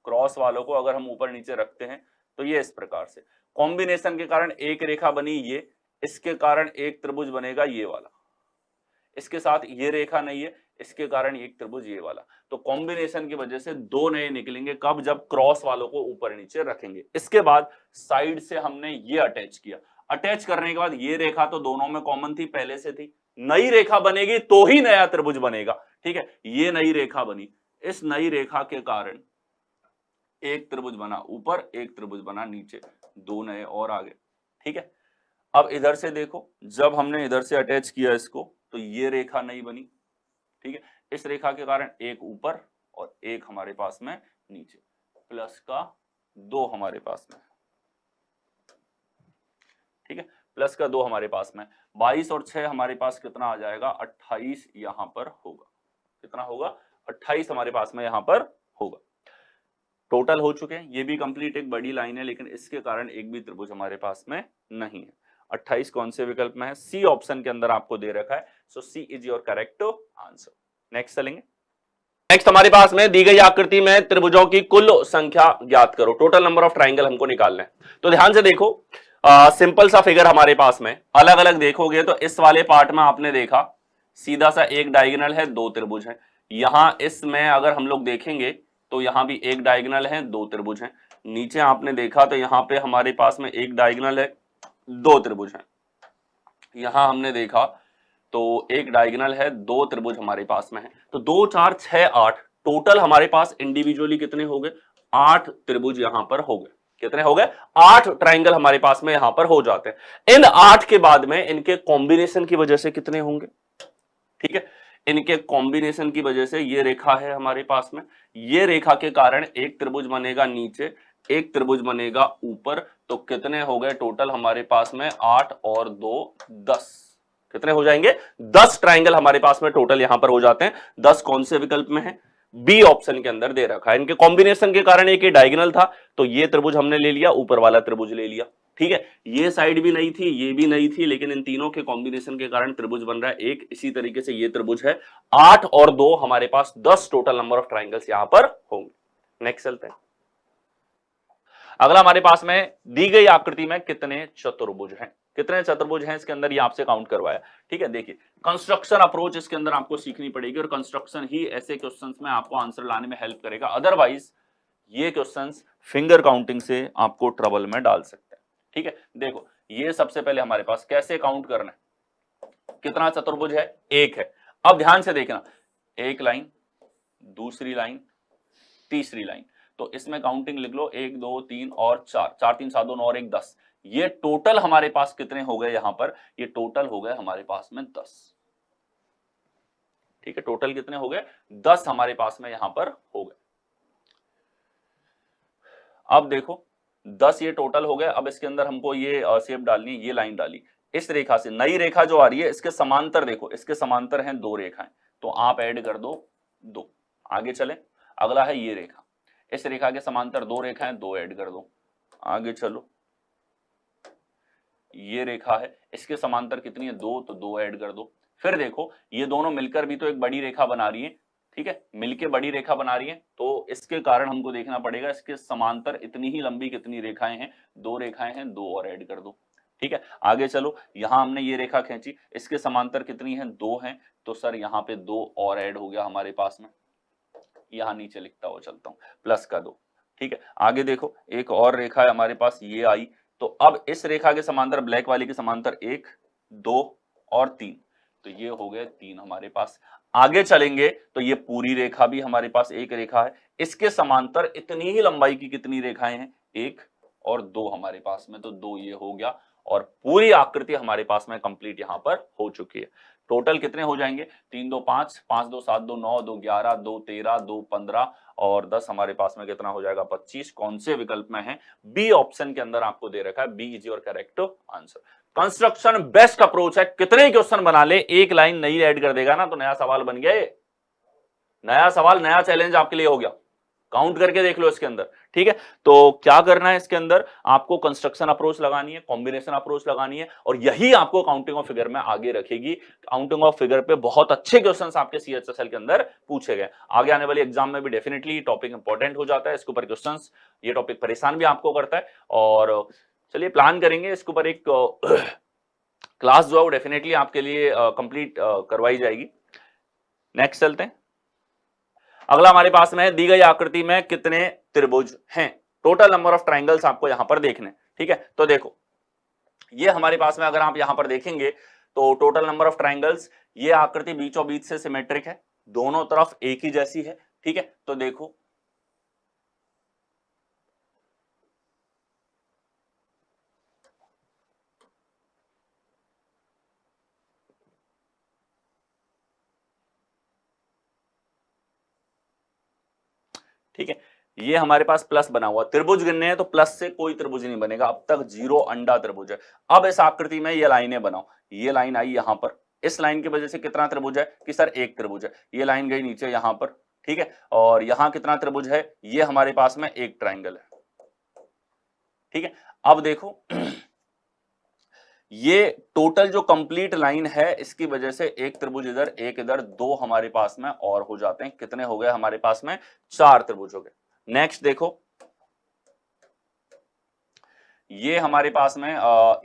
क्रॉस वालों को अगर हम ऊपर नीचे रखते हैं तो ये इस प्रकार से, कॉम्बिनेशन के कारण एक रेखा बनी ये, इसके कारण एक त्रिभुज बनेगा ये वाला, इसके साथ ये रेखा नहीं है, इसके कारण एक त्रिभुज ये वाला। तो कॉम्बिनेशन की वजह से दो नए निकलेंगे, कब? जब क्रॉस वालों को ऊपर नीचे रखेंगे। इसके बाद साइड से हमने ये अटैच किया, अटैच करने के बाद ये रेखा तो दोनों में कॉमन थी, पहले से थी, नई रेखा बनेगी तो ही नया त्रिभुज बनेगा, ठीक है। ये नई रेखा बनी, इस नई रेखा के कारण एक त्रिभुज बना ऊपर, एक त्रिभुज बना नीचे, दो नए और आ गए, ठीक है। अब इधर से देखो, जब हमने इधर से अटैच किया इसको तो ये रेखा नहीं बनी, ठीक है। इस रेखा के कारण एक ऊपर और एक हमारे पास में नीचे, प्लस का 2 हमारे पास में, ठीक है, प्लस का 2 हमारे पास में। 22 और 6 हमारे पास कितना आ जाएगा? 28 यहां पर होगा। कितना होगा? 28 हमारे पास में यहां पर होगा। टोटल हो चुके हैं, ये भी कंप्लीट एक बड़ी लाइन है, लेकिन इसके कारण एक भी त्रिभुज हमारे पास में नहीं है। 28 कौन से विकल्प में है? सी ऑप्शन के अंदर आपको दे रखा है, so C is your correct answer. Next चलेंगे। नेक्स्ट हमारे पास में दी गई आकृति में त्रिभुजों की कुल संख्या ज्ञात करो। टोटल नंबर ऑफ ट्राइंगल हमको निकालना है। तो ध्यान से देखो, सिंपल सा फिगर हमारे पास में, अलग अलग देखोगे तो इस वाले पार्ट में आपने देखा सीधा सा एक डायगोनल है, दो त्रिभुज हैं। यहां इसमें अगर हम लोग देखेंगे तो यहां भी एक डायगोनल है, दो त्रिभुज हैं। नीचे आपने देखा तो यहां पे हमारे पास में एक डायगोनल है, दो त्रिभुज हैं। यहां हमने देखा तो एक डायगोनल है, दो त्रिभुज हमारे पास में है। तो 2 4 6 8 टोटल हमारे पास इंडिविजुअली कितने हो गए? 8 त्रिभुज यहां पर हो गए। कितने हो गए? 8 ट्राइंगल हमारे पास में यहां पर हो जाते हैं। इन 8 के बाद में इनके कॉम्बिनेशन की वजह से कितने होंगे? ठीक है, इनके कॉम्बिनेशन की वजह से ये रेखा है हमारे पास में, ये रेखा के कारण एक त्रिभुज बनेगा नीचे, एक त्रिभुज बनेगा ऊपर। तो कितने हो गए टोटल हमारे पास में? 8 और 2 10। कितने हो जाएंगे? 10 ट्राइंगल हमारे पास में टोटल यहां पर हो जाते हैं। 10 कौन से विकल्प में है? बी ऑप्शन के अंदर दे रखा है। इनके कॉम्बिनेशन के कारण एक डायगोनल था, तो ये त्रिभुज हमने ले लिया, ऊपर वाला त्रिभुज ले लिया, ठीक है। ये साइड भी नहीं थी, ये भी नहीं थी, लेकिन इन तीनों के कॉम्बिनेशन के कारण त्रिभुज बन रहा है एक। इसी तरीके से ये त्रिभुज है। 8 और 2 हमारे पास 10 टोटल नंबर ऑफ ट्राइंगल्स यहां पर होंगे। नेक्स्ट चलते हैं। अगला हमारे पास में दी गई आकृति में कितने चतुर्भुज हैं? कितने चतुर्भुज हैं इसके अंदर, ये आपसे काउंट करवाया, ठीक है। देखिए, कंस्ट्रक्शन अप्रोच इसके अंदर आपको सीखनी पड़ेगी, और कंस्ट्रक्शन ही ऐसे क्वेश्चंस में आपको आंसर लाने में हेल्प करेगा। अदरवाइज ये क्वेश्चंस फिंगर काउंटिंग से आपको ट्रबल में डाल सकते हैं, ठीक है। देखो, ये सबसे पहले हमारे पास कैसे काउंट करना है, कितना चतुर्भुज है? एक है। अब ध्यान से देखना, एक लाइन, दूसरी लाइन, तीसरी लाइन, तो इसमें काउंटिंग लिख लो, 1 2 3 और 4, 4 3 7 2 9 और 1 10। ये टोटल हमारे पास कितने हो गए यहां पर? ये टोटल हो गए हमारे पास में 10, ठीक है। टोटल कितने हो गए? 10 हमारे पास में यहां पर हो गए। अब देखो, 10 ये टोटल हो गए। अब इसके अंदर हमको ये शेप डालनी, ये लाइन डाली, इस रेखा से नई रेखा जो आ रही है इसके समांतर देखो, इसके समांतर हैं 2 रेखाएं, तो आप ऐड कर दो 2। आगे चले, अगला है ये रेखा, इस रेखा के समांतर 2 रेखाएं, 2 ऐड कर दो। आगे चलो, ये रेखा है, इसके समांतर कितनी है? 2, तो 2 ऐड कर दो। फिर देखो, ये दोनों मिलकर भी तो एक बड़ी रेखा बना रही है, ठीक है, मिलके बड़ी रेखा बना रही है, तो इसके कारण हमको देखना पड़ेगा इसके समांतर इतनी ही लंबी कितनी रेखाएं हैं? 2 रेखाएं हैं, 2 और ऐड कर दो, ठीक है, आगे चलो, यहां हमने ये रेखा खींची, इसके समांतर कितनी है, 2 है, तो सर यहाँ पे 2 और ऐड हो गया हमारे पास में, यहां नीचे लिखता हुआ चलता हूं, प्लस का 2। ठीक है, आगे देखो, एक और रेखा है हमारे पास, ये आई, तो अब इस रेखा के समांतर, ब्लैक वाली के समांतर 1, 2 और 3, तो ये हो गए 3 हमारे पास। आगे चलेंगे तो ये पूरी रेखा भी हमारे पास एक रेखा है, इसके समांतर इतनी ही लंबाई की कितनी रेखाएं हैं, 1 और 2 हमारे पास में, तो 2 ये हो गया, और पूरी आकृति हमारे पास में कंप्लीट यहां पर हो चुकी है। टोटल कितने हो जाएंगे, 3 2 5, 5 2 7 2 9, 2 11, 2 13, 2 15 और 10 हमारे पास में कितना हो जाएगा, 25। कौन से विकल्प में है, बी ऑप्शन के अंदर आपको दे रखा है, B is your correct answer. Construction best approach है, कितने क्वेश्चन बना ले, एक लाइन नई ऐड कर देगा ना तो नया सवाल बन गया, नया सवाल, नया चैलेंज आपके लिए हो गया, काउंट करके देख लो इसके अंदर। ठीक है, तो क्या करना है इसके अंदर, आपको कंस्ट्रक्शन अप्रोच लगानी है, कॉम्बिनेशन अप्रोच लगानी है, और यही आपको काउंटिंग ऑफ फिगर में आगे रखेगी। काउंटिंग ऑफ फिगर पे बहुत अच्छे क्वेश्चंस आपके सीएचएसएल के अंदर पूछे गए, आगे आने वाली एग्जाम में भी डेफिनेटली टॉपिक इंपॉर्टेंट हो जाता है, इसके ऊपर क्वेश्चंस, ये टॉपिक परेशान भी आपको करता है। और चलिए प्लान करेंगे इसके ऊपर एक क्लास जो है वो डेफिनेटली आपके लिए कंप्लीट करवाई जाएगी। नेक्स्ट चलते हैं, अगला हमारे पास में दी गई आकृति में कितने त्रिभुज हैं, टोटल नंबर ऑफ ट्राइंगल्स आपको यहां पर देखने। ठीक है, तो देखो ये हमारे पास में अगर आप यहां पर देखेंगे तो टोटल नंबर ऑफ ट्राइंगल्स, ये आकृति बीचों बीच से सिमेट्रिक है, दोनों तरफ एक ही जैसी है। ठीक है, तो देखो ठीक है, ये हमारे पास प्लस बना हुआ, त्रिभुज गिनने हैं तो प्लस से कोई त्रिभुज नहीं बनेगा, अब तक 0 अंडा त्रिभुज है। अब इस आकृति में ये लाइनें बनाओ, ये लाइन आई यहां पर, इस लाइन की वजह से कितना त्रिभुज है कि सर एक त्रिभुज है, ये लाइन गई नीचे यहां पर। ठीक है, और यहां कितना त्रिभुज है, ये हमारे पास में एक ट्राइंगल है। ठीक है, अब देखो ये टोटल जो कंप्लीट लाइन है, इसकी वजह से एक त्रिभुज इधर, एक इधर, 2 हमारे पास में और हो जाते हैं, कितने हो गए हमारे पास में, 4 त्रिभुज हो गए। नेक्स्ट देखो, ये हमारे पास में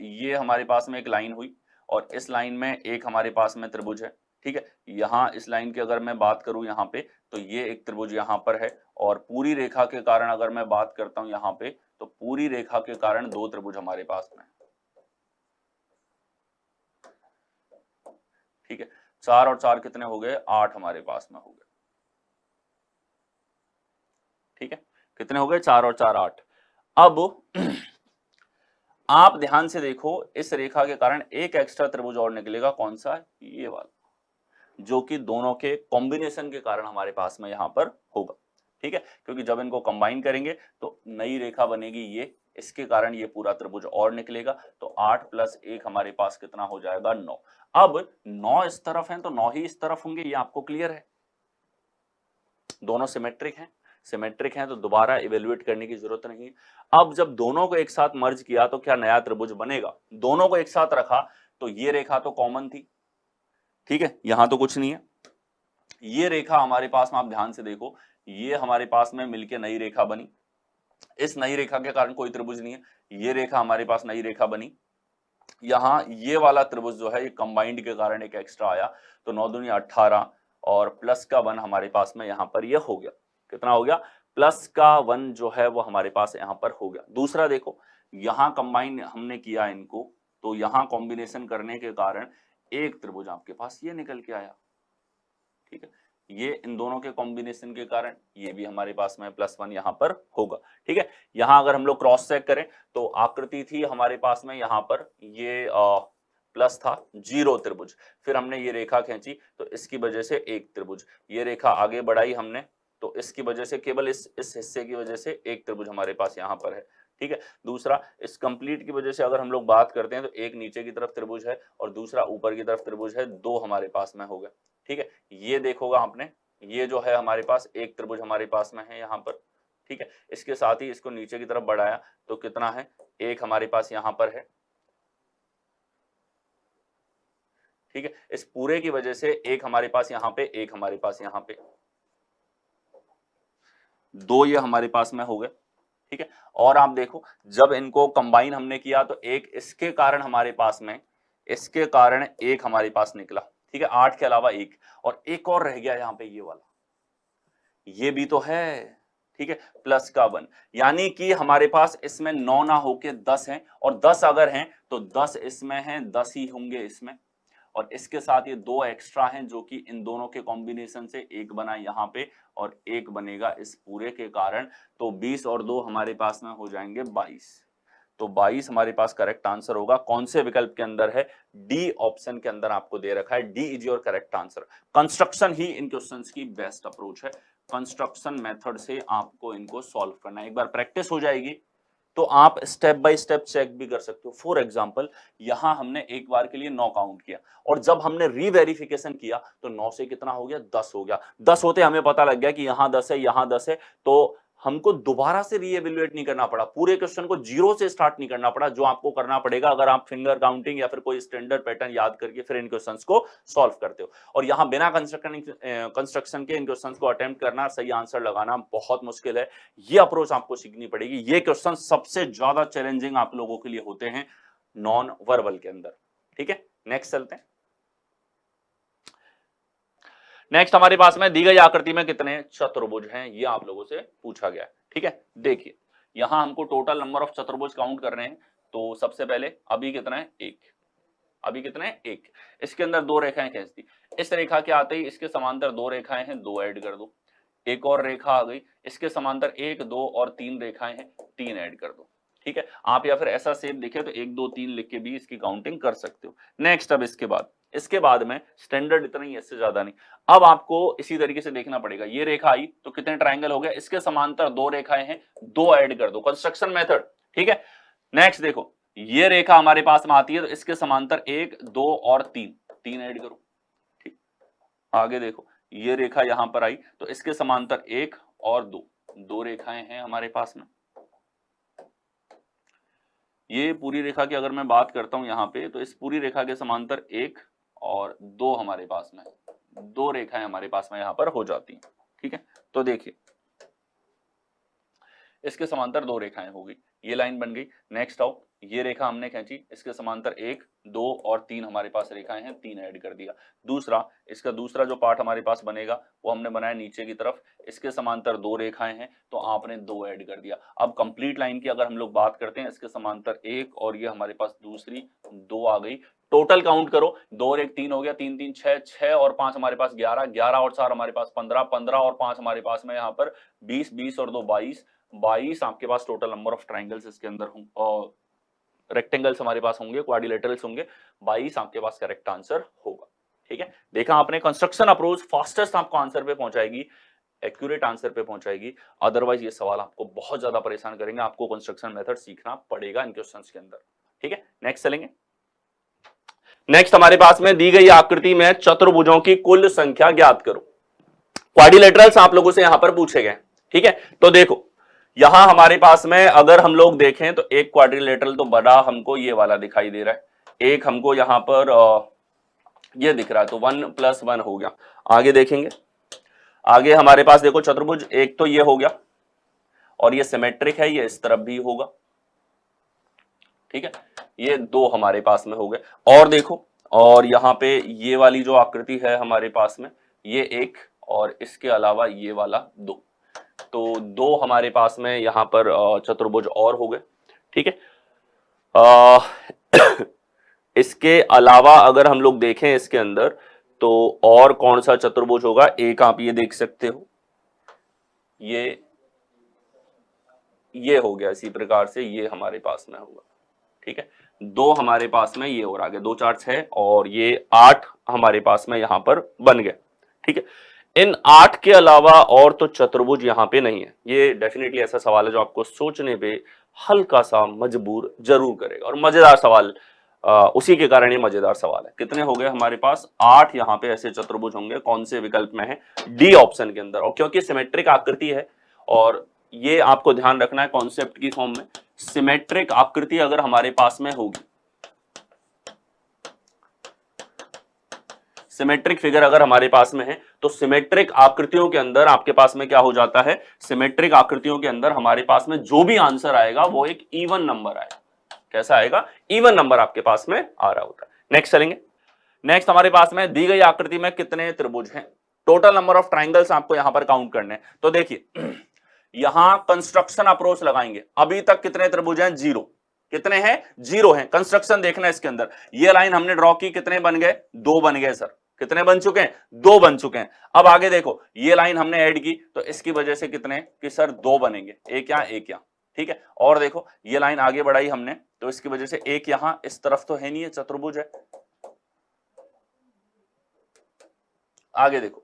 ये हमारे पास में एक लाइन हुई, और इस लाइन में एक हमारे पास में त्रिभुज है। ठीक है, यहां इस लाइन की अगर मैं बात करूं यहां पे, तो ये एक त्रिभुज यहां पर है, और पूरी रेखा के कारण अगर मैं बात करता हूं यहां पे, तो पूरी रेखा के कारण 2 त्रिभुज हमारे पास में। ठीक है, 4 और 4 कितने हो गए, 8 हमारे पास में हो गए। ठीक है, कितने हो गए, 4 और 4 8। अब आप ध्यान से देखो, इस रेखा के कारण एक एक्स्ट्रा त्रिभुज और निकलेगा, कौन सा, ये वाला, जो कि दोनों के कॉम्बिनेशन के कारण हमारे पास में यहां पर होगा। ठीक है, क्योंकि जब इनको कंबाइन करेंगे तो नई रेखा बनेगी, ये इसके कारण ये पूरा त्रिभुज और निकलेगा, तो 8 + 1 हमारे पास कितना हो जाएगा, 9। अब 9 इस तरफ है तो 9 ही इस तरफ होंगे, ये आपको क्लियर है, दोनों सिमेट्रिक हैं, सिमेट्रिक हैं तो दोबारा इवेल्युएट करने की जरूरत नहीं है। अब जब दोनों को एक साथ मर्ज किया तो क्या नया त्रिभुज बनेगा, दोनों को एक साथ रखा तो ये रेखा तो कॉमन थी। ठीक है, यहां तो कुछ नहीं है, ये रेखा हमारे पास में आप ध्यान से देखो, ये हमारे पास में मिलके नई रेखा बनी, इस नई रेखा के कारण कोई त्रिभुज नहीं है, ये रेखा हमारे पास नई रेखा बनी, यहां ये वाला त्रिभुज जो है ये कंबाइंड के कारण एक एक्स्ट्रा आया, तो 9 दूनी 18 और प्लस का 1 हमारे पास में यहां पर ये हो गया, कितना हो गया, प्लस का 1 जो है वो हमारे पास यहां पर हो गया। दूसरा देखो, यहां कंबाइन हमने किया इनको, तो यहां कॉम्बिनेशन करने के कारण एक त्रिभुज आपके पास ये निकल के आया। ठीक है, ये इन दोनों के कॉम्बिनेशन के कारण ये भी हमारे पास में +1 यहां पर होगा। ठीक है, यहां अगर हम लोग क्रॉस चेक करें तो आकृति थी हमारे पास में यहां पर, ये प्लस था, 0 त्रिभुज, फिर हमने ये रेखा खींची तो इसकी वजह से एक त्रिभुज, ये रेखा आगे बढ़ाई हमने तो इसकी वजह से केवल इस हिस्से की वजह से एक त्रिभुज हमारे पास यहां पर है। ठीक है, दूसरा इस कंप्लीट की वजह से अगर हम लोग बात करते हैं तो एक नीचे की तरफ त्रिभुज है और दूसरा ऊपर की तरफ त्रिभुज है, 2 हमारे पास में हो गए। ठीक है, ये देखोगा आपने, ये जो है हमारे पास एक त्रिभुज हमारे पास में है यहां पर। ठीक है, इसके साथ ही इसको नीचे की तरफ बढ़ाया तो कितना है, एक हमारे पास यहां पर है। ठीक है, इस पूरे की वजह से एक हमारे पास यहां पे, एक हमारे पास यहां पे, 2 ये हमारे पास में हो गए। ठीक है। और आप देखो जब इनको कंबाइन हमने किया तो एक इसके कारण हमारे पास में, इसके कारण एक हमारे पास निकला, ठीक है, 8 के अलावा एक, और एक और रह गया यहां पे ये वाला, ये भी तो है, ठीक है, प्लस का 1, यानी कि हमारे पास इसमें 9 ना होके 10 हैं, और 10 अगर हैं तो 10 इसमें हैं, 10 ही होंगे इसमें, और इसके साथ ये 2 एक्स्ट्रा हैं जो कि इन दोनों के कॉम्बिनेशन से एक बना यहां पे और एक बनेगा इस पूरे के कारण। तो 20 और 2 हमारे पास में हो जाएंगे 22। तो 22 हमारे पास करेक्ट आंसर होगा। कौन से विकल्प के अंदर है? डी ऑप्शन के अंदर आपको दे रखा है, D is your correct answer. Construction he in questions की बेस्ट अप्रोच है, कंस्ट्रक्शन मेथड से आपको इनको सॉल्व करना है। एक बार प्रैक्टिस हो जाएगी तो आप स्टेप बाय स्टेप चेक भी कर सकते हो। फॉर एग्जांपल यहां हमने एक बार के लिए 9 काउंट किया, और जब हमने रीवेरिफिकेशन किया तो 9 से कितना हो गया? 10 हो गया। 10 होते हमें पता लग गया कि यहां 10 है, यहां 10 है, तो हमको दोबारा से रीएवेल्युएट नहीं करना पड़ा, पूरे क्वेश्चन को जीरो से स्टार्ट नहीं करना पड़ा, जो आपको करना पड़ेगा अगर आप फिंगर काउंटिंग या फिर कोई स्टैंडर्ड पैटर्न याद करके फिर इन क्वेश्चंस को सॉल्व करते हो। और यहां बिना कंस्ट्रक्शन के इन क्वेश्चंस को अटेम्प्ट करना, सही आंसर लगाना बहुत मुश्किल है। ये अप्रोच आपको सीखनी पड़ेगी। ये क्वेश्चन सबसे ज्यादा चैलेंजिंग आप लोगों के लिए होते हैं नॉन वर्बल के अंदर, ठीक है। नेक्स्ट चलते हैं। नेक्स्ट हमारे पास में दी गई आकृति में कितने चतुर्भुज हैं, ये आप लोगों से पूछा गया है, ठीक है। देखिए यहां हमको टोटल नंबर ऑफ चतुर्भुज काउंट करने हैं। तो सबसे पहले अभी कितना है? एक। अभी कितना है? एक। इसके अंदर 2 रेखाएं खींच दी, इस रेखा के आते ही इसके समांतर 2 रेखाएं हैं, 2 ऐड कर दो। एक और रेखा आ गई, इसके समांतर 1, 2 और 3 रेखाएं हैं, 3 ऐड कर दो, ठीक है। आप या फिर ऐसा सेप देखे तो 1, 2, 3 लिख के भी इसकी काउंटिंग कर सकते हो। नेक्स्ट अब इसके बाद में स्टैंडर्ड इतना ही, इससे ज्यादा नहीं। अब आपको इसी तरीके से देखना पड़ेगा, ये रेखा आई तो कितने ट्रायंगल हो गए? इसके समांतर 2 रेखाएं हैं, 2 ऐड कर दो, कंस्ट्रक्शन मेथड, ठीक है। नेक्स्ट देखो ये रेखा हमारे पास में आती है तो इसके समांतर 1, 2 और 3, 3 ऐड करो, ठीक। आगे देखो ये रेखा यहां पर आई तो इसके समांतर 1 और 2, 2 रेखाएं हैं हमारे पास में। ये पूरी रेखा की अगर मैं बात करता हूं यहां पे, तो इस पूरी रेखा के समांतर 1 और 2 हमारे पास में, 2 रेखाएं हमारे पास में यहां पर हो जाती हैं, ठीक है। तो देखिए इसके समांतर 2 रेखाएं हो गई, ये लाइन बन गई। नेक्स्ट आओ, ये रेखा हमने खींची, इसके समांतर 1, 2 और 3 हमारे पास रेखाएं हैं, 3 ऐड कर दिया। दूसरा, इसका दूसरा जो पार्ट हमारे पास बनेगा वो हमने बनाया नीचे की तरफ, इसके समांतर 2 रेखाएं हैं तो आपने 2 ऐड कर दिया। अब कंप्लीट लाइन की अगर हम लोग बात करते हैं, इसके समांतर 1 और ये हमारे पास दूसरी 2 आ गई। टोटल काउंट करो, 2 और 1 3 हो गया, 3 3 6, 6 और 5 हमारे पास 11, 11 और 4 हमारे पास 15, 15 और 5 हमारे पास में यहाँ पर 20, 20 और 2 22, 22 आपके पास टोटल नंबर ऑफ ट्राइंगल्स इसके अंदर होंगे, और रेक्टेंगल्स हमारे पास होंगे, क्वाड्रिलेटरल्स होंगे, 22 आपके पास करेक्ट आंसर होगा, ठीक है। देखा आपने, कंस्ट्रक्शन अप्रोच फास्टेस्ट आपको आंसर पे पहुंचाएगी, एक्यूरेट आंसर पे पहुंचाएगी। अदरवाइज ये सवाल आपको बहुत ज्यादा परेशान करेंगे, आपको कंस्ट्रक्शन मेथड सीखना पड़ेगा इन क्वेश्चंस के अंदर, ठीक है। नेक्स्ट चलेंगे। नेक्स्ट हमारे पास में दी गई आकृति में चतुर्भुजों की कुल संख्या ज्ञात करो। क्वाड्रिलेटरल्स आप लोगों से यहां पर पूछे गए, ठीक है। तो देखो यहां हमारे पास में अगर हम लोग देखें तो एक क्वाड्रिलेटरल तो बड़ा हमको ये वाला दिखाई दे रहा है, एक हमको यहां पर ये दिख रहा है, तो 1 + 1 हो गया। आगे देखेंगे, आगे हमारे पास देखो चतुर्भुज एक तो ये हो गया, और ये सिमेट्रिक है, ये इस तरफ भी होगा, ठीक है। ये 2 हमारे पास में हो गए। और देखो, और यहां पे ये वाली जो आकृति है हमारे पास में, ये 1 और इसके अलावा ये वाला 2, तो 2 हमारे पास में यहां पर चतुर्भुज और हो गए, ठीक है। इसके अलावा अगर हम लोग देखें इसके अंदर तो और कौन सा चतुर्भुज होगा, एक आप ये देख सकते हो, ये हो गया, इसी प्रकार से ये हमारे पास में होगा, ठीक है। 2 हमारे पास में ये और आ गए, 2 4 6 और ये 8 हमारे पास में यहां पर बन गए, ठीक है। इन 8 के अलावा और तो चतुर्भुज यहां पे नहीं है। ये डेफिनेटली ऐसा सवाल है जो आपको सोचने पे हल्का सा मजबूर जरूर करेगा, और मजेदार सवाल, उसी के कारण ये मजेदार सवाल है। कितने हो गए हमारे पास? 8 यहां पे ऐसे चतुर्भुज होंगे। कौन से विकल्प में है? डी ऑप्शन के अंदर। और क्योंकि सिमेट्रिक आकृति है, और ये आपको ध्यान रखना है कॉन्सेप्ट की फॉर्म में, सिमेट्रिक आकृति अगर हमारे पास में होगी, सिमेट्रिक फिगर अगर हमारे पास में है तो सिमेट्रिक आकृतियों के अंदर आपके पास में क्या हो जाता है, सिमेट्रिक आकृतियों के अंदर हमारे पास में जो भी आंसर आएगा वो एक इवन नंबर आएगा। कैसा आएगा, इवन नंबर आपके पास में आ रहा होता है। नेक्स्ट चलेंगे। नेक्स्ट हमारे पास में दी गई आकृति में कितने त्रिभुज हैं, टोटल नंबर ऑफ ट्राइंगल्स आपको यहां पर काउंट करने हैं। तो देखिए यहां कंस्ट्रक्शन अप्रोच लगाएंगे, अभी तक कितने त्रिभुज हैं, 0। कितने हैं, 0 हैं। कंस्ट्रक्शन देखना है इसके अंदर, ये लाइन हमने ड्रॉ की, कितने बन गए, 2 बन गए सर। कितने बन चुके हैं, 2 बन चुके हैं। अब आगे देखो, ये लाइन हमने ऐड की तो इसकी वजह से कितने कि सर 2 बनेंगे, एक यहां एक यहां, ठीक है। और देखो ये लाइन आगे बढ़ाई हमने तो इसकी वजह से एक यहां, इस तरफ तो है नहीं है, चतुर्भुज है। आगे देखो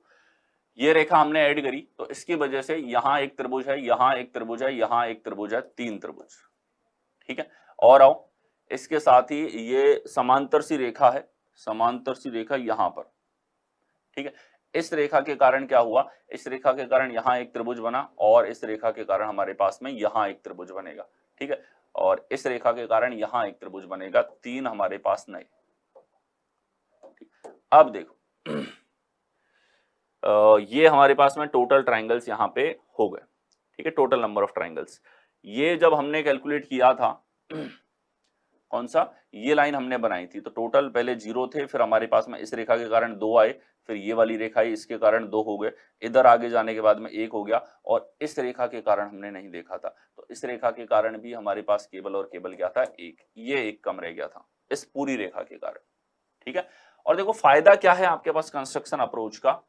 ये रेखा हमने ऐड करी तो इसकी वजह से यहां एक त्रिभुज है, यहां एक त्रिभुज है, यहां एक त्रिभुज है, 3 त्रिभुज, ठीक है। और आओ इसके साथ ही ये समांतर सी रेखा है, समांतर सी रेखा यहां पर, ठीक है। इस रेखा के कारण क्या हुआ, इस रेखा के कारण यहां एक त्रिभुज बना और इस रेखा के कारण हमारे पास में यहां एक त्रिभुज बनेगा, ठीक है। और इस रेखा के कारण यहां एक त्रिभुज बनेगा, 3 हमारे पास नए। अब देखो ये हमारे पास में टोटल ट्राइंगल्स यहां पे हो गए, ठीक है, टोटल नंबर ऑफ ट्राइंगल्स। ये जब हमने कैलकुलेट किया था कौन सा, ये लाइन हमने बनाई थी तो टोटल पहले 0 थे, फिर हमारे पास में इस रेखा के कारण 2 आए, फिर ये वाली रेखा आई इसके कारण 2 हो गए, इधर आगे जाने के बाद में 1 हो गया और इस रेखा के कारण हमने नहीं देखा था तो इस रेखा के कारण भी हमारे पास केवल और केवल क्या था, 1। ये 1 कम रह गया था इस पूरी रेखा के कारण, ठीक है। और देखो फायदा क्या है आपके पास कंस्ट्रक्शन अप्रोच का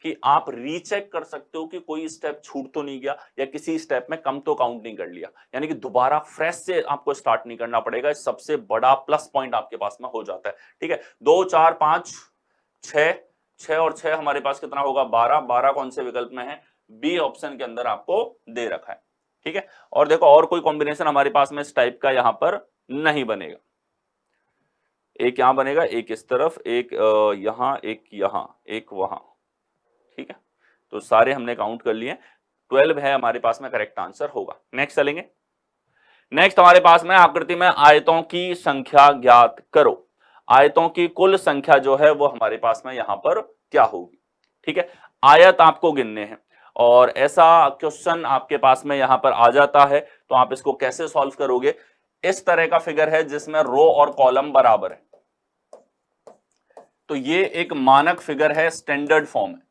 कि आप रीचेक कर सकते हो कि कोई स्टेप छूट तो नहीं गया या किसी स्टेप में कम तो काउंट नहीं कर लिया, यानी कि दोबारा फ्रेश से आपको स्टार्ट नहीं करना पड़ेगा। सबसे बड़ा प्लस पॉइंट आपके पास में हो जाता है, ठीक है। 2 4 5 6 6 और 6 हमारे पास कितना होगा, 12। 12 कौन से विकल्प में है, बी ऑप्शन के अंदर आपको दे रखा है, ठीक है। और देखो और कोई कॉम्बिनेशन हमारे पास में इस टाइप का यहां पर नहीं बनेगा, एक यहां बनेगा, एक इस तरफ, एक यहां, एक यहां, एक वहां, ठीक है। तो सारे हमने काउंट कर लिए, 12 है हमारे पास में करेक्ट आंसर होगा। नेक्स्ट चलेंगे। नेक्स्ट हमारे पास में आकृति में आयतों की संख्या ज्ञात करो। आयतों की कुल संख्या जो है वो हमारे पास में यहां पर क्या होगी, ठीक है। आयत आपको गिनने हैं और ऐसा क्वेश्चन आपके पास में यहां पर आ जाता है तो आप इसको कैसे सॉल्व करोगे, इस तरह का फिगर है जिसमें रो और कॉलम बराबर है, तो ये एक मानक फिगर है, स्टैंडर्ड फॉर्म है,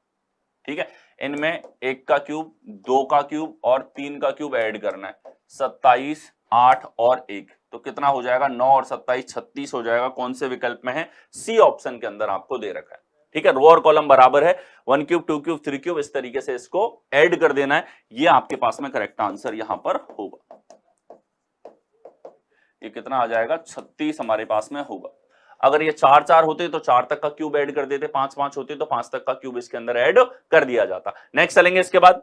ठीक है। इनमें 1 का क्यूब, 2 का क्यूब और 3 का क्यूब ऐड करना है, 27 8 और 1 तो कितना हो जाएगा, 9 और 27 36 हो जाएगा। कौन से विकल्प में है, सी ऑप्शन के अंदर आपको दे रखा है, ठीक है। रो और कॉलम बराबर है, 1 क्यूब 2 क्यूब 3 क्यूब इस तरीके से इसको ऐड कर देना है, ये आपके पास में करेक्ट आंसर यहां पर होगा। ये कितना आ जाएगा, 36 हमारे पास में होगा। अगर ये 4 4 होते तो 4 तक का क्यूब ऐड कर देते, 5 5 होते तो 5 तक का क्यूब इसके अंदर ऐड कर दिया जाता। नेक्स्ट चलेंगे इसके बाद।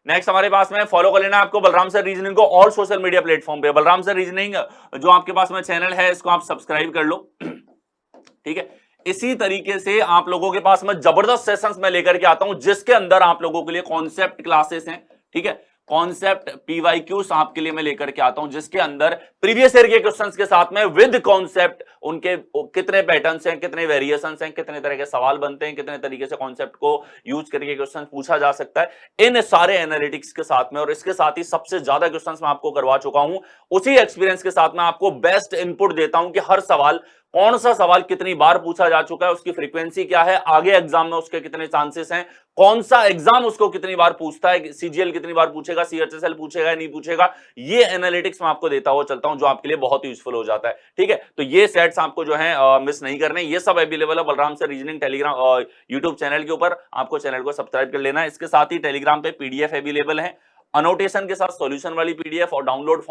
नेक्स्ट हमारे पास में फॉलो कर लेना आपको बलराम सर रीजनिंग को और सोशल मीडिया प्लेटफॉर्म पे। बलराम सर रीजनिंग जो आपके पास में चैनल है इसको आप सब्सक्राइब कर लो, ठीक है। इसी तरीके से आप लोगों के पास में जबरदस्त सेशंस मैं लेकर के आता हूं जिसके अंदर आप लोगों के लिए कॉन्सेप्ट क्लासेस हैं, ठीक है। कॉन्सेप्ट पीवाईक्यूज आपके लिए मैं लेकर के आता हूं जिसके अंदर प्रीवियस ईयर के क्वेश्चंस के साथ में विद कॉन्सेप्ट उनके कितने पैटर्न्स हैं, कितने वेरिएशंस हैं, कितने तरह के सवाल बनते हैं, कितने तरीके से कॉन्सेप्ट को यूज करके क्वेश्चन पूछा जा सकता है, इन सारे एनालिटिक्स के साथ में। और इसके साथ ही सबसे ज्यादा क्वेश्चंस मैं आपको करवा चुका हूं, उसी एक्सपीरियंस के साथ में आपको बेस्ट इनपुट देता हूं कि हर सवाल, कौन सा सवाल कितनी बार पूछा जा चुका है, उसकी फ्रीक्वेंसी क्या है, आगे एग्जाम में उसके कितने चांसेस हैं, कौन सा एग्जाम उसको कितनी बार पूछता है, सीजीएल कितनी बार पूछेगा, सीएचएसएल पूछेगा या नहीं पूछेगा, ये एनालिटिक्स मैं आपको देता हुआ चलता हूं जो आपके लिए बहुत यूजफुल हो जाता है, ठीक है। तो ये सेट्स आपको जो है मिस नहीं करने, ये सब अवेलेबल है Balram sir reasoning Telegram YouTube channel के ऊपर। आपको चैनल को सब्सक्राइब कर लेना है। इसके साथ ही टेलीग्राम पे पीडीएफ अवेलेबल है, अनोटेशन के साथ सॉल्यूशन वाली पीडीएफ और डाउनलोड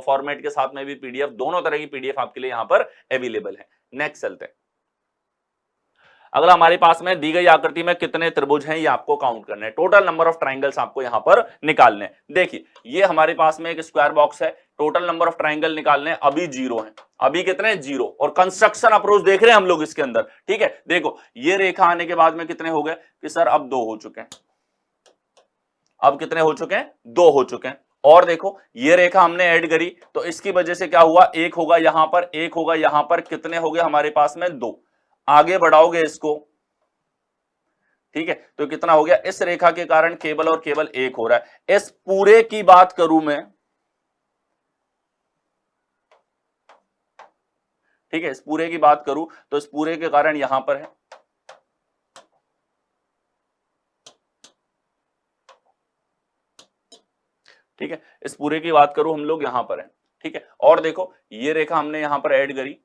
फॉर्मेट के साथ में भी पीडीएफ, दोनों तरह की पीडीएफ आपके लिए यहां पर अवेलेबल है। नेक्स्ट चलते हैं। अगला हमारे पास में दी गई आकृति में कितने त्रिभुज हैं ये आपको काउंट करना है, टोटल नंबर ऑफ ट्राइंगल्स आपको यहां पर निकालने हैं। देखिए ये हमारे पास में एक स्क्वायर बॉक्स है, टोटल नंबर ऑफ ट्राइंगल निकालने हैं, अभी 0 है, अभी कितने 0। और कंस्ट्रक्शन अप्रोच देख रहे हैं हम लोग इसके अंदर, ठीक है। देखो ये रेखा आने के बाद में कितने हो गए कि सर अब 2 हो चुके हैं, अब कितने हो चुके हैं, 2 हो चुके हैं। और देखो ये रेखा हमने ऐड करी तो इसकी वजह से क्या हुआ, 1 होगा यहां पर, 1 होगा यहां पर, कितने हो गए हमारे पास में 2। आगे बढ़ाओगे इसको ठीक है, तो कितना हो गया, इस रेखा के कारण केवल और केवल एक हो रहा है। इस पूरे की बात करूं मैं, ठीक है, इस पूरे की बात करूं तो इस पूरे के कारण यहां पर है, ठीक है, इस पूरे की बात करूं हम लोग यहां पर है, ठीक है। और देखो ये रेखा हमने यहां पर ऐड करी,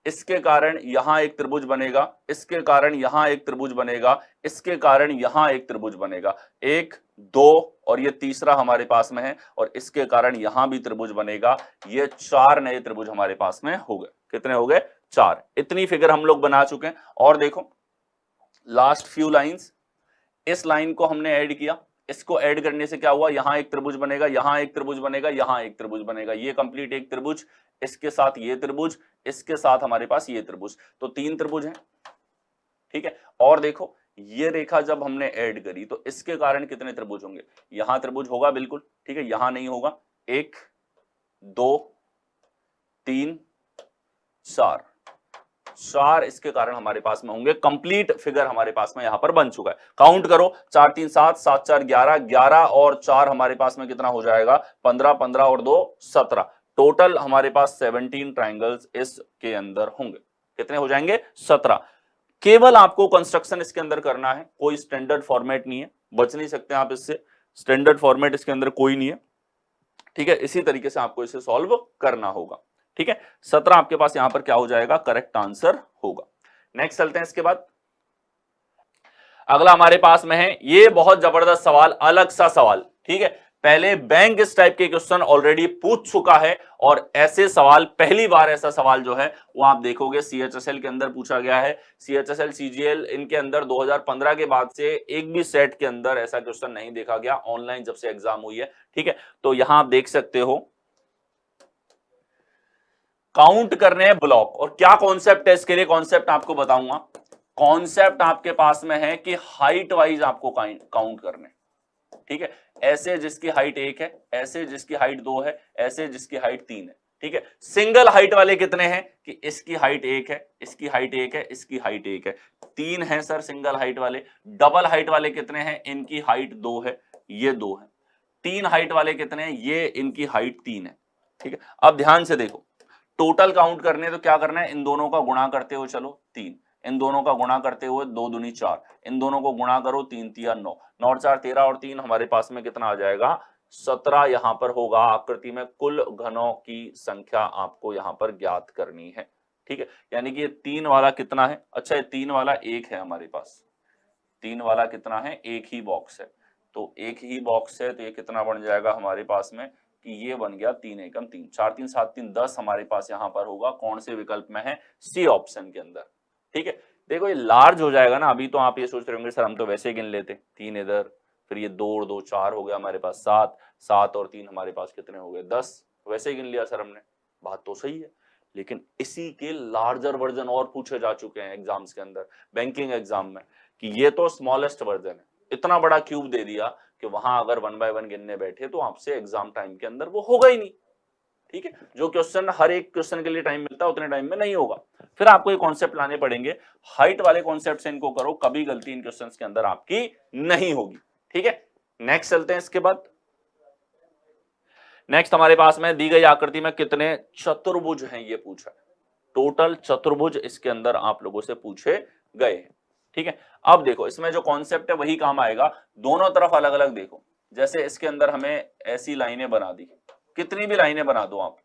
इसके कारण यहां एक त्रिभुज बनेगा, इसके कारण यहां एक त्रिभुज बनेगा, इसके कारण यहां एक त्रिभुज बनेगा, एक दो और ये तीसरा हमारे पास में है, और इसके कारण यहां भी त्रिभुज बनेगा। ये चार नए त्रिभुज हमारे पास में हो गए। कितने हो गए, चार। इतनी फिगर हम लोग बना चुके हैं। और देखो लास्ट फ्यू लाइंस, इस लाइन को हमने ऐड किया, इसको ऐड करने से क्या हुआ, यहां एक त्रिभुज बनेगा, यहां एक त्रिभुज बनेगा, यहां एक त्रिभुज बनेगा, ये कंप्लीट एक त्रिभुज, इसके साथ ये त्रिभुज, इसके साथ हमारे पास ये त्रिभुज, तो तीन त्रिभुज हैं, ठीक है। और देखो ये रेखा जब हमने ऐड करी तो इसके कारण कितने त्रिभुज होंगे, यहां त्रिभुज होगा बिल्कुल, ठीक है, यहां नहीं होगा, एक दो तीन चार, चार इसके कारण हमारे पास में होंगे। कंप्लीट फिगर हमारे पास में यहां पर बन चुका है। काउंट करो, 4 3 7, 7 4 11, 11 और 4 हमारे पास में कितना हो जाएगा, 15, 15 और 2 17। टोटल हमारे पास 17 ट्रायंगल्स इसके अंदर होंगे। कितने हो जाएंगे, 17। केवल आपको कंस्ट्रक्शन इसके अंदर करना है, कोई स्टैंडर्ड फॉर्मेट नहीं है, बच नहीं सकते आप इससे, स्टैंडर्ड फॉर्मेट इसके अंदर कोई नहीं है, ठीक है। इसी तरीके से आपको इसे सॉल्व करना होगा, ठीक है। 17 आपके पास यहां पर क्या हो जाएगा, करेक्ट आंसर होगा। नेक्स्ट चलते हैं। इसके बाद अगला हमारे पास में है, ये बहुत जबरदस्त सवाल, अलग सा सवाल, ठीक है। पहले बैंक इस टाइप के क्वेश्चन ऑलरेडी पूछ चुका है, और ऐसे सवाल पहली बार ऐसा सवाल जो है वो आप देखोगे सीएचएसएल के अंदर पूछा गया है। सीएचएसएल सीजीएल इनके अंदर 2015 के बाद से एक भी सेट के अंदर ऐसा क्वेश्चन नहीं देखा गया, ऑनलाइन जब से एग्जाम हुई है, ठीक है। तो यहां आप देख सकते हो, काउंट करने हैं ब्लॉक, और क्या कॉन्सेप्ट है इसके लिए, कॉन्सेप्ट आपको बताऊंगा। कॉन्सेप्ट आपके पास में है कि हाइट वाइज आपको काउंट करने, ठीक है। ऐसे जिसकी हाइट 1 है, ऐसे जिसकी हाइट 2 है, ऐसे जिसकी हाइट 3 है, ठीक है। सिंगल हाइट वाले कितने हैं कि इसकी हाइट 1 है, इसकी हाइट 1 है, इसकी हाइट 1 है, 3 है सर सिंगल हाइट वाले। डबल हाइट वाले कितने हैं, इनकी हाइट 2 है, ये 2 है। 3 हाइट वाले कितने हैं, ये इनकी हाइट 3 है, ठीक है। अब ध्यान से देखो, टोटल काउंट करने तो क्या करना है, इन दोनों का गुणा करते हुए चलो 3, इन दोनों का गुणा करते हुए 2 दूनी 4, इन दोनों को गुणा करो 3 3 9, 9 और 4 13 और 3 हमारे पास में कितना आ जाएगा, 17 यहां पर होगा आकृति में। कुल घनों की संख्या आपको यहां पर ज्ञात करनी है, ठीक है। यानी कि ये 3 वाला कितना है, अच्छा ये 3 वाला 1 है हमारे पास, 3 वाला कितना है, एक ही बॉक्स है, तो एक ही बॉक्स है, तो ये कितना बन जाएगा हमारे पास में कि ये बन गया 3 एकम 3, 4 3 7 3 10 हमारे पास यहां पर होगा। कौन से विकल्प में है, सी ऑप्शन के अंदर, ठीक है। देखो ये लार्ज हो जाएगा ना, अभी तो आप ये सोच रहे होंगे सर हम तो वैसे ही गिन लेते, 3 इधर, फिर ये 2 और 2 4 हो गया हमारे पास 7, 7 और 3 हमारे पास कितने हो गए 10, वैसे ही गिन लिया सर हमने। बात तो सही है, लेकिन इसी के लार्जर वर्जन और पूछे जा चुके हैं एग्जाम्स के अंदर, बैंकिंग एग्जाम में, कि ये तो स्मॉलेस्ट वर्जन है, इतना बड़ा क्यूब दे दिया कि वहां अगर 1 बाय 1 गिनने बैठे तो आपसे एग्जाम टाइम के अंदर वो होगा ही नहीं, ठीक है। जो क्वेश्चन हर एक क्वेश्चन के लिए टाइम मिलता है उतने टाइम में नहीं होगा, फिर आपको ये कॉन्सेप्ट लाने पड़ेंगे। हाइट वाले कॉन्सेप्ट से इनको करो, कभी गलती इन क्वेश्चंस के अंदर आपकी नहीं होगी, ठीक है। नेक्स्ट चलते हैं। इसके बाद नेक्स्ट हमारे पास में दी गई आकृति में कितने चतुर्भुज हैं ये पूछा है। टोटल चतुर्भुज इसके अंदर आप लोगों से पूछे गए हैं, ठीक है। अब देखो इसमें जो कॉन्सेप्ट है वही काम आएगा, दोनों तरफ अलग अलग देखो। जैसे इसके अंदर हमें ऐसी लाइनें बना दी, कितनी भी लाइनें बना दो आप,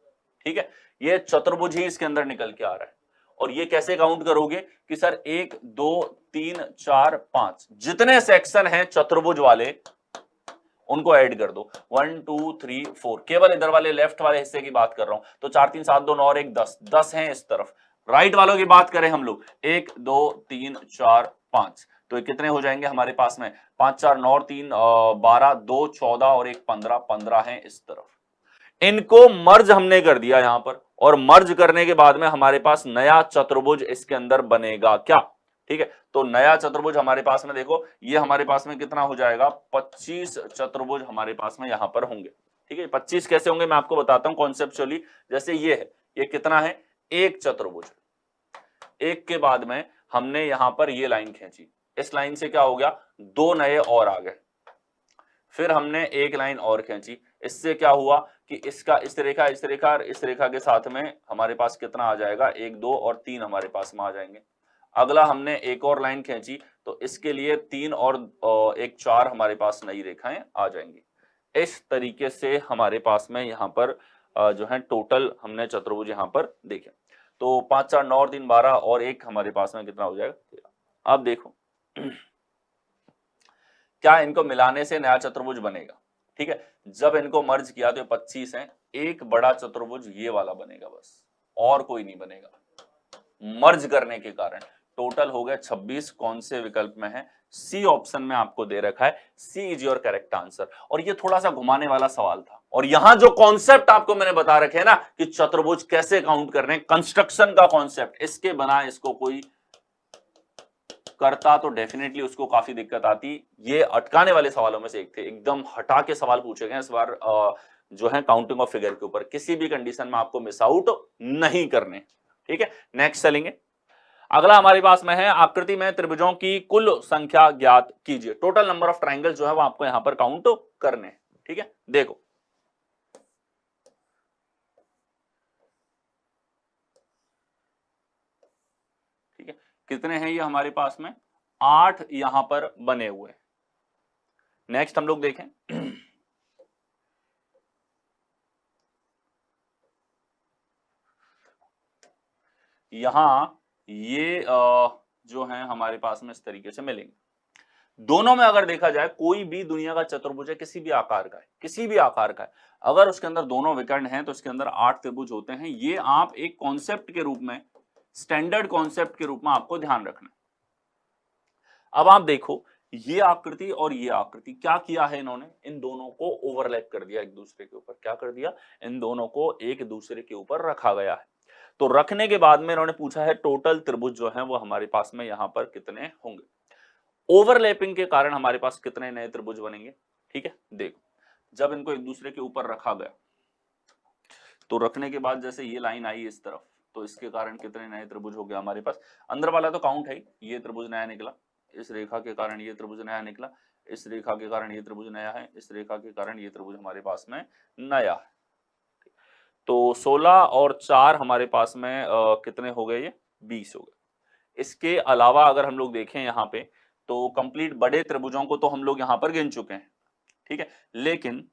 ठीक है, ये चतुर्भुज ही इसके अंदर निकल के आ रहा है। और ये कैसे काउंट करोगे कि सर 1 2 3 4 5 जितने सेक्शन हैं चतुर्भुज वाले उनको ऐड कर दो, 1 2 3 4, केवल इधर वाले लेफ्ट वाले हिस्से की बात कर रहा हूं, तो 4 3 7 2 9 और 1 10, 10 हैं इस तरफ। राइट वालों की बात करें हम लोग, 1 2 3 4 5, तो ये कितने हो जाएंगे हमारे पास में, 5 4 9 3 12, 2 14 और 1 15, 15 हैं इस तरफ। इनको मर्ज हमने कर दिया यहां पर, और मर्ज करने के बाद में हमारे पास नया चतुर्भुज इसके अंदर बनेगा क्या, ठीक है। तो नया चतुर्भुज हमारे पास में देखो, ये हमारे पास में कितना हो जाएगा, 25 चतुर्भुज हमारे पास में यहां पर होंगे, ठीक है। 25 कैसे होंगे मैं आपको बताता हूं कॉन्सेप्चुअली। जैसे ये है, ये कितना है, एक चतुर्भुज, एक के बाद में हमने यहां पर ये लाइन खींची, इस लाइन से क्या हो गया, 2 नए और आ गए। फिर हमने एक लाइन और खींची, इससे क्या हुआ कि इसका इस रेखा और इस रेखा के साथ में हमारे पास कितना आ जाएगा, 1 2 और 3 हमारे पास में आ जाएंगे। अगला हमने एक और लाइन खींची तो इसके लिए 3 और 1 4 हमारे पास नई रेखाएं आ जाएंगी। इस तरीके से हमारे पास में यहाँ पर जो है टोटल हमने चतुर्भुज यहाँ पर देखे। तो 5 4 9 और 3 12 और 1 हमारे पास में कितना हो जाएगा। अब देखो क्या इनको मिलाने से नया चतुर्भुज बनेगा, ठीक है। जब इनको मर्ज किया तो 25 है, एक बड़ा चतुर्भुज ये वाला बनेगा बस, और कोई नहीं बनेगा। मर्ज करने के कारण टोटल हो गया 26। कौन से विकल्प में है, सी ऑप्शन में आपको दे रखा है, C is your correct answer. और ये थोड़ा सा घुमाने वाला सवाल था, और यहां जो कॉन्सेप्ट आपको मैंने बता रखे है ना कि चतुर्भुज कैसे काउंट करने, कंस्ट्रक्शन का कॉन्सेप्ट, इसके बना इसको कोई करता तो डेफिनेटली उसको काफी दिक्कत आती। ये अटकाने वाले सवालों में से एक थे, एकदम हटा के सवाल पूछे गए इस बार जो है काउंटिंग ऑफ फिगर के ऊपर। किसी भी कंडीशन में आपको मिस आउट नहीं करने, ठीक है। नेक्स्ट चलेंगे। अगला हमारे पास में है, आकृति में त्रिभुजों की कुल संख्या ज्ञात कीजिए। टोटल नंबर ऑफ ट्राइंगल जो है वो आपको यहां पर काउंट करने, ठीक है। देखो ठीक है, कितने हैं ये हमारे पास में, 8 यहां पर बने हुए। नेक्स्ट हम लोग देखें यहां ये जो है हमारे पास में इस तरीके से मिलेंगे। दोनों में अगर देखा जाए कोई भी दुनिया का चतुर्भुज है, किसी भी आकार का है, किसी भी आकार का है, अगर उसके अंदर दोनों विकर्ण हैं तो उसके अंदर 8 त्रिभुज होते हैं। ये आप एक कॉन्सेप्ट के रूप में, स्टैंडर्ड कॉन्सेप्ट के रूप में आपको ध्यान रखना। अब आप देखो ये आकृति और ये आकृति, क्या किया है इन्होंने, इन दोनों को ओवरलैप कर दिया एक दूसरे के ऊपर। क्या कर दिया, इन दोनों को एक दूसरे के ऊपर रखा गया है। तो रखने के बाद में इन्होंने पूछा है टोटल त्रिभुज जो है वो हमारे पास में यहां पर कितने होंगे। ओवरलैपिंग के कारण हमारे पास कितने नए त्रिभुज बनेंगे, ठीक है। देखो जब इनको एक दूसरे के ऊपर रखा गया तो रखने के बाद जैसे ये लाइन आई इस तरफ, तो इसके कारण कितने नए त्रिभुज हो गए हमारे पास। अंदर वाला तो काउंट है, ये त्रिभुज नया निकला, इस रेखा के कारण ये त्रिभुज नया निकला, इस रेखा के कारण ये त्रिभुज नया है, इस रेखा के कारण ये त्रिभुज हमारे पास में नया है। तो 16 और 4 हमारे पास में कितने हो गए, ये 20 हो गए। इसके अलावा अगर हम लोग देखें यहाँ पे तो कंप्लीट बड़े त्रिभुजों को तो हम लोग यहां पर गिन चुके हैं, ठीक है। लेकिन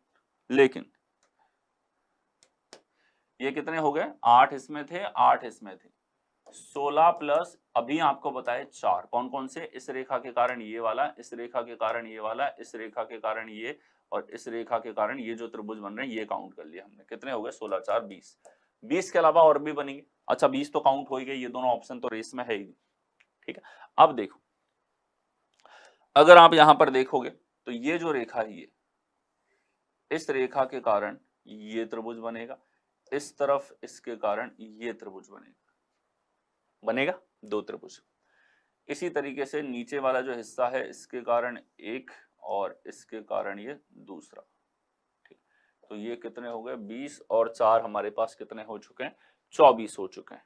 ये कितने हो गए, 8 इसमें थे, 8 इसमें थे, 16 प्लस अभी आपको बताए 4। कौन कौन से, इस रेखा के कारण ये वाला, इस रेखा के कारण ये वाला, इस रेखा के कारण ये, और इस रेखा के कारण ये जो त्रिभुज बन रहे हैं ये काउंट कर लिया हमने। कितने हो गए, 16 4 20। 20 के अलावा और भी बनेंगे। अच्छा 20 तो काउंट हो ही गए, ये दोनों ऑप्शन तो रेस में है ही, ठीक है। अब देखो अगर आप यहां पर देखोगे तो ये जो रेखा है ये, इस रेखा के कारण ये त्रिभुज बनेगा, इस तरफ इसके कारण ये त्रिभुज बनेगा 2 त्रिभुज। इसी तरीके से नीचे वाला जो हिस्सा है इसके कारण एक, और इसके कारण ये दूसरा, ठीक। तो ये कितने हो गए, 20 और 4 हमारे पास कितने हो चुके हैं, 24 हो चुके हैं।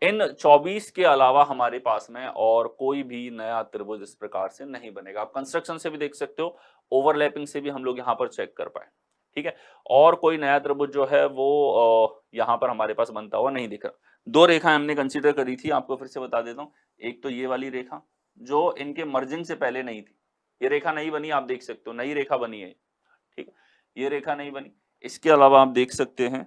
इन 24 के अलावा हमारे पास में और कोई भी नया त्रिभुज इस प्रकार से नहीं बनेगा। आप कंस्ट्रक्शन से भी देख सकते हो, ओवरलैपिंग से भी हम लोग यहाँ पर चेक कर पाए, ठीक है। और कोई नया त्रिभुज जो है वो यहाँ पर हमारे पास बनता हुआ नहीं दिख रहा। 2 रेखाएं हमने कंसीडर करी थी, आपको फिर से बता देता हूँ। एक तो ये वाली रेखा जो इनके मर्जिंग से पहले नहीं थी, ये रेखा नहीं बनी, आप देख सकते हो नई रेखा बनी है, ठीक है। ये रेखा नहीं बनी। इसके अलावा आप देख सकते हैं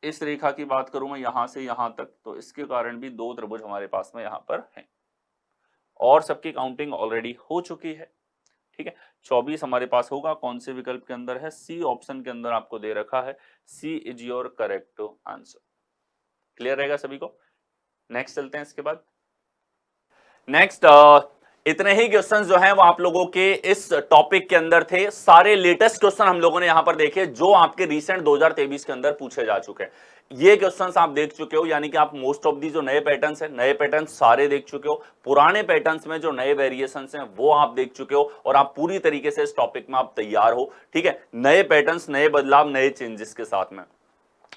इस रेखा की बात करूं मैं यहां से यहां तक, तो इसके कारण भी 2 त्रिभुज हमारे पास में यहां पर हैं, और सबकी काउंटिंग ऑलरेडी हो चुकी है, ठीक है। 24 हमारे पास होगा। कौन से विकल्प के अंदर है, सी ऑप्शन के अंदर आपको दे रखा है, C is your correct answer. Clear रहेगा सभी को। नेक्स्ट चलते हैं इसके बाद। नेक्स्ट इतने ही क्वेश्चंस जो हैं वो आप लोगों के इस टॉपिक के अंदर थे। सारे लेटेस्ट क्वेश्चन हम लोगों ने यहां पर देखे जो आपके रिसेंट 2023 के अंदर पूछे जा चुके हैं। ये क्वेश्चंस आप देख चुके हो, यानी कि आप मोस्ट ऑफ दी जो नए पैटर्न्स हैं, नए पैटर्न्स सारे देख चुके हो। पुराने पैटर्न्स में जो नए वेरिएशंस हैं वो आप देख चुके हो, और आप पूरी तरीके से इस टॉपिक में आप तैयार हो, ठीक है। नए पैटर्न्स, नए बदलाव, नए चेंजेस के साथ में।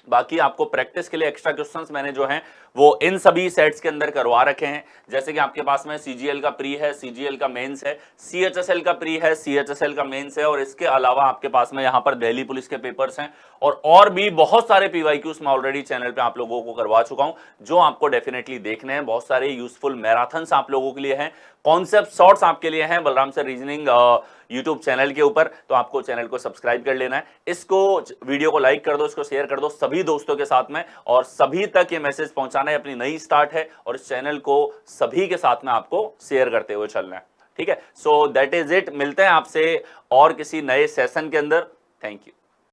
बाकी आपको प्रैक्टिस के लिए एक्स्ट्रा क्वेश्चंस मैंने जो हैं वो इन सभी सेट्स के अंदर करवा रखे हैं। जैसे कि आपके पास में सीजीएल का प्री है, सीजीएल का मेंस है, सीएचएसएल का प्री है, सीएचएसएल का मेंस है, और इसके अलावा आपके पास में यहां पर दिल्ली पुलिस के पेपर्स हैं और भी बहुत सारे पीवाईक्यूज मैं ऑलरेडी चैनल पे आप लोगों को करवा चुका हूं, जो आपको डेफिनेटली देखने हैं। बहुत सारे यूजफुल मैराथन्स आप लोगों के लिए हैं, कॉन्सेप्ट शॉर्ट्स आपके लिए हैं Balram sir reasoning YouTube channel के ऊपर। तो आपको चैनल को सब्सक्राइब कर लेना है, इसको वीडियो को लाइक कर दो, इसको शेयर कर दो सभी दोस्तों के साथ में, और सभी तक ये मैसेज पहुंचाना है। अपनी नई स्टार्ट है और इस चैनल को सभी के साथ में आपको शेयर करते हुए चलना है, ठीक है। सो दैट इज इट, मिलते हैं आपसे और किसी नए सेशन के अंदर। Thank you.